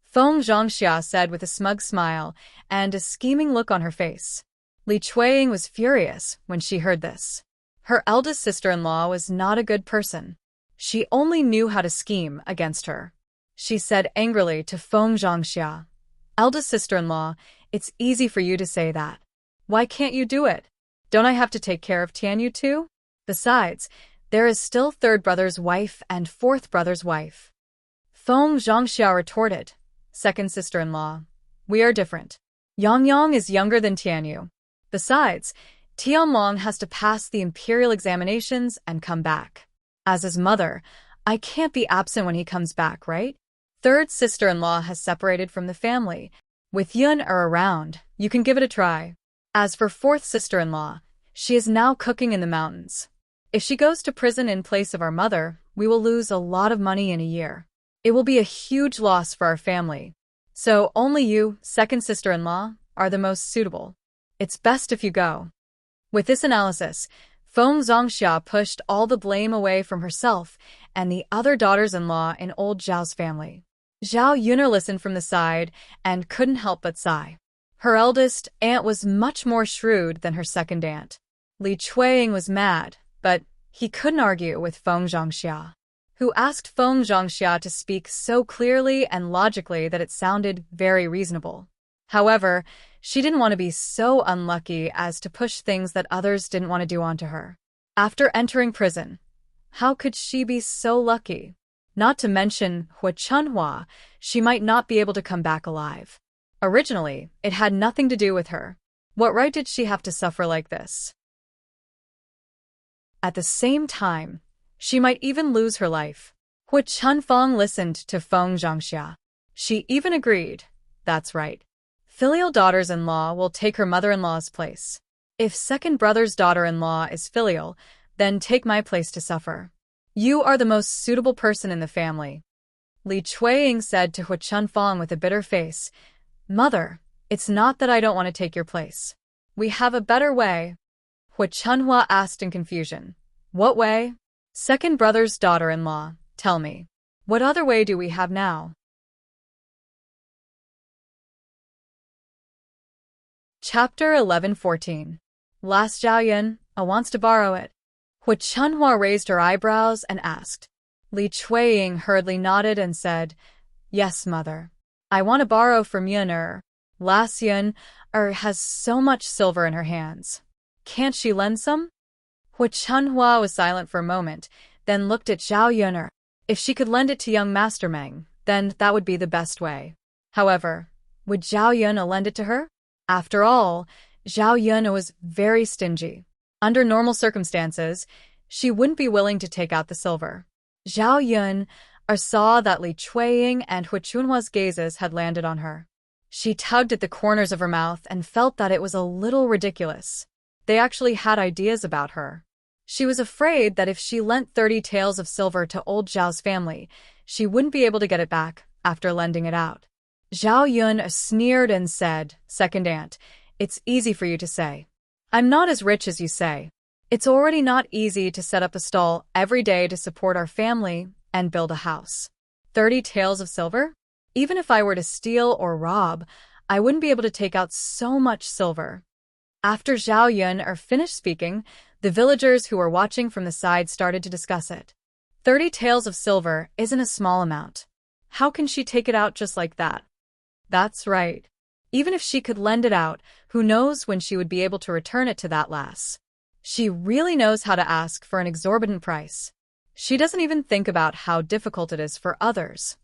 Feng Zhongxia said with a smug smile and a scheming look on her face. Li Chuiying was furious when she heard this. Her eldest sister-in-law was not a good person. She only knew how to scheme against her. She said angrily to Feng Zhongxia, "Eldest sister-in-law, it's easy for you to say that. Why can't you do it? Don't I have to take care of Tianyu too? Besides, there is still third brother's wife and fourth brother's wife." Feng Zhongxia retorted, "Second sister-in-law, we are different. Yang Yang is younger than Tianyu. Besides, Tianlong has to pass the imperial examinations and come back. As his mother, I can't be absent when he comes back, right? Third sister-in-law has separated from the family. With Yun around, you can give it a try. As for fourth sister-in-law, she is now cooking in the mountains. If she goes to prison in place of our mother, we will lose a lot of money in a year. It will be a huge loss for our family. So only you, second sister-in-law, are the most suitable. It's best if you go." With this analysis, Feng Zhongxia pushed all the blame away from herself and the other daughters-in-law in old Zhao's family. Zhao Yuner listened from the side and couldn't help but sigh. Her eldest aunt was much more shrewd than her second aunt. Li Chuiying was mad, but he couldn't argue with Feng Zhongxia, who asked Feng Zhongxia to speak so clearly and logically that it sounded very reasonable. However, she didn't want to be so unlucky as to push things that others didn't want to do onto her. After entering prison, how could she be so lucky? Not to mention Hua Chunhua, she might not be able to come back alive. Originally, it had nothing to do with her. What right did she have to suffer like this? At the same time, she might even lose her life. Hua Chunfang listened to Feng Zhongxia. She even agreed, "That's right. Filial daughters-in-law will take her mother-in-law's place. If second brother's daughter-in-law is filial, then take my place to suffer. You are the most suitable person in the family." Li Chuiying said to Hua Chunfang with a bitter face, "Mother, it's not that I don't want to take your place. We have a better way." Hua Chunhua asked in confusion, "What way?" "Second brother's daughter-in-law, tell me. What other way do we have now?" Chapter 11:14. Last Zhaoyun, wants to borrow it. Hua Chunhua raised her eyebrows and asked. Li Chuiying hurriedly nodded and said, "Yes, mother. I want to borrow from Yun. Last Yun has so much silver in her hands. Can't she lend some? Hu Chunhua was silent for a moment, then looked at Zhao Yun. If she could lend it to young Master Meng, then that would be the best way. However, would Zhao Yun lend it to her? After all, Zhao Yun was very stingy. Under normal circumstances, she wouldn't be willing to take out the silver. Zhao Yun saw that Li Chuiying and Hu Chunhua's gazes had landed on her. She tugged at the corners of her mouth and felt that it was a little ridiculous. They actually had ideas about her. She was afraid that if she lent 30 taels of silver to old Zhao's family, she wouldn't be able to get it back after lending it out. Zhao Yun sneered and said, "Second aunt, it's easy for you to say. I'm not as rich as you say. It's already not easy to set up a stall every day to support our family and build a house. 30 taels of silver? Even if I were to steal or rob, I wouldn't be able to take out so much silver." After Zhao Yun finished speaking, the villagers who were watching from the side started to discuss it. 30 taels of silver isn't a small amount. How can she take it out just like that? That's right. Even if she could lend it out, who knows when she would be able to return it to that lass. She really knows how to ask for an exorbitant price. She doesn't even think about how difficult it is for others.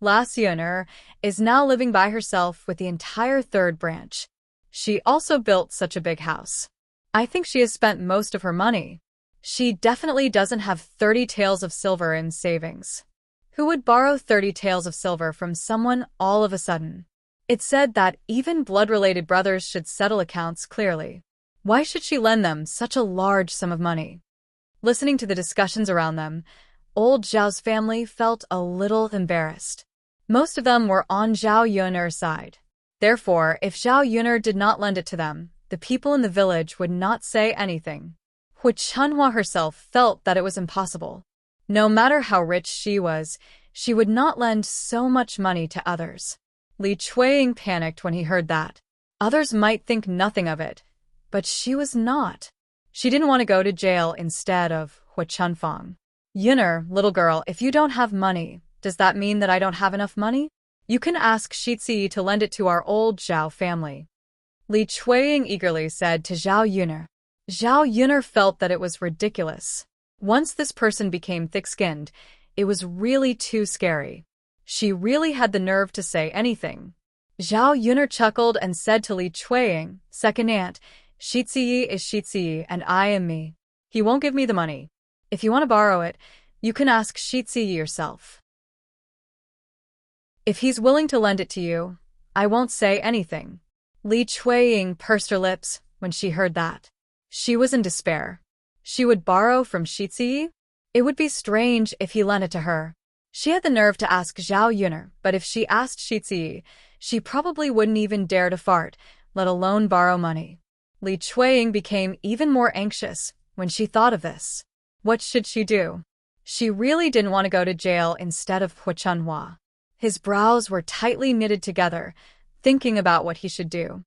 Lass Yun is now living by herself with the entire third branch. She also built such a big house. I think she has spent most of her money. She definitely doesn't have 30 taels of silver in savings. Who would borrow 30 taels of silver from someone all of a sudden? It's said that even blood-related brothers should settle accounts clearly. Why should she lend them such a large sum of money? Listening to the discussions around them, old Zhao's family felt a little embarrassed. Most of them were on Zhao Yun's side. Therefore, if Zhao Yun did not lend it to them, the people in the village would not say anything. Hu Chunhua herself felt that it was impossible. No matter how rich she was, she would not lend so much money to others. Li Chuiying panicked when he heard that. Others might think nothing of it, but she was not. She didn't want to go to jail instead of Hu Chunfang. "Yun'er, little girl, if you don't have money, does that mean that I don't have enough money? You can ask Shizi to lend it to our old Zhao family." Li Chuiying eagerly said to Zhao Yun. Zhao Yun felt that it was ridiculous. Once this person became thick-skinned, it was really too scary. She really had the nerve to say anything. Zhao Yun chuckled and said to Li Chuiying, "Second aunt, Shizi is Shizi and I am me. He won't give me the money. If you want to borrow it, you can ask Shizi yourself. If he's willing to lend it to you, I won't say anything." Li Chuiying pursed her lips when she heard that. She was in despair. She would borrow from Shizi? It would be strange if he lent it to her. She had the nerve to ask Zhao Yun, but if she asked Shizi, she probably wouldn't even dare to fart, let alone borrow money. Li Chuiying became even more anxious when she thought of this. What should she do? She really didn't want to go to jail instead of Hu Chunhua. His brows were tightly knitted together, thinking about what he should do.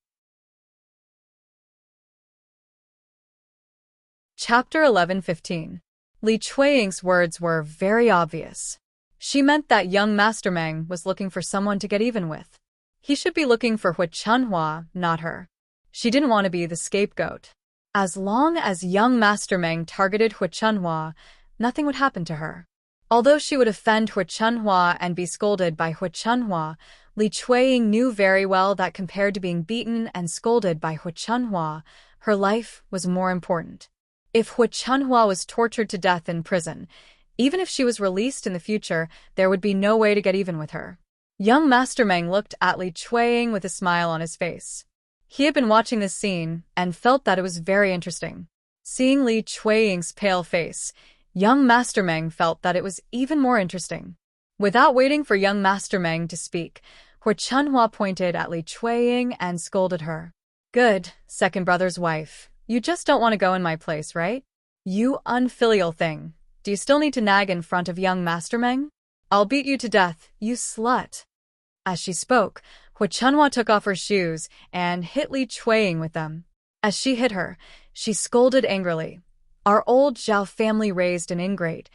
Chapter 11:15. Li Chuiying's words were very obvious. She meant that young Master Meng was looking for someone to get even with. He should be looking for Hu Chunhua, not her. She didn't want to be the scapegoat. As long as young Master Meng targeted Hu Chunhua, nothing would happen to her. Although she would offend Hu Chunhua and be scolded by Hu Chunhua, Li Chuiying knew very well that compared to being beaten and scolded by Hu Chunhua, her life was more important. If Hu Chunhua was tortured to death in prison, even if she was released in the future, there would be no way to get even with her. Young Master Meng looked at Li Chuiying with a smile on his face. He had been watching this scene and felt that it was very interesting. Seeing Li Chuiying's pale face, young Master Meng felt that it was even more interesting. Without waiting for young Master Meng to speak, Hu Chunhua pointed at Li Chuiying and scolded her. "Good, second brother's wife. You just don't want to go in my place, right? You unfilial thing. Do you still need to nag in front of young Master Meng? I'll beat you to death, you slut." As she spoke, Hu Chunhua took off her shoes and hit Li Chuiying with them. As she hit her, she scolded angrily. "Our old Zhao family raised an ingrate,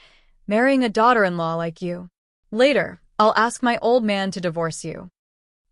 marrying a daughter-in-law like you. Later, I'll ask my old man to divorce you."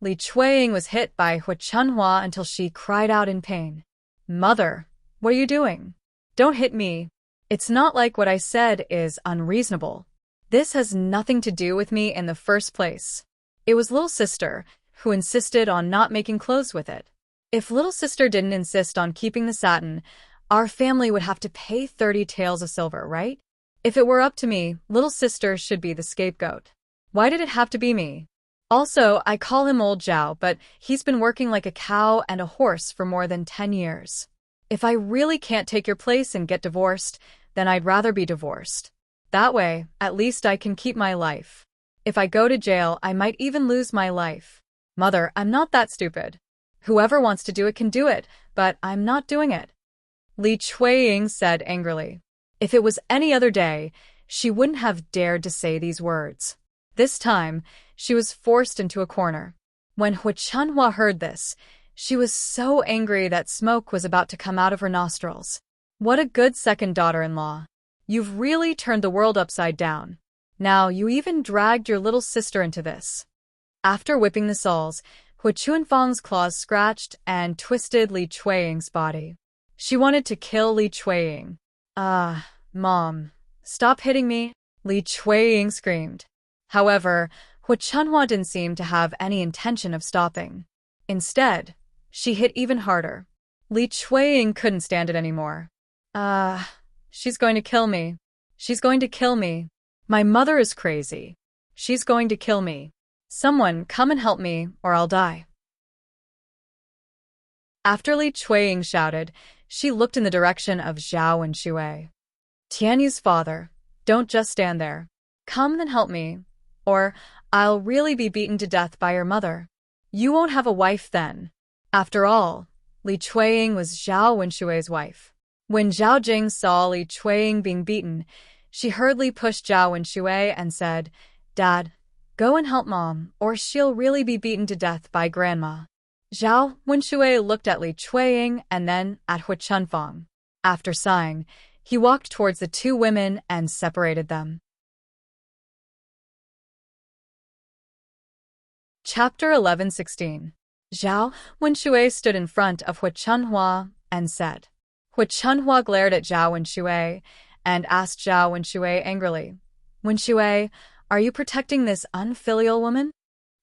Li Chuiying was hit by Hu Chunhua until she cried out in pain. Mother, what are you doing? Don't hit me. It's not like what I said is unreasonable. This has nothing to do with me in the first place. It was little sister who insisted on not making clothes with it. If little sister didn't insist on keeping the satin, our family would have to pay 30 taels of silver, right? If it were up to me, little sister should be the scapegoat. Why did it have to be me? Also, I call him old Zhao, but he's been working like a cow and a horse for more than 10 years. If I really can't take your place and get divorced, then I'd rather be divorced. That way, at least I can keep my life. If I go to jail, I might even lose my life. Mother, I'm not that stupid. Whoever wants to do it can do it, but I'm not doing it. Li Chuiying said angrily. If it was any other day, she wouldn't have dared to say these words. This time, she was forced into a corner. When Hu Chunhua heard this, she was so angry that smoke was about to come out of her nostrils. What a good second daughter-in-law. You've really turned the world upside down. Now you even dragged your little sister into this. After whipping the soles, Hu Chunfang's claws scratched and twisted Li Chuiying's body. She wanted to kill Li Chuiying. Mom, stop hitting me, Li Chuiying screamed. However, Hu Chunhua didn't seem to have any intention of stopping. Instead, she hit even harder. Li Chuiying couldn't stand it anymore. She's going to kill me. She's going to kill me. My mother is crazy. She's going to kill me. Someone come and help me, or I'll die. After Li Chuiying shouted, she looked in the direction of Zhao and Shui. Tianyu's father, don't just stand there. Come and help me, or I'll really be beaten to death by your mother. You won't have a wife then. After all, Li Chuiying was Zhao Wenshui's wife. When Zhao Jing saw Li Chuiying being beaten, she hurriedly pushed Zhao Wenshui and said, Dad, go and help Mom, or she'll really be beaten to death by Grandma. Zhao Wenshui looked at Li Chuiying and then at Hu Chunfang. After sighing, he walked towards the two women and separated them. Chapter 11:16. Zhao Wenshui stood in front of Hu Chunhua and said. Hu Chunhua glared at Zhao Wenshui and asked Zhao Wenshui angrily, Wenshui, are you protecting this unfilial woman?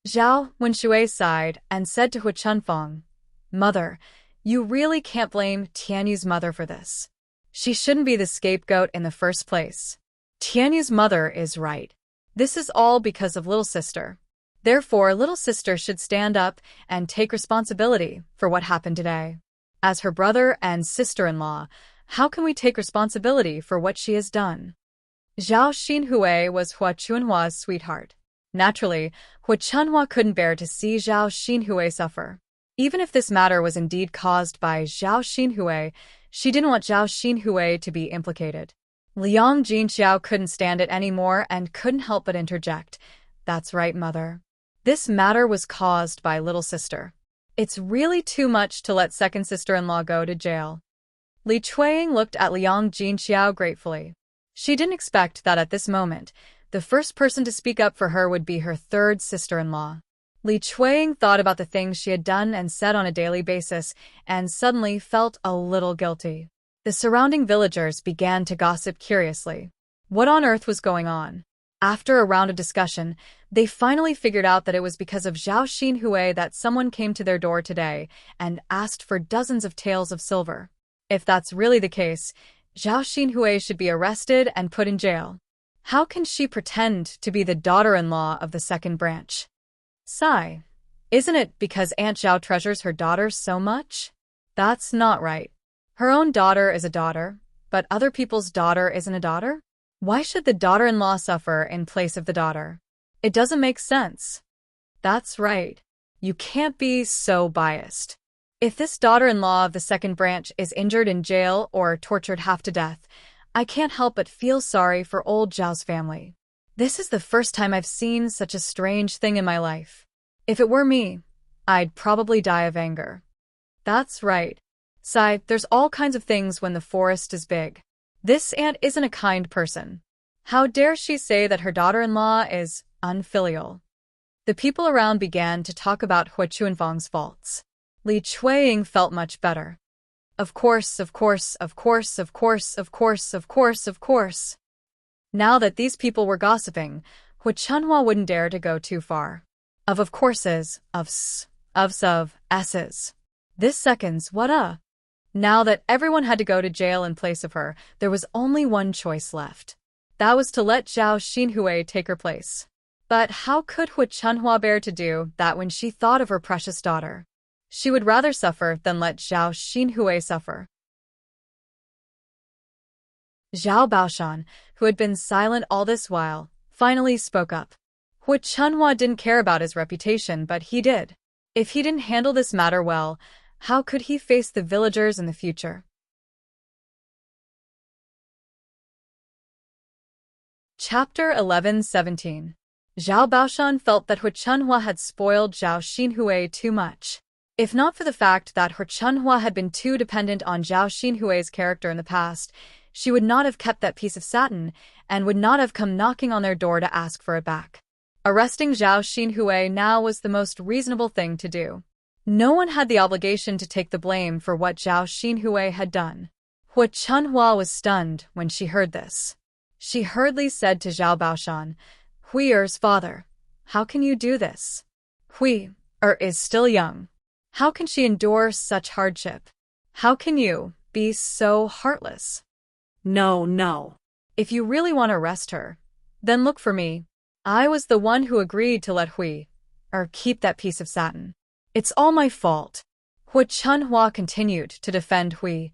Zhao Wenshui sighed and said to Hu Chunfang, Mother, you really can't blame Tianyu's mother for this. She shouldn't be the scapegoat in the first place. Tianyu's mother is right. This is all because of little sister. Therefore, little sister should stand up and take responsibility for what happened today. As her brother and sister-in-law, how can we take responsibility for what she has done? Zhao Xinhui was Hu Chunhua's sweetheart. Naturally, Hu Chunhua couldn't bear to see Zhao Xinhui suffer. Even if this matter was indeed caused by Zhao Xinhui, she didn't want Zhao Xinhui to be implicated. Liang Jinxiao couldn't stand it anymore and couldn't help but interject. That's right, Mother. This matter was caused by little sister. It's really too much to let second sister-in-law go to jail. Li Chuiying looked at Liang Jinxiao gratefully. She didn't expect that at this moment, the first person to speak up for her would be her third sister-in-law. Li Chuiying thought about the things she had done and said on a daily basis and suddenly felt a little guilty. The surrounding villagers began to gossip curiously. What on earth was going on? After a round of discussion, they finally figured out that it was because of Zhao Xinhui that someone came to their door today and asked for dozens of taels of silver. If that's really the case, Zhao Xinhui should be arrested and put in jail. How can she pretend to be the daughter-in-law of the second branch? Sigh. Isn't it because Aunt Zhao treasures her daughter so much? That's not right. Her own daughter is a daughter, but other people's daughter isn't a daughter? Why should the daughter-in-law suffer in place of the daughter? It doesn't make sense. That's right. You can't be so biased. If this daughter-in-law of the second branch is injured in jail or tortured half to death, I can't help but feel sorry for old Zhao's family. This is the first time I've seen such a strange thing in my life. If it were me, I'd probably die of anger. That's right. Sigh, there's all kinds of things when the forest is big. This aunt isn't a kind person. How dare she say that her daughter-in-law is unfilial? The people around began to talk about Hu Chuanfang's faults. Li Chuiying felt much better. Of course, of course, of course, of course, of course, of course, of course. Now that these people were gossiping, Hu Chunhua wouldn't dare to go too far. Of courses, ofs, of s's. This seconds, what? Now that everyone had to go to jail in place of her, there was only one choice left. That was to let Zhao Xinhui take her place. But how could Hu Chunhua bear to do that when she thought of her precious daughter? She would rather suffer than let Zhao Xinhui suffer. Zhao Baoshan, who had been silent all this while, finally spoke up. Hu Chunhua didn't care about his reputation, but he did. If he didn't handle this matter well, how could he face the villagers in the future? Chapter 11-17. Zhao Baoshan felt that Hu Chunhua had spoiled Zhao Xinhui too much. If not for the fact that Hu Chunhua had been too dependent on Zhao Xinhui's character in the past, she would not have kept that piece of satin and would not have come knocking on their door to ask for it back. Arresting Zhao Xinhui now was the most reasonable thing to do. No one had the obligation to take the blame for what Zhao Xinhui had done. Hu Chunhua was stunned when she heard this. She hurriedly said to Zhao Baoshan, "Hui's father, how can you do this? Hui is still young. How can she endure such hardship? How can you be so heartless?" No. If you really want to arrest her, then look for me. I was the one who agreed to let Hui keep that piece of satin. It's all my fault. Hu Chunhua continued to defend Hui.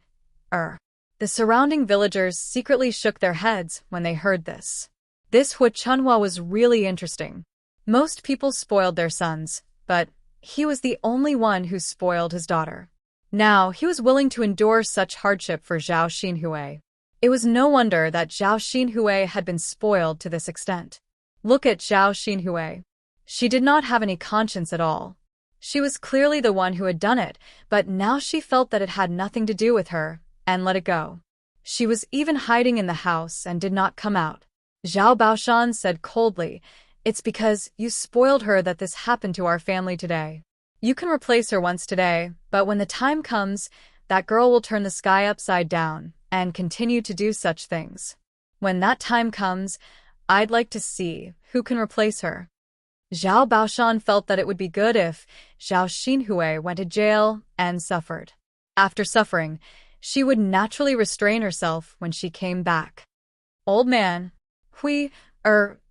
The surrounding villagers secretly shook their heads when they heard this. This Hu Chunhua was really interesting. Most people spoiled their sons, but he was the only one who spoiled his daughter. Now he was willing to endure such hardship for Zhao Xinhui. It was no wonder that Zhao Xinhui had been spoiled to this extent. Look at Zhao Xinhui. She did not have any conscience at all. She was clearly the one who had done it, but now she felt that it had nothing to do with her, and let it go. She was even hiding in the house and did not come out. Zhao Baoshan said coldly, "It's because you spoiled her that this happened to our family today. You can replace her once today, but when the time comes, that girl will turn the sky upside down and continue to do such things. When that time comes, I'd like to see who can replace her." Zhao Baoshan felt that it would be good if Zhao Xinhui went to jail and suffered. After suffering, she would naturally restrain herself when she came back. "Old man, Hui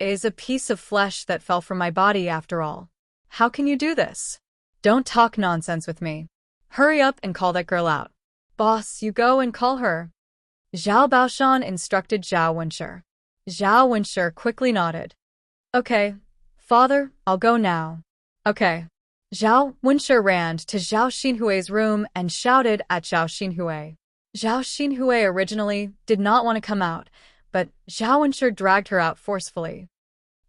is a piece of flesh that fell from my body after all. How can you do this? Don't talk nonsense with me. Hurry up and call that girl out. Boss, you go and call her." Zhao Baoshan instructed Zhao Wenshi. Zhao Wenshi quickly nodded. "Okay, father, I'll go now." "Okay." Zhao Wenshi ran to Zhao Xinhui's room and shouted at Zhao Xinhui. Zhao Xinhui originally did not want to come out, but Zhao Wenshi dragged her out forcefully.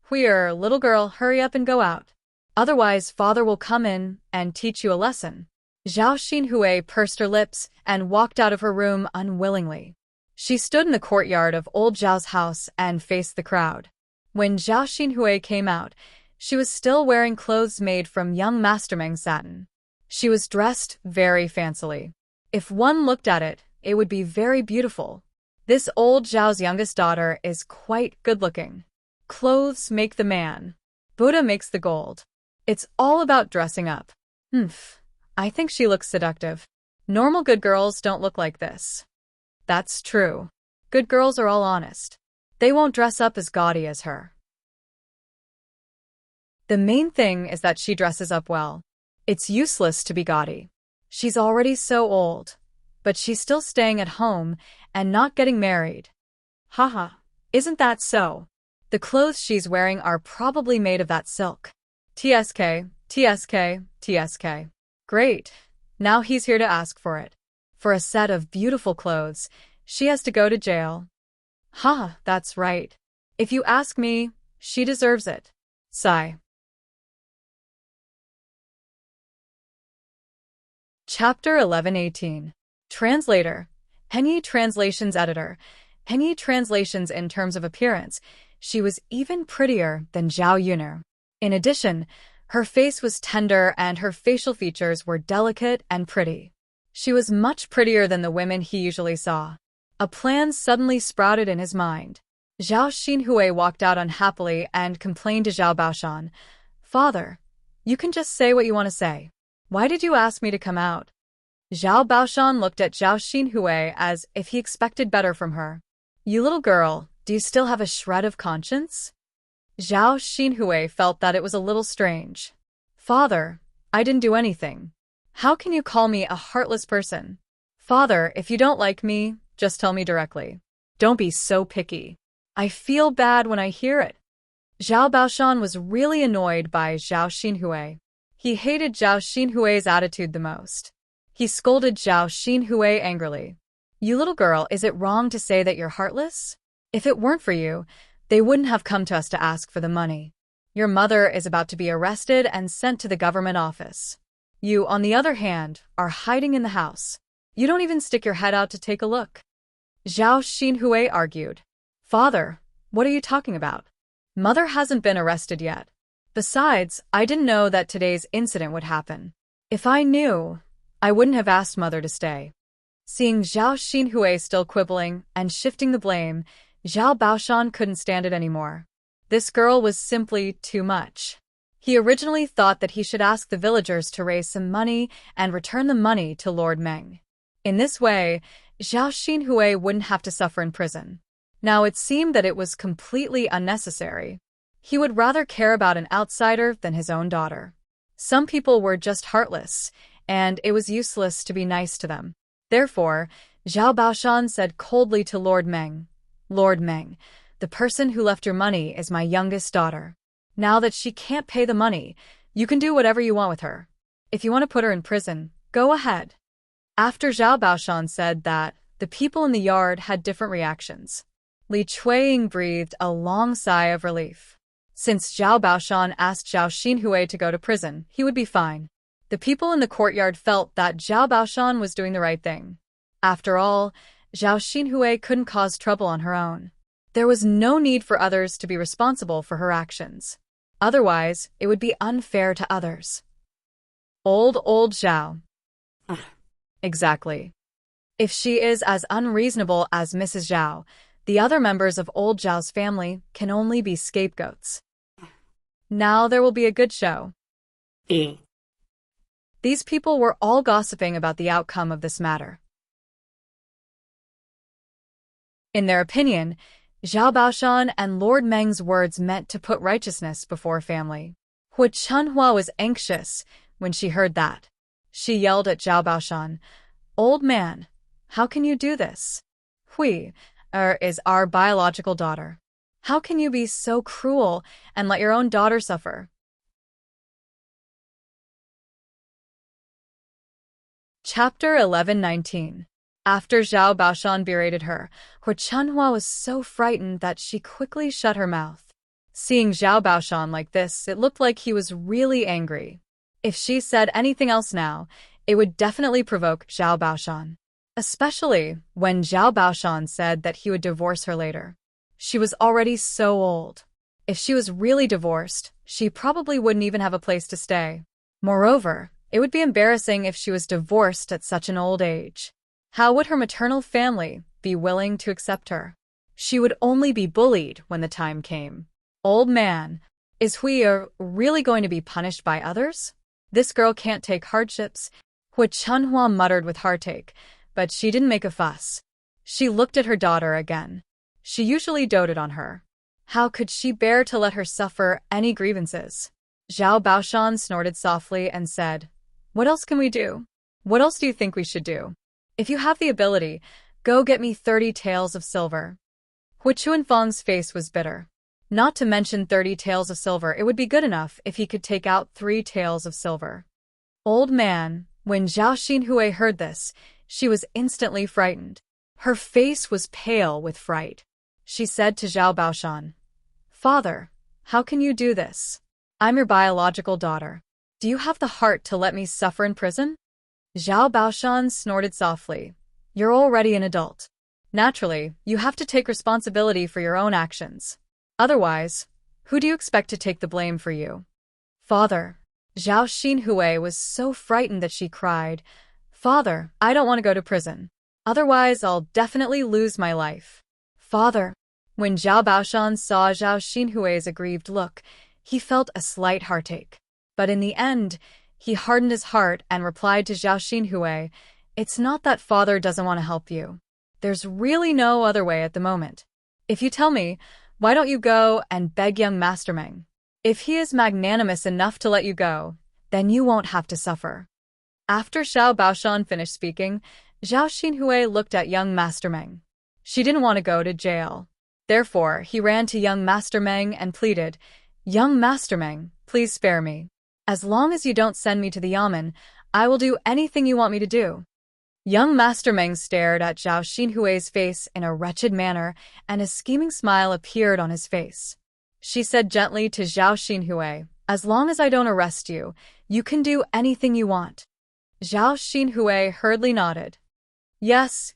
"Hui, little girl, hurry up and go out. Otherwise, father will come in and teach you a lesson." Zhao Xinhui pursed her lips and walked out of her room unwillingly. She stood in the courtyard of old Zhao's house and faced the crowd. When Zhao Xinhui came out, she was still wearing clothes made from young mastermeng satin. She was dressed very fancily. If one looked at it, it would be very beautiful. This old Zhao's youngest daughter is quite good-looking. Clothes make the man. Buddha makes the gold. It's all about dressing up. I think she looks seductive. Normal good girls don't look like this. That's true. Good girls are all honest. They won't dress up as gaudy as her. The main thing is that she dresses up well. It's useless to be gaudy. She's already so old, but she's still staying at home and not getting married. Haha, isn't that so? The clothes she's wearing are probably made of that silk. TSK, TSK, TSK. Great. Now he's here to ask for it. For a set of beautiful clothes, she has to go to jail. That's right. If you ask me, she deserves it. Sigh. Chapter 11-18. Translator. Henyi Translations Editor. Henyi Translations in terms of appearance, she was even prettier than Zhao Yuner. In addition, her face was tender and her facial features were delicate and pretty. She was much prettier than the women he usually saw. A plan suddenly sprouted in his mind. Zhao Xinhui walked out unhappily and complained to Zhao Baoshan, "Father, you can just say what you want to say. Why did you ask me to come out?" Zhao Baoshan looked at Zhao Xinhui as if he expected better from her. "You little girl, do you still have a shred of conscience?" Zhao Xinhui felt that it was a little strange. "Father, I didn't do anything. How can you call me a heartless person? Father, if you don't like me, just tell me directly. Don't be so picky. I feel bad when I hear it." Zhao Baoshan was really annoyed by Zhao Xinhui. He hated Zhao Xinhui's attitude the most. He scolded Zhao Xinhui angrily. "You little girl, is it wrong to say that you're heartless? If it weren't for you, they wouldn't have come to us to ask for the money. Your mother is about to be arrested and sent to the government office. You, on the other hand, are hiding in the house. You don't even stick your head out to take a look." Zhao Xinhui argued. "Father, what are you talking about? Mother hasn't been arrested yet. Besides, I didn't know that today's incident would happen. If I knew, I wouldn't have asked Mother to stay." Seeing Zhao Xinhui still quibbling and shifting the blame, Zhao Baoshan couldn't stand it anymore. This girl was simply too much. He originally thought that he should ask the villagers to raise some money and return the money to Lord Meng. In this way, Zhao Xinhui wouldn't have to suffer in prison. Now it seemed that it was completely unnecessary. He would rather care about an outsider than his own daughter. Some people were just heartless, and it was useless to be nice to them. Therefore, Zhao Baoshan said coldly to Lord Meng, "Lord Meng, the person who left your money is my youngest daughter. Now that she can't pay the money, you can do whatever you want with her. If you want to put her in prison, go ahead." After Zhao Baoshan said that, the people in the yard had different reactions. Li Chuiying breathed a long sigh of relief. Since Zhao Baoshan asked Zhao Xinhui to go to prison, he would be fine. The people in the courtyard felt that Zhao Baoshan was doing the right thing. After all, Zhao Xinhui couldn't cause trouble on her own. There was no need for others to be responsible for her actions. Otherwise, it would be unfair to others. Old Zhao. Exactly. If she is as unreasonable as Mrs. Zhao, the other members of old Zhao's family can only be scapegoats. Now there will be a good show. These people were all gossiping about the outcome of this matter. In their opinion, Zhao Baoshan and Lord Meng's words meant to put righteousness before family. Hu Chunhua was anxious when she heard that. She yelled at Zhao Baoshan, "Old man, how can you do this? Hui is our biological daughter. How can you be so cruel and let your own daughter suffer?" Chapter 11:19. After Zhao Baoshan berated her, Hu Chunhua was so frightened that she quickly shut her mouth. Seeing Zhao Baoshan like this, it looked like he was really angry. If she said anything else now, it would definitely provoke Zhao Baoshan. Especially when Zhao Baoshan said that he would divorce her later. She was already so old. If she was really divorced, she probably wouldn't even have a place to stay. Moreover, it would be embarrassing if she was divorced at such an old age. How would her maternal family be willing to accept her? She would only be bullied when the time came. Old man, is Hui really going to be punished by others? This girl can't take hardships, Hu Chunhua muttered with heartache, but she didn't make a fuss. She looked at her daughter again. She usually doted on her. How could she bear to let her suffer any grievances? Zhao Baoshan snorted softly and said, "What else can we do? What else do you think we should do? If you have the ability, go get me 30 taels of silver." Hu Chuanfang's face was bitter. Not to mention 30 taels of silver, it would be good enough if he could take out 3 taels of silver. Old man, when Zhao Xinhui heard this, she was instantly frightened. Her face was pale with fright. She said to Zhao Baoshan, "Father, how can you do this? I'm your biological daughter. Do you have the heart to let me suffer in prison?" Zhao Baoshan snorted softly. "You're already an adult. Naturally, you have to take responsibility for your own actions. Otherwise, who do you expect to take the blame for you? Father. Zhao Xinhui was so frightened that she cried, Father, I don't want to go to prison. Otherwise, I'll definitely lose my life. Father. When Zhao Baoshan saw Zhao Xinhui's aggrieved look, he felt a slight heartache. But in the end, he hardened his heart and replied to Zhao Xinhui, It's not that Father doesn't want to help you. There's really no other way at the moment. If you tell me, why don't you go and beg young Master Meng? If he is magnanimous enough to let you go, then you won't have to suffer. After Xiao Baoshan finished speaking, Zhao Xinhui looked at young Master Meng. She didn't want to go to jail. Therefore, he ran to young Master Meng and pleaded, Young Master Meng, please spare me. As long as you don't send me to the yamen, I will do anything you want me to do. Young Master Meng stared at Zhao Xinhui's face in a wretched manner, and a scheming smile appeared on his face. She said gently to Zhao Xinhui, As long as I don't arrest you, you can do anything you want. Zhao Xinhui hurriedly nodded. Yes,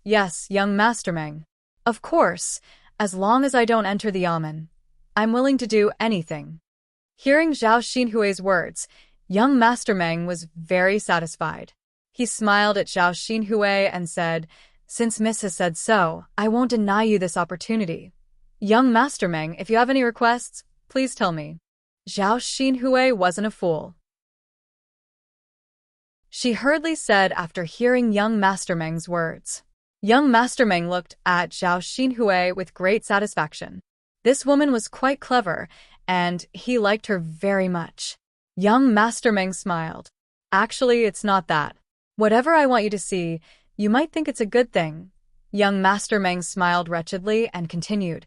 young Master Meng. Of course, as long as I don't enter the yamen. I'm willing to do anything. Hearing Zhao Xinhui's words, young Master Meng was very satisfied. He smiled at Zhao Xinhui and said, Since Miss has said so, I won't deny you this opportunity. Young Master Meng, if you have any requests, please tell me. Zhao Xinhui wasn't a fool. She hurriedly said after hearing young Master Meng's words. Young Master Meng looked at Zhao Xinhui with great satisfaction. This woman was quite clever, and he liked her very much. Young Master Meng smiled. Actually, it's not that. Whatever I want you to see, you might think it's a good thing. Young Master Meng smiled wretchedly and continued,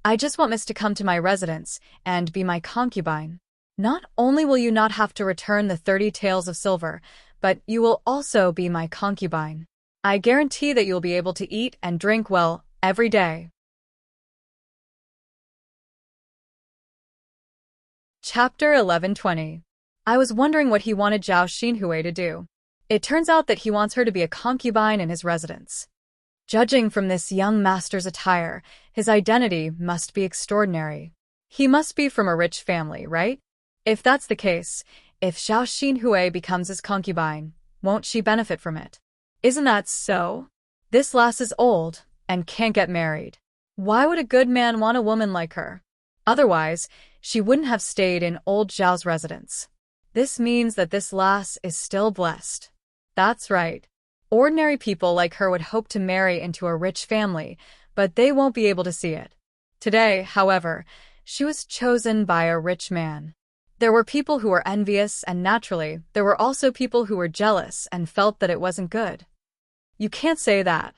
I just want Miss to come to my residence and be my concubine. Not only will you not have to return the 30 taels of silver, but you will also be my concubine. I guarantee that you'll be able to eat and drink well every day. Chapter 1120. I was wondering what he wanted Zhao Xinhui to do. It turns out that he wants her to be a concubine in his residence. Judging from this young master's attire, his identity must be extraordinary. He must be from a rich family, right? If that's the case, if Zhao Xinhui becomes his concubine, won't she benefit from it? Isn't that so? This lass is old and can't get married. Why would a good man want a woman like her? Otherwise, she wouldn't have stayed in old Zhao's residence. This means that this lass is still blessed. That's right. Ordinary people like her would hope to marry into a rich family, but they won't be able to see it. Today, however, she was chosen by a rich man. There were people who were envious, and naturally, there were also people who were jealous and felt that it wasn't good. You can't say that.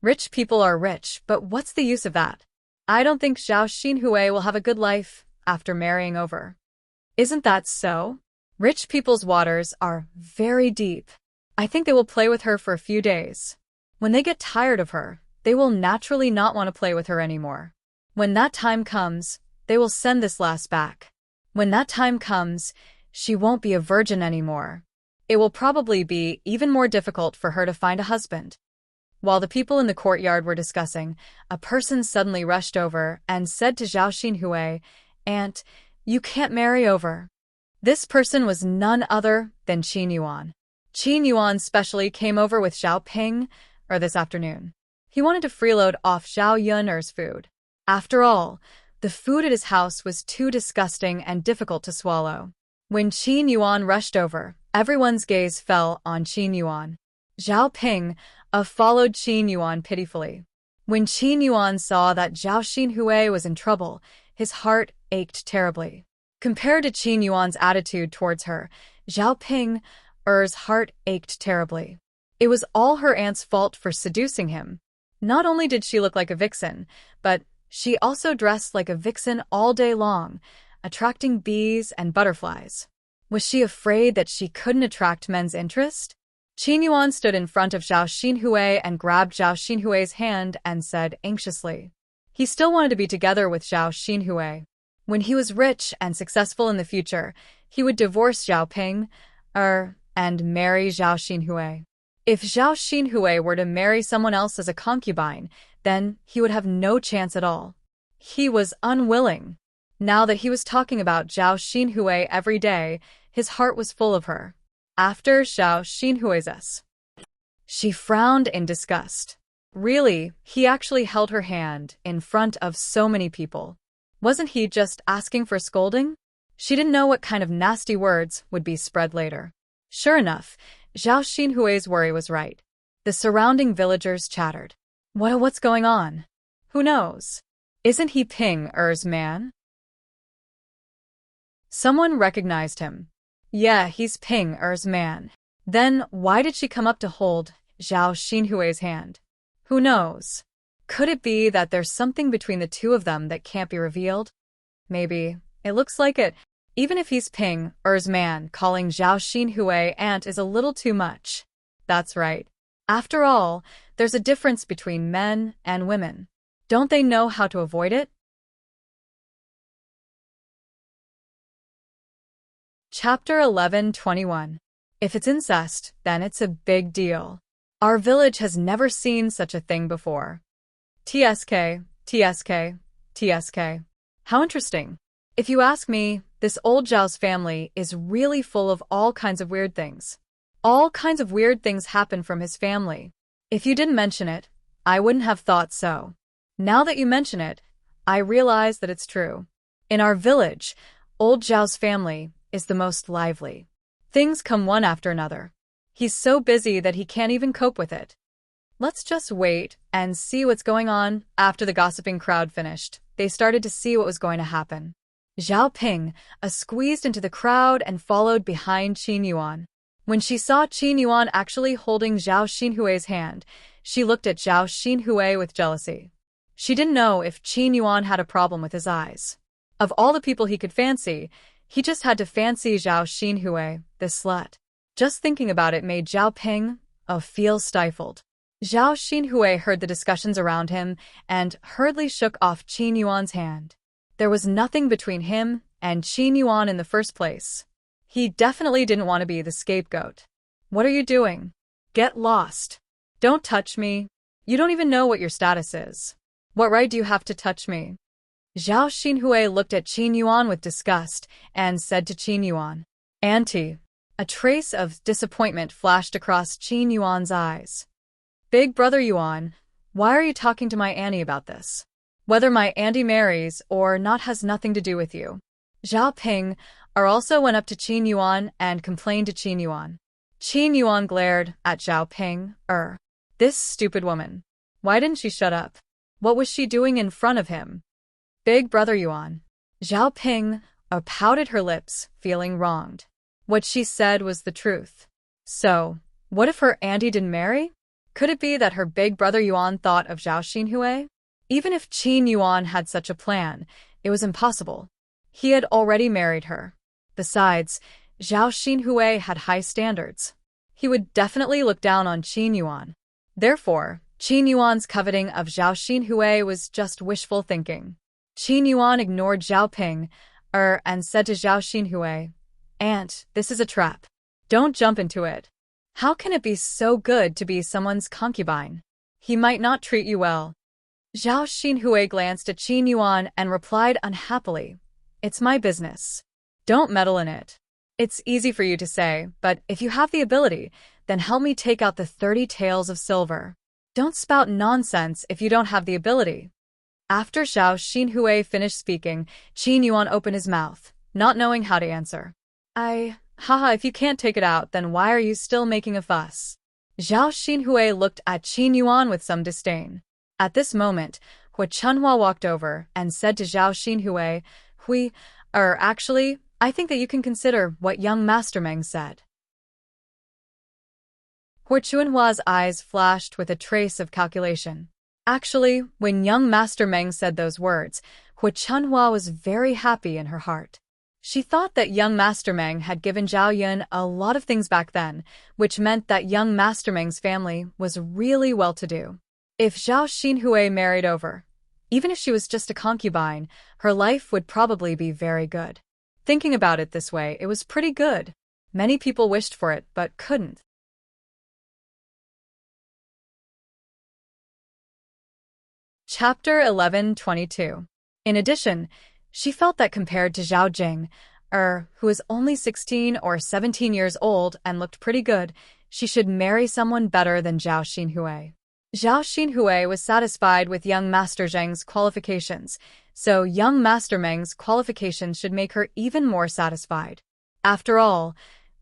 Rich people are rich, but what's the use of that? I don't think Zhao Xinhui will have a good life after marrying over. Isn't that so? Rich people's waters are very deep. I think they will play with her for a few days. When they get tired of her, they will naturally not want to play with her anymore. When that time comes, they will send this lass back. When that time comes, she won't be a virgin anymore. It will probably be even more difficult for her to find a husband. While the people in the courtyard were discussing, a person suddenly rushed over and said to Zhao Xinhui, Aunt, you can't marry over. This person was none other than Qin Yuan. Qin Yuan specially came over with Xiao Ping this afternoon. He wanted to freeload off Zhao Yun'er's food. After all, the food at his house was too disgusting and difficult to swallow. When Qin Yuan rushed over, everyone's gaze fell on Qin Yuan. Zhao Ping followed Qin Yuan pitifully. When Qin Yuan saw that Zhao Xinhui was in trouble, his heart ached terribly. Compared to Qin Yuan's attitude towards her, Zhao Ping's heart ached terribly. It was all her aunt's fault for seducing him. Not only did she look like a vixen, but she also dressed like a vixen all day long, attracting bees and butterflies. Was she afraid that she couldn't attract men's interest? Qin Yuan stood in front of Zhao Xinhui and grabbed Zhao Xinhui's hand and said anxiously. He still wanted to be together with Zhao Xinhui. When he was rich and successful in the future, he would divorce Zhao Ping and marry Zhao Xinhui. If Zhao Xinhui were to marry someone else as a concubine, then he would have no chance at all. He was unwilling. Now that he was talking about Zhao Xinhui every day, His heart was full of her. After Zhao Xinhui's. She frowned in disgust. Really, he actually held her hand in front of so many people. Wasn't he just asking for scolding? She didn't know what kind of nasty words would be spread later. Sure enough, Zhao Xinhui's worry was right. The surrounding villagers chattered. What's going on? Who knows? Isn't he Ping Er's man? Someone recognized him. Yeah, he's Ping Er's man. Then why did she come up to hold Zhao Xinhui's hand? Who knows? Could it be that there's something between the two of them that can't be revealed? Maybe. It looks like it. Even if he's Ping Er's man, calling Zhao Xinhui aunt is a little too much. That's right. After all, there's a difference between men and women. Don't they know how to avoid it? Chapter 11:21. If it's incest, then it's a big deal. Our village has never seen such a thing before. TSK, TSK, TSK. How interesting. If you ask me, this old Zhao's family is really full of all kinds of weird things. All kinds of weird things happen from his family. If you didn't mention it, I wouldn't have thought so. Now that you mention it, I realize that it's true. In our village, old Zhao's family is the most lively. Things come one after another. He's so busy that he can't even cope with it. Let's just wait and see what's going on. After the gossiping crowd finished, they started to see what was going to happen. Zhao Ping squeezed into the crowd and followed behind Qin Yuan. When she saw Qin Yuan actually holding Zhao Xinhui's hand, she looked at Zhao Xinhui with jealousy. She didn't know if Qin Yuan had a problem with his eyes. Of all the people he could fancy, he just had to fancy Zhao Xinhui, this slut. Just thinking about it made Zhao Ping feel stifled. Zhao Xinhui heard the discussions around him and hurriedly shook off Qin Yuan's hand. There was nothing between him and Qin Yuan in the first place. He definitely didn't want to be the scapegoat. What are you doing? Get lost. Don't touch me. You don't even know what your status is. What right do you have to touch me? Zhao Xinhui looked at Qin Yuan with disgust and said to Qin Yuan, Auntie. A trace of disappointment flashed across Qin Yuan's eyes. Big brother Yuan, why are you talking to my auntie about this? Whether my auntie marries or not has nothing to do with you. Zhao Ping also went up to Qin Yuan and complained to Qin Yuan. Qin Yuan glared at Zhao Ping. This stupid woman. Why didn't she shut up? What was she doing in front of him? Big brother Yuan. Zhao Ping pouted her lips, feeling wronged. What she said was the truth. So, what if her auntie didn't marry? Could it be that her big brother Yuan thought of Zhao Xinhui? Even if Qin Yuan had such a plan, it was impossible. He had already married her. Besides, Zhao Xinhui had high standards. He would definitely look down on Qin Yuan. Therefore, Qin Yuan's coveting of Zhao Xinhui was just wishful thinking. Qin Yuan ignored Zhao Ping and said to Zhao Xinhui, Aunt, this is a trap. Don't jump into it. How can it be so good to be someone's concubine? He might not treat you well. Zhao Xinhui glanced at Qin Yuan and replied unhappily, It's my business. Don't meddle in it. It's easy for you to say, but if you have the ability, then help me take out the 30 taels of silver. Don't spout nonsense if you don't have the ability. After Zhao Xinhui finished speaking, Qin Yuan opened his mouth, not knowing how to answer. Haha, if you can't take it out, then why are you still making a fuss? Zhao Xinhui looked at Qin Yuan with some disdain. At this moment, Hu Chunhua walked over and said to Zhao Xinhui, actually, I think that you can consider what young Master Meng said. Hu Chunhua's eyes flashed with a trace of calculation. Actually, when young Master Meng said those words, Hu Chunhua was very happy in her heart. She thought that young Master Meng had given Zhao Yun a lot of things back then, which meant that young Master Meng's family was really well-to-do. If Zhao Xinhui married over, even if she was just a concubine, her life would probably be very good. Thinking about it this way, it was pretty good. Many people wished for it, but couldn't. Chapter 11:22. In addition, she felt that compared to Zhao Jing, who is only 16 or 17 years old and looked pretty good, she should marry someone better than Zhao Xinhui. Zhao Xinhui was satisfied with young Master Zheng's qualifications, so young Master Meng's qualifications should make her even more satisfied. After all,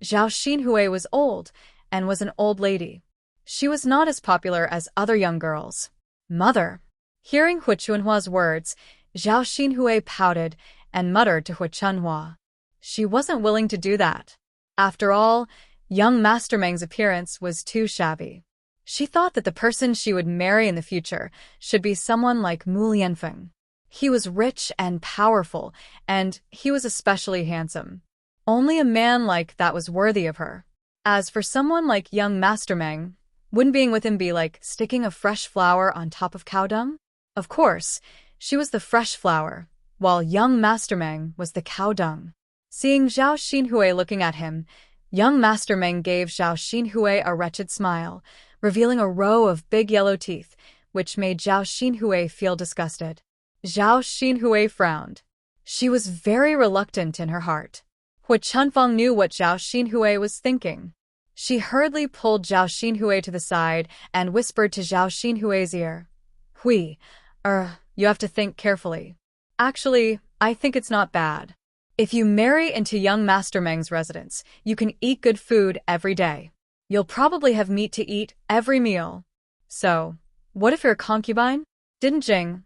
Zhao Xinhui was old and was an old lady. She was not as popular as other young girls. Mother. Hearing Hu Chunhua's words, Zhao Xinhui pouted and muttered to Hu Chunhua. She wasn't willing to do that. After all, young Master Meng's appearance was too shabby. She thought that the person she would marry in the future should be someone like Mu Lianfeng. He was rich and powerful, and he was especially handsome. Only a man like that was worthy of her. As for someone like young Master Meng, wouldn't being with him be like sticking a fresh flower on top of cow dung? Of course, she was the fresh flower, while young Master Meng was the cow dung. Seeing Zhao Xinhui looking at him, young Master Meng gave Zhao Xinhui a wretched smile, revealing a row of big yellow teeth, which made Zhao Xinhui feel disgusted. Zhao Xinhui frowned. She was very reluctant in her heart. Hu Chunfeng knew what Zhao Xinhui was thinking. She hurriedly pulled Zhao Xinhui to the side and whispered to Zhao Xinhui's ear. You have to think carefully. Actually, I think it's not bad. If you marry into young Master Meng's residence, you can eat good food every day. You'll probably have meat to eat every meal. So, what if you're a concubine? Didn't Jing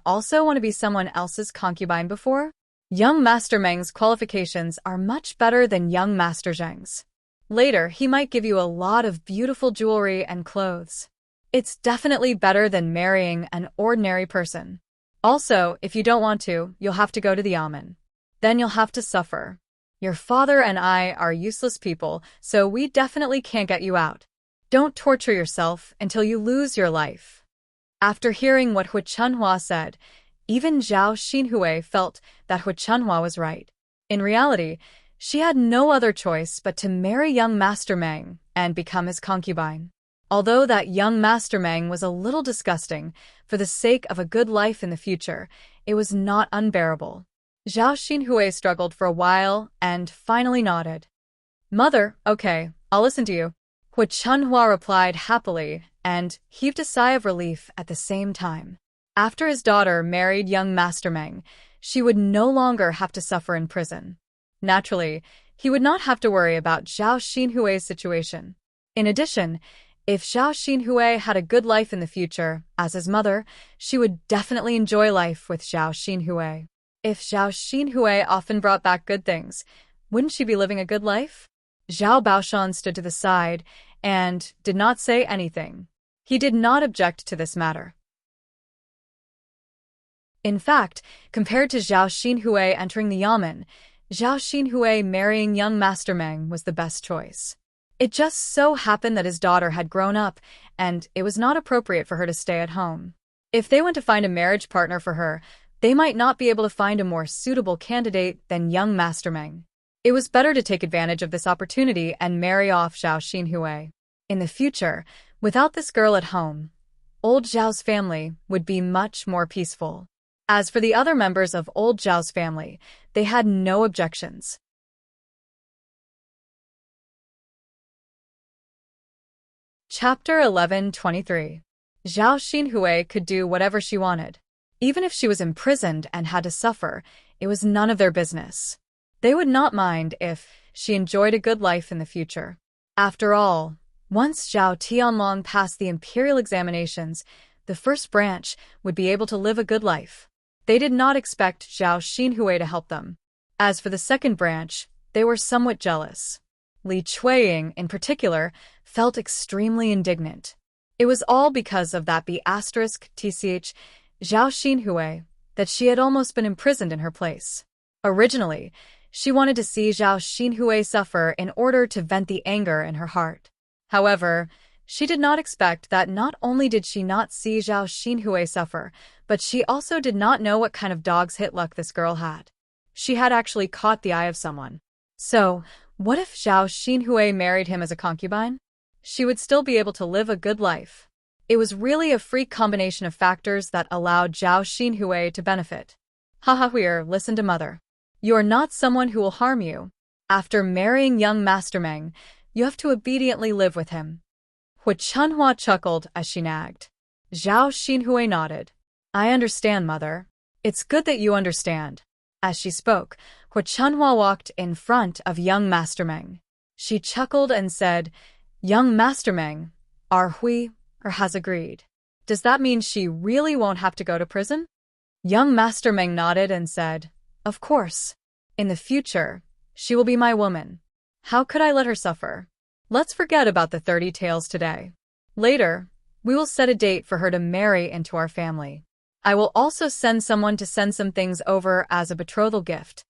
also want to be someone else's concubine before? Young Master Meng's qualifications are much better than young Master Zheng's. Later, he might give you a lot of beautiful jewelry and clothes. It's definitely better than marrying an ordinary person. Also, if you don't want to, you'll have to go to the Yamen. Then you'll have to suffer. Your father and I are useless people, so we definitely can't get you out. Don't torture yourself until you lose your life. After hearing what Hu Chunhua said, even Zhao Xinhui felt that Hu Chunhua was right. In reality, she had no other choice but to marry young Master Meng and become his concubine. Although that young Master Meng was a little disgusting, for the sake of a good life in the future, it was not unbearable. Zhao Xinhui struggled for a while and finally nodded. Mother, okay, I'll listen to you. Hu Chunhua replied happily and heaved a sigh of relief at the same time. After his daughter married young Master Meng, she would no longer have to suffer in prison. Naturally, he would not have to worry about Zhao Xinhui's situation. In addition, if Zhao Xinhui had a good life in the future, as his mother, she would definitely enjoy life with Zhao Xinhui. If Zhao Xinhui often brought back good things, wouldn't she be living a good life? Zhao Baoshan stood to the side and did not say anything. He did not object to this matter. In fact, compared to Zhao Xinhui entering the Yamen, Zhao Xinhui marrying young Master Meng was the best choice. It just so happened that his daughter had grown up, and it was not appropriate for her to stay at home. If they went to find a marriage partner for her, they might not be able to find a more suitable candidate than young Master Meng. It was better to take advantage of this opportunity and marry off Zhao Xinhui. In the future, without this girl at home, old Zhao's family would be much more peaceful. As for the other members of old Zhao's family, they had no objections. Chapter 11:23. Zhao Xinhui could do whatever she wanted. Even if she was imprisoned and had to suffer, it was none of their business. They would not mind if she enjoyed a good life in the future. After all, once Zhao Tianlong passed the imperial examinations, the first branch would be able to live a good life. They did not expect Zhao Xinhui to help them. As for the second branch, they were somewhat jealous. Li Chuiying, in particular, felt extremely indignant. It was all because of that B***TCH Zhao Xinhui that she had almost been imprisoned in her place. Originally, she wanted to see Zhao Xinhui suffer in order to vent the anger in her heart. However, she did not expect that not only did she not see Zhao Xinhui suffer, but she also did not know what kind of dog's hit luck this girl had. She had actually caught the eye of someone. So, what if Zhao Xinhui married him as a concubine? She would still be able to live a good life. It was really a freak combination of factors that allowed Zhao Xinhui to benefit. Haha, listen to mother. You are not someone who will harm you. After marrying young Master Meng, you have to obediently live with him. Hu Chunhua chuckled as she nagged. Zhao Xinhui nodded. I understand, mother. It's good that you understand. As she spoke, Hu Chunhua walked in front of young Master Meng. She chuckled and said, Young Master Meng, our Hui has agreed. Does that mean she really won't have to go to prison? Young Master Meng nodded and said, Of course. In the future, she will be my woman. How could I let her suffer? Let's forget about the 30 taels today. Later, we will set a date for her to marry into our family. I will also send someone to send some things over as a betrothal gift.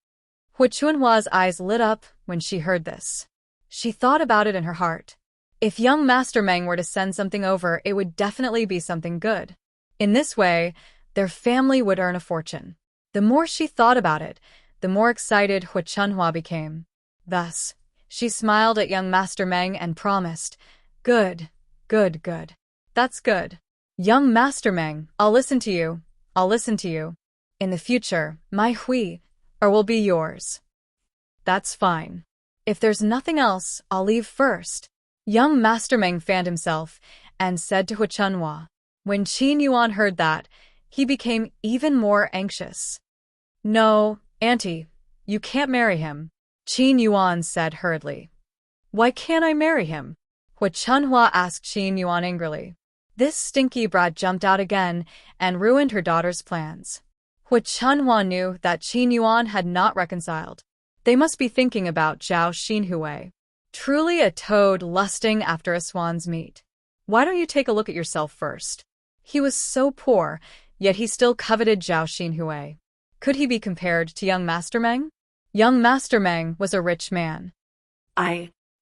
Hu Chunhua's eyes lit up when she heard this. She thought about it in her heart. If young Master Meng were to send something over, it would definitely be something good. In this way, their family would earn a fortune. The more she thought about it, the more excited Hu Chunhua became. Thus, she smiled at young Master Meng and promised, Good. That's good. Young Master Meng, I'll listen to you. In the future, my Hui will be yours. That's fine. If there's nothing else, I'll leave first. Young Master Meng fanned himself and said to Hu Chunhua. When Qin Yuan heard that, he became even more anxious. No, Auntie, you can't marry him, Qin Yuan said hurriedly. Why can't I marry him? Hu Chunhua asked Qin Yuan angrily. This stinky brat jumped out again and ruined her daughter's plans. Hu Chunhua knew that Qin Yuan had not reconciled. They must be thinking about Zhao Xinhui. Truly a toad lusting after a swan's meat. Why don't you take a look at yourself first? He was so poor, yet he still coveted Zhao Xinhui. Could he be compared to young Master Meng? Young Master Meng was a rich man.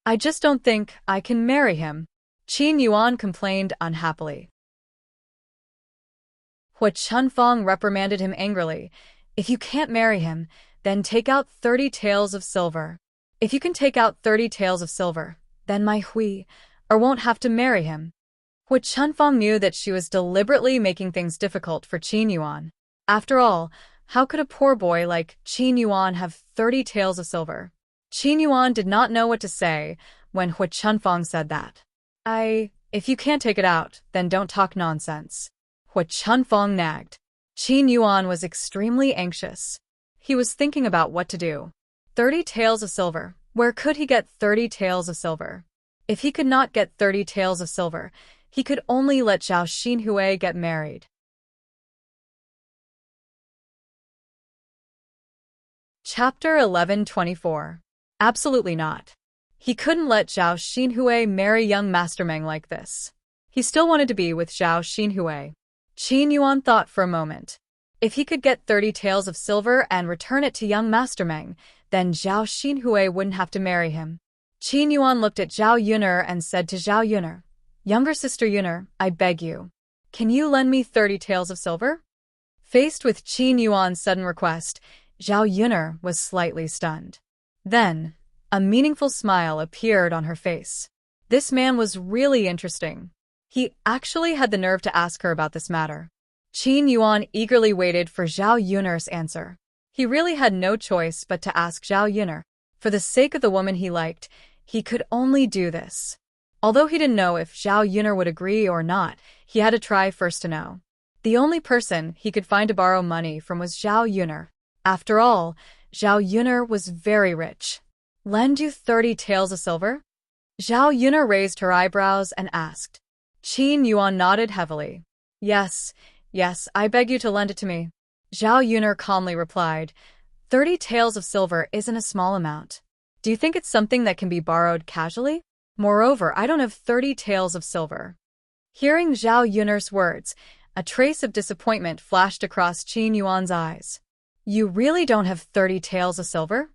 I just don't think I can marry him, Qin Yuan complained unhappily. Hu Chunfang reprimanded him angrily. If you can't marry him, then take out 30 taels of silver. If you can take out 30 taels of silver, then my Hui won't have to marry him. Hu Chunfang knew that she was deliberately making things difficult for Qin Yuan. After all, how could a poor boy like Qin Yuan have 30 taels of silver? Qin Yuan did not know what to say when Hu Chunfang said that. If you can't take it out, then don't talk nonsense. Hu Chunfang nagged. Qin Yuan was extremely anxious. He was thinking about what to do. 30 taels of silver. Where could he get 30 taels of silver? If he could not get 30 taels of silver, he could only let Zhao Xinhui get married. Chapter 11:24. Absolutely not. He couldn't let Zhao Xinhui marry young Master Meng like this. He still wanted to be with Zhao Xinhui. Qin Yuan thought for a moment. If he could get 30 taels of silver and return it to young Master Meng, then Zhao Xinhui wouldn't have to marry him. Qin Yuan looked at Zhao Yuner and said to Zhao Yuner, Younger sister Yuner, I beg you. Can you lend me 30 taels of silver? Faced with Qin Yuan's sudden request, Zhao Yuner was slightly stunned. Then, a meaningful smile appeared on her face. This man was really interesting. He actually had the nerve to ask her about this matter. Qin Yuan eagerly waited for Zhao Yuner's answer. He really had no choice but to ask Zhao Yuner. For the sake of the woman he liked, he could only do this. Although he didn't know if Zhao Yuner would agree or not, he had to try first to know. The only person he could find to borrow money from was Zhao Yuner. After all, Zhao Yuner was very rich. Lend you 30 taels of silver? Zhao Yuner raised her eyebrows and asked. Qin Yuan nodded heavily. Yes, I beg you to lend it to me. Zhao Yuner calmly replied. 30 taels of silver isn't a small amount. Do you think it's something that can be borrowed casually? Moreover, I don't have 30 taels of silver. Hearing Zhao Yuner's words, a trace of disappointment flashed across Qin Yuan's eyes. You really don't have 30 taels of silver?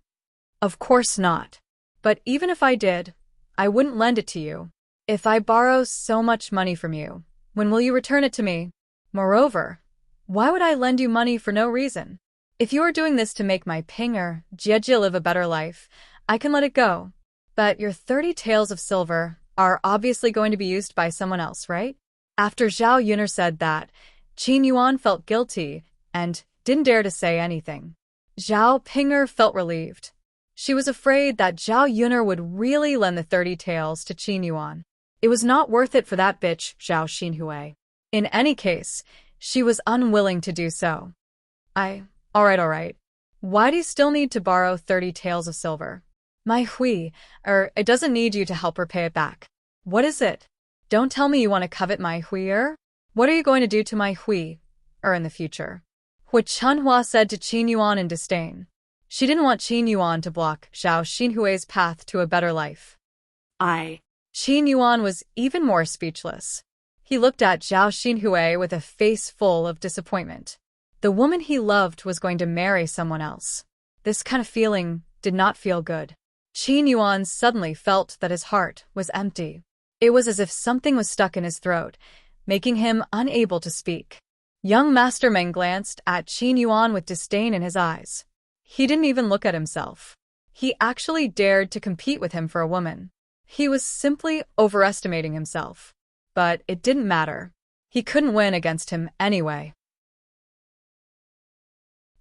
Of course not. But even if I did, I wouldn't lend it to you. If I borrow so much money from you, when will you return it to me? Moreover, why would I lend you money for no reason? If you are doing this to make my Pinger, Jie live a better life, I can let it go. But your 30 taels of silver are obviously going to be used by someone else, right? After Zhao Yuner said that, Qin Yuan felt guilty and didn't dare to say anything. Zhao Ping'er felt relieved. She was afraid that Zhao Yun'er would really lend the 30 taels to Qin Yuan. It was not worth it for that bitch, Zhao Xinhui. In any case, she was unwilling to do so. Alright. Why do you still need to borrow 30 taels of silver? My hui, it doesn't need you to help her pay it back. What is it? Don't tell me you want to covet my hui. What are you going to do to my hui, in the future? Hu Chunhua said to Qin Yuan in disdain. She didn't want Qin Yuan to block Zhao Xinhui's path to a better life. Qin Yuan was even more speechless. He looked at Zhao Xinhui with a face full of disappointment. The woman he loved was going to marry someone else. This kind of feeling did not feel good. Qin Yuan suddenly felt that his heart was empty. It was as if something was stuck in his throat, making him unable to speak. Young Master Meng glanced at Qin Yuan with disdain in his eyes. He didn't even look at himself. He actually dared to compete with him for a woman. He was simply overestimating himself. But it didn't matter. He couldn't win against him anyway.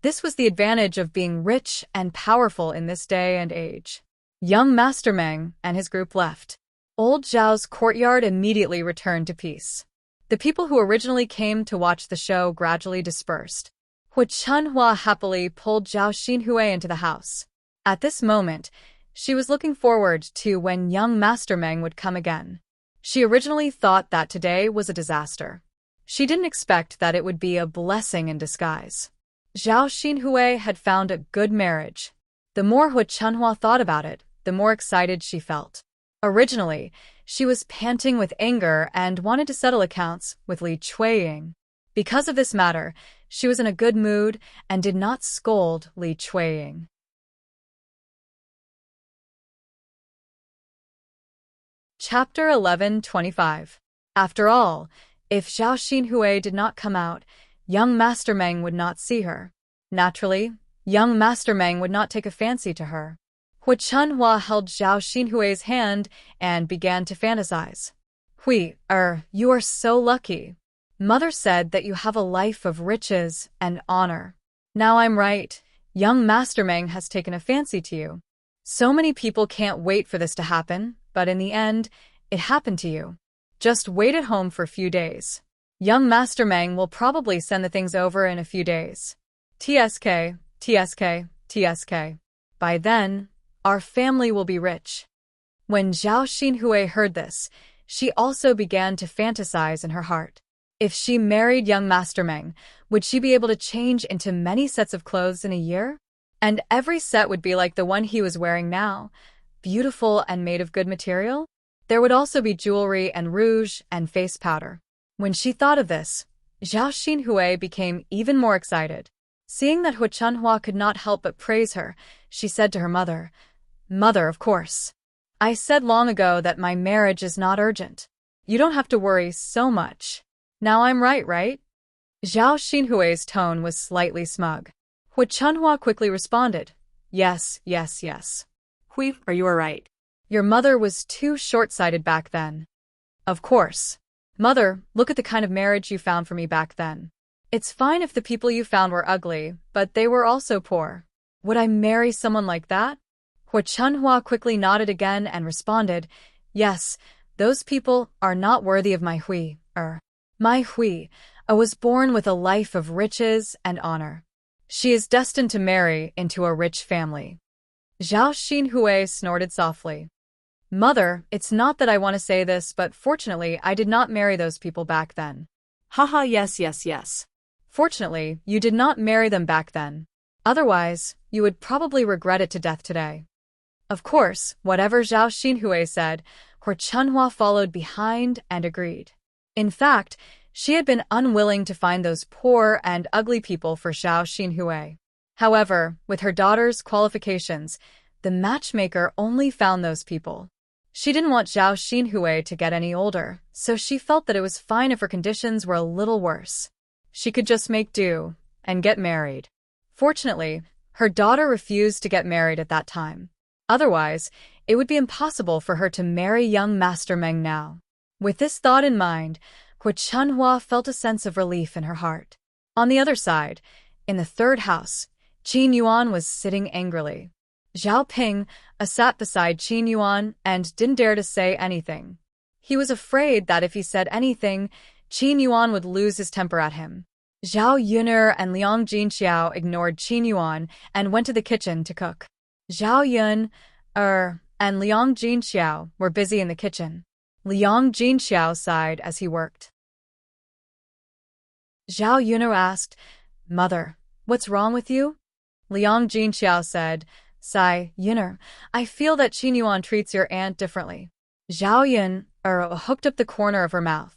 This was the advantage of being rich and powerful in this day and age. Young Master Meng and his group left. Old Zhao's courtyard immediately returned to peace. The people who originally came to watch the show gradually dispersed. Hu Chunhua happily pulled Zhao Xinhui into the house. At this moment, she was looking forward to when young Master Meng would come again. She originally thought that today was a disaster. She didn't expect that it would be a blessing in disguise. Zhao Xinhui had found a good marriage. The more Hu Chunhua thought about it, the more excited she felt. Originally, she was panting with anger and wanted to settle accounts with Li Chuiying. Because of this matter, she was in a good mood and did not scold Li Chuiying. Chapter 11:25. After all, if Zhao Xinhui did not come out, young Master Meng would not see her. Naturally, young Master Meng would not take a fancy to her. Hu Chunhua held Zhao Xinhui's hand and began to fantasize. You are so lucky. Mother said that you have a life of riches and honor. Now I'm right. Young Master Meng has taken a fancy to you. So many people can't wait for this to happen, but in the end, it happened to you. Just wait at home for a few days. Young Master Meng will probably send the things over in a few days. TSK. By then, our family will be rich. When Zhao Xinhui heard this, she also began to fantasize in her heart. If she married young Master Meng, would she be able to change into many sets of clothes in a year? And every set would be like the one he was wearing now, beautiful and made of good material? There would also be jewelry and rouge and face powder. When she thought of this, Zhao Xinhui became even more excited. Seeing that Hu Chunhua could not help but praise her, she said to her mother, "Mother, of course. I said long ago that my marriage is not urgent. You don't have to worry so much. Now I'm right? Zhao Xinhui's tone was slightly smug. Hu Chunhua quickly responded, Yes. Hui, you are right. Your mother was too short-sighted back then. Of course. Mother, look at the kind of marriage you found for me back then. It's fine if the people you found were ugly, but they were also poor. Would I marry someone like that? Hu Chunhua quickly nodded again and responded, Yes, those people are not worthy of my hui. My hui was born with a life of riches and honor. She is destined to marry into a rich family. Zhao Xinhui snorted softly. Mother, it's not that I want to say this, but fortunately I did not marry those people back then. Haha, yes. Fortunately, you did not marry them back then. Otherwise, you would probably regret it to death today. Of course, whatever Zhao Xinhui said, Hu Chunhua followed behind and agreed. In fact, she had been unwilling to find those poor and ugly people for Zhao Xinhui. However, with her daughter's qualifications, the matchmaker only found those people. She didn't want Zhao Xinhui to get any older, so she felt that it was fine if her conditions were a little worse. She could just make do and get married. Fortunately, her daughter refused to get married at that time. Otherwise, it would be impossible for her to marry young Master Meng now. With this thought in mind, Hu Chunhua felt a sense of relief in her heart. On the other side, in the third house, Qin Yuan was sitting angrily. Zhao Ping sat beside Qin Yuan and didn't dare to say anything. He was afraid that if he said anything, Qin Yuan would lose his temper at him. Zhao Yuner and Liang Jinxiao ignored Qin Yuan and went to the kitchen to cook. Zhao Yun, and Liang Jinxiao were busy in the kitchen. Liang Jinxiao sighed as he worked. Zhao Yuner asked, "Mother, what's wrong with you?" Liang Jinxiao said, "Sai, Yuner, I feel that Qin Yuan treats your aunt differently." Zhao Yun, hooked up the corner of her mouth.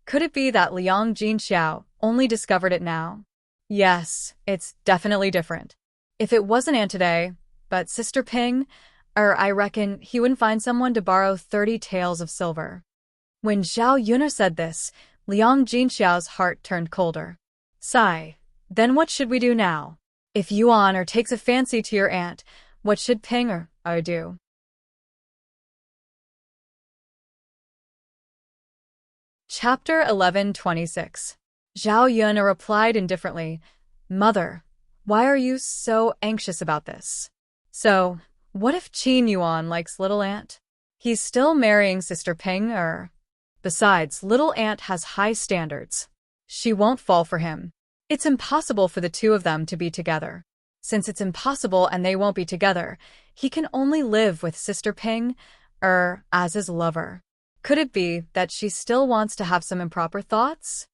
Could it be that Liang Jinxiao only discovered it now? Yes, it's definitely different. If it wasn't Aunt today, but Sister Ping, I reckon he wouldn't find someone to borrow 30 taels of silver. When Zhao Yuner said this, Liang Jinxiao's heart turned colder. Sigh, then what should we do now? If Yuan takes a fancy to your aunt, what should Ping do? Chapter 11:26. Zhao Yun replied indifferently, "Mother, why are you so anxious about this? So, what if Qin Yuan likes little aunt? He's still marrying Sister Ping, Besides, little aunt has high standards. She won't fall for him. It's impossible for the two of them to be together. Since it's impossible and they won't be together, he can only live with Sister Ping, as his lover. Could it be that she still wants to have some improper thoughts?"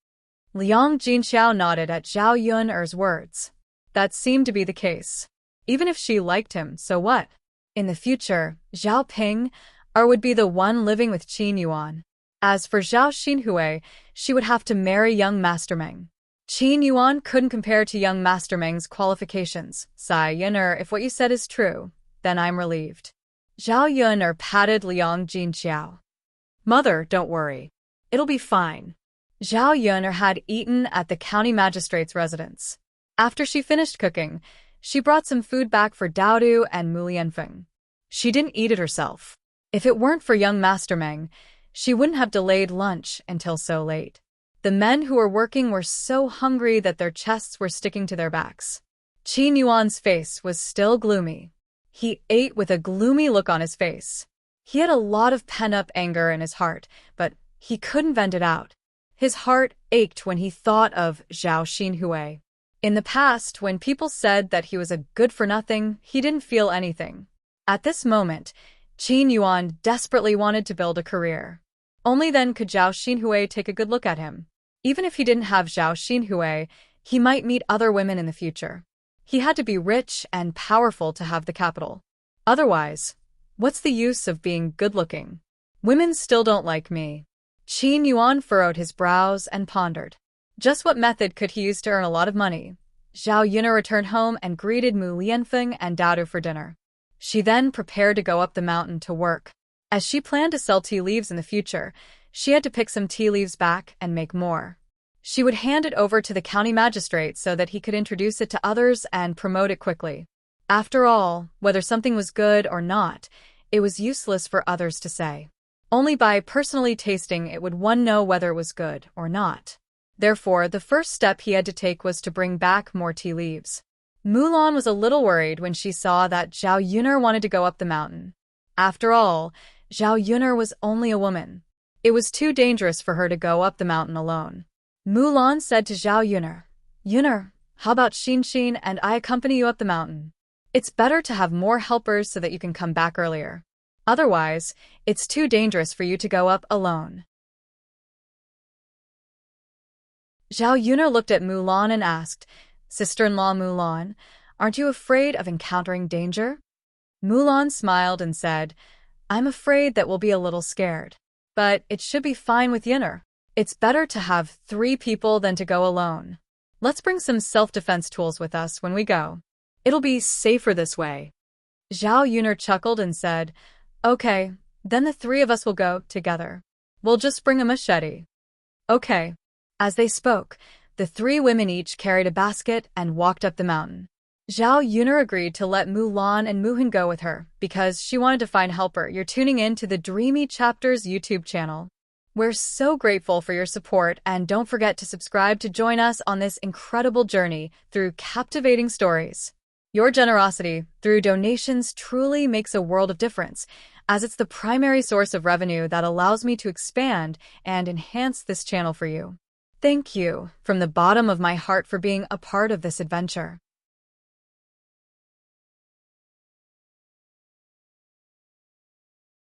Liang Jinxiao nodded at Zhao Yun's words. That seemed to be the case. Even if she liked him, so what? In the future, Zhao Ping would be the one living with Qin Yuan. As for Zhao Xinhui, she would have to marry young Master Meng. Qin Yuan couldn't compare to young Master Meng's qualifications. Sai Yuner, if what you said is true, then I'm relieved. Zhao Yuner patted Liang Jinxiao. Mother, don't worry. It'll be fine. Zhao Yuner had eaten at the county magistrate's residence. After she finished cooking, she brought some food back for Daodu and Mu Lianfeng. She didn't eat it herself. If it weren't for young Master Meng, she wouldn't have delayed lunch until so late. The men who were working were so hungry that their chests were sticking to their backs. Qin Yuan's face was still gloomy. He ate with a gloomy look on his face. He had a lot of pent-up anger in his heart, but he couldn't vent it out. His heart ached when he thought of Zhao Xinhui. In the past, when people said that he was a good-for-nothing, he didn't feel anything. At this moment, Qin Yuan desperately wanted to build a career. Only then could Zhao Xinhui take a good look at him. Even if he didn't have Zhao Xinhui, he might meet other women in the future. He had to be rich and powerful to have the capital. Otherwise, what's the use of being good-looking? Women still don't like me. Qin Yuan furrowed his brows and pondered. Just what method could he use to earn a lot of money? Zhao Yuner returned home and greeted Mu Lianfeng and Daodu for dinner. She then prepared to go up the mountain to work. As she planned to sell tea leaves in the future, she had to pick some tea leaves back and make more. She would hand it over to the county magistrate so that he could introduce it to others and promote it quickly. After all, whether something was good or not, it was useless for others to say. Only by personally tasting it would one know whether it was good or not. Therefore, the first step he had to take was to bring back more tea leaves. Mulan was a little worried when she saw that Zhao Yuner wanted to go up the mountain. After all, Zhao Yuner was only a woman. It was too dangerous for her to go up the mountain alone. Mulan said to Zhao Yuner, "Yuner, how about Xin and I accompany you up the mountain? It's better to have more helpers so that you can come back earlier. Otherwise, it's too dangerous for you to go up alone." Zhao Yuner looked at Mulan and asked, "Sister-in-law Mulan, aren't you afraid of encountering danger?" Mulan smiled and said, "I'm afraid that we'll be a little scared. But it should be fine with Yuner. It's better to have 3 people than to go alone. Let's bring some self-defense tools with us when we go. It'll be safer this way." Zhao Yuner chuckled and said, "Okay, then the 3 of us will go together. We'll just bring a machete." "Okay." As they spoke, the 3 women each carried a basket and walked up the mountain. Zhao Yuner agreed to let Mulan and Muhin go with her because she wanted to find helper. You're tuning in to the Dreamy Chapters YouTube channel. We're so grateful for your support, and don't forget to subscribe to join us on this incredible journey through captivating stories. Your generosity through donations truly makes a world of difference, as it's the primary source of revenue that allows me to expand and enhance this channel for you. Thank you from the bottom of my heart for being a part of this adventure.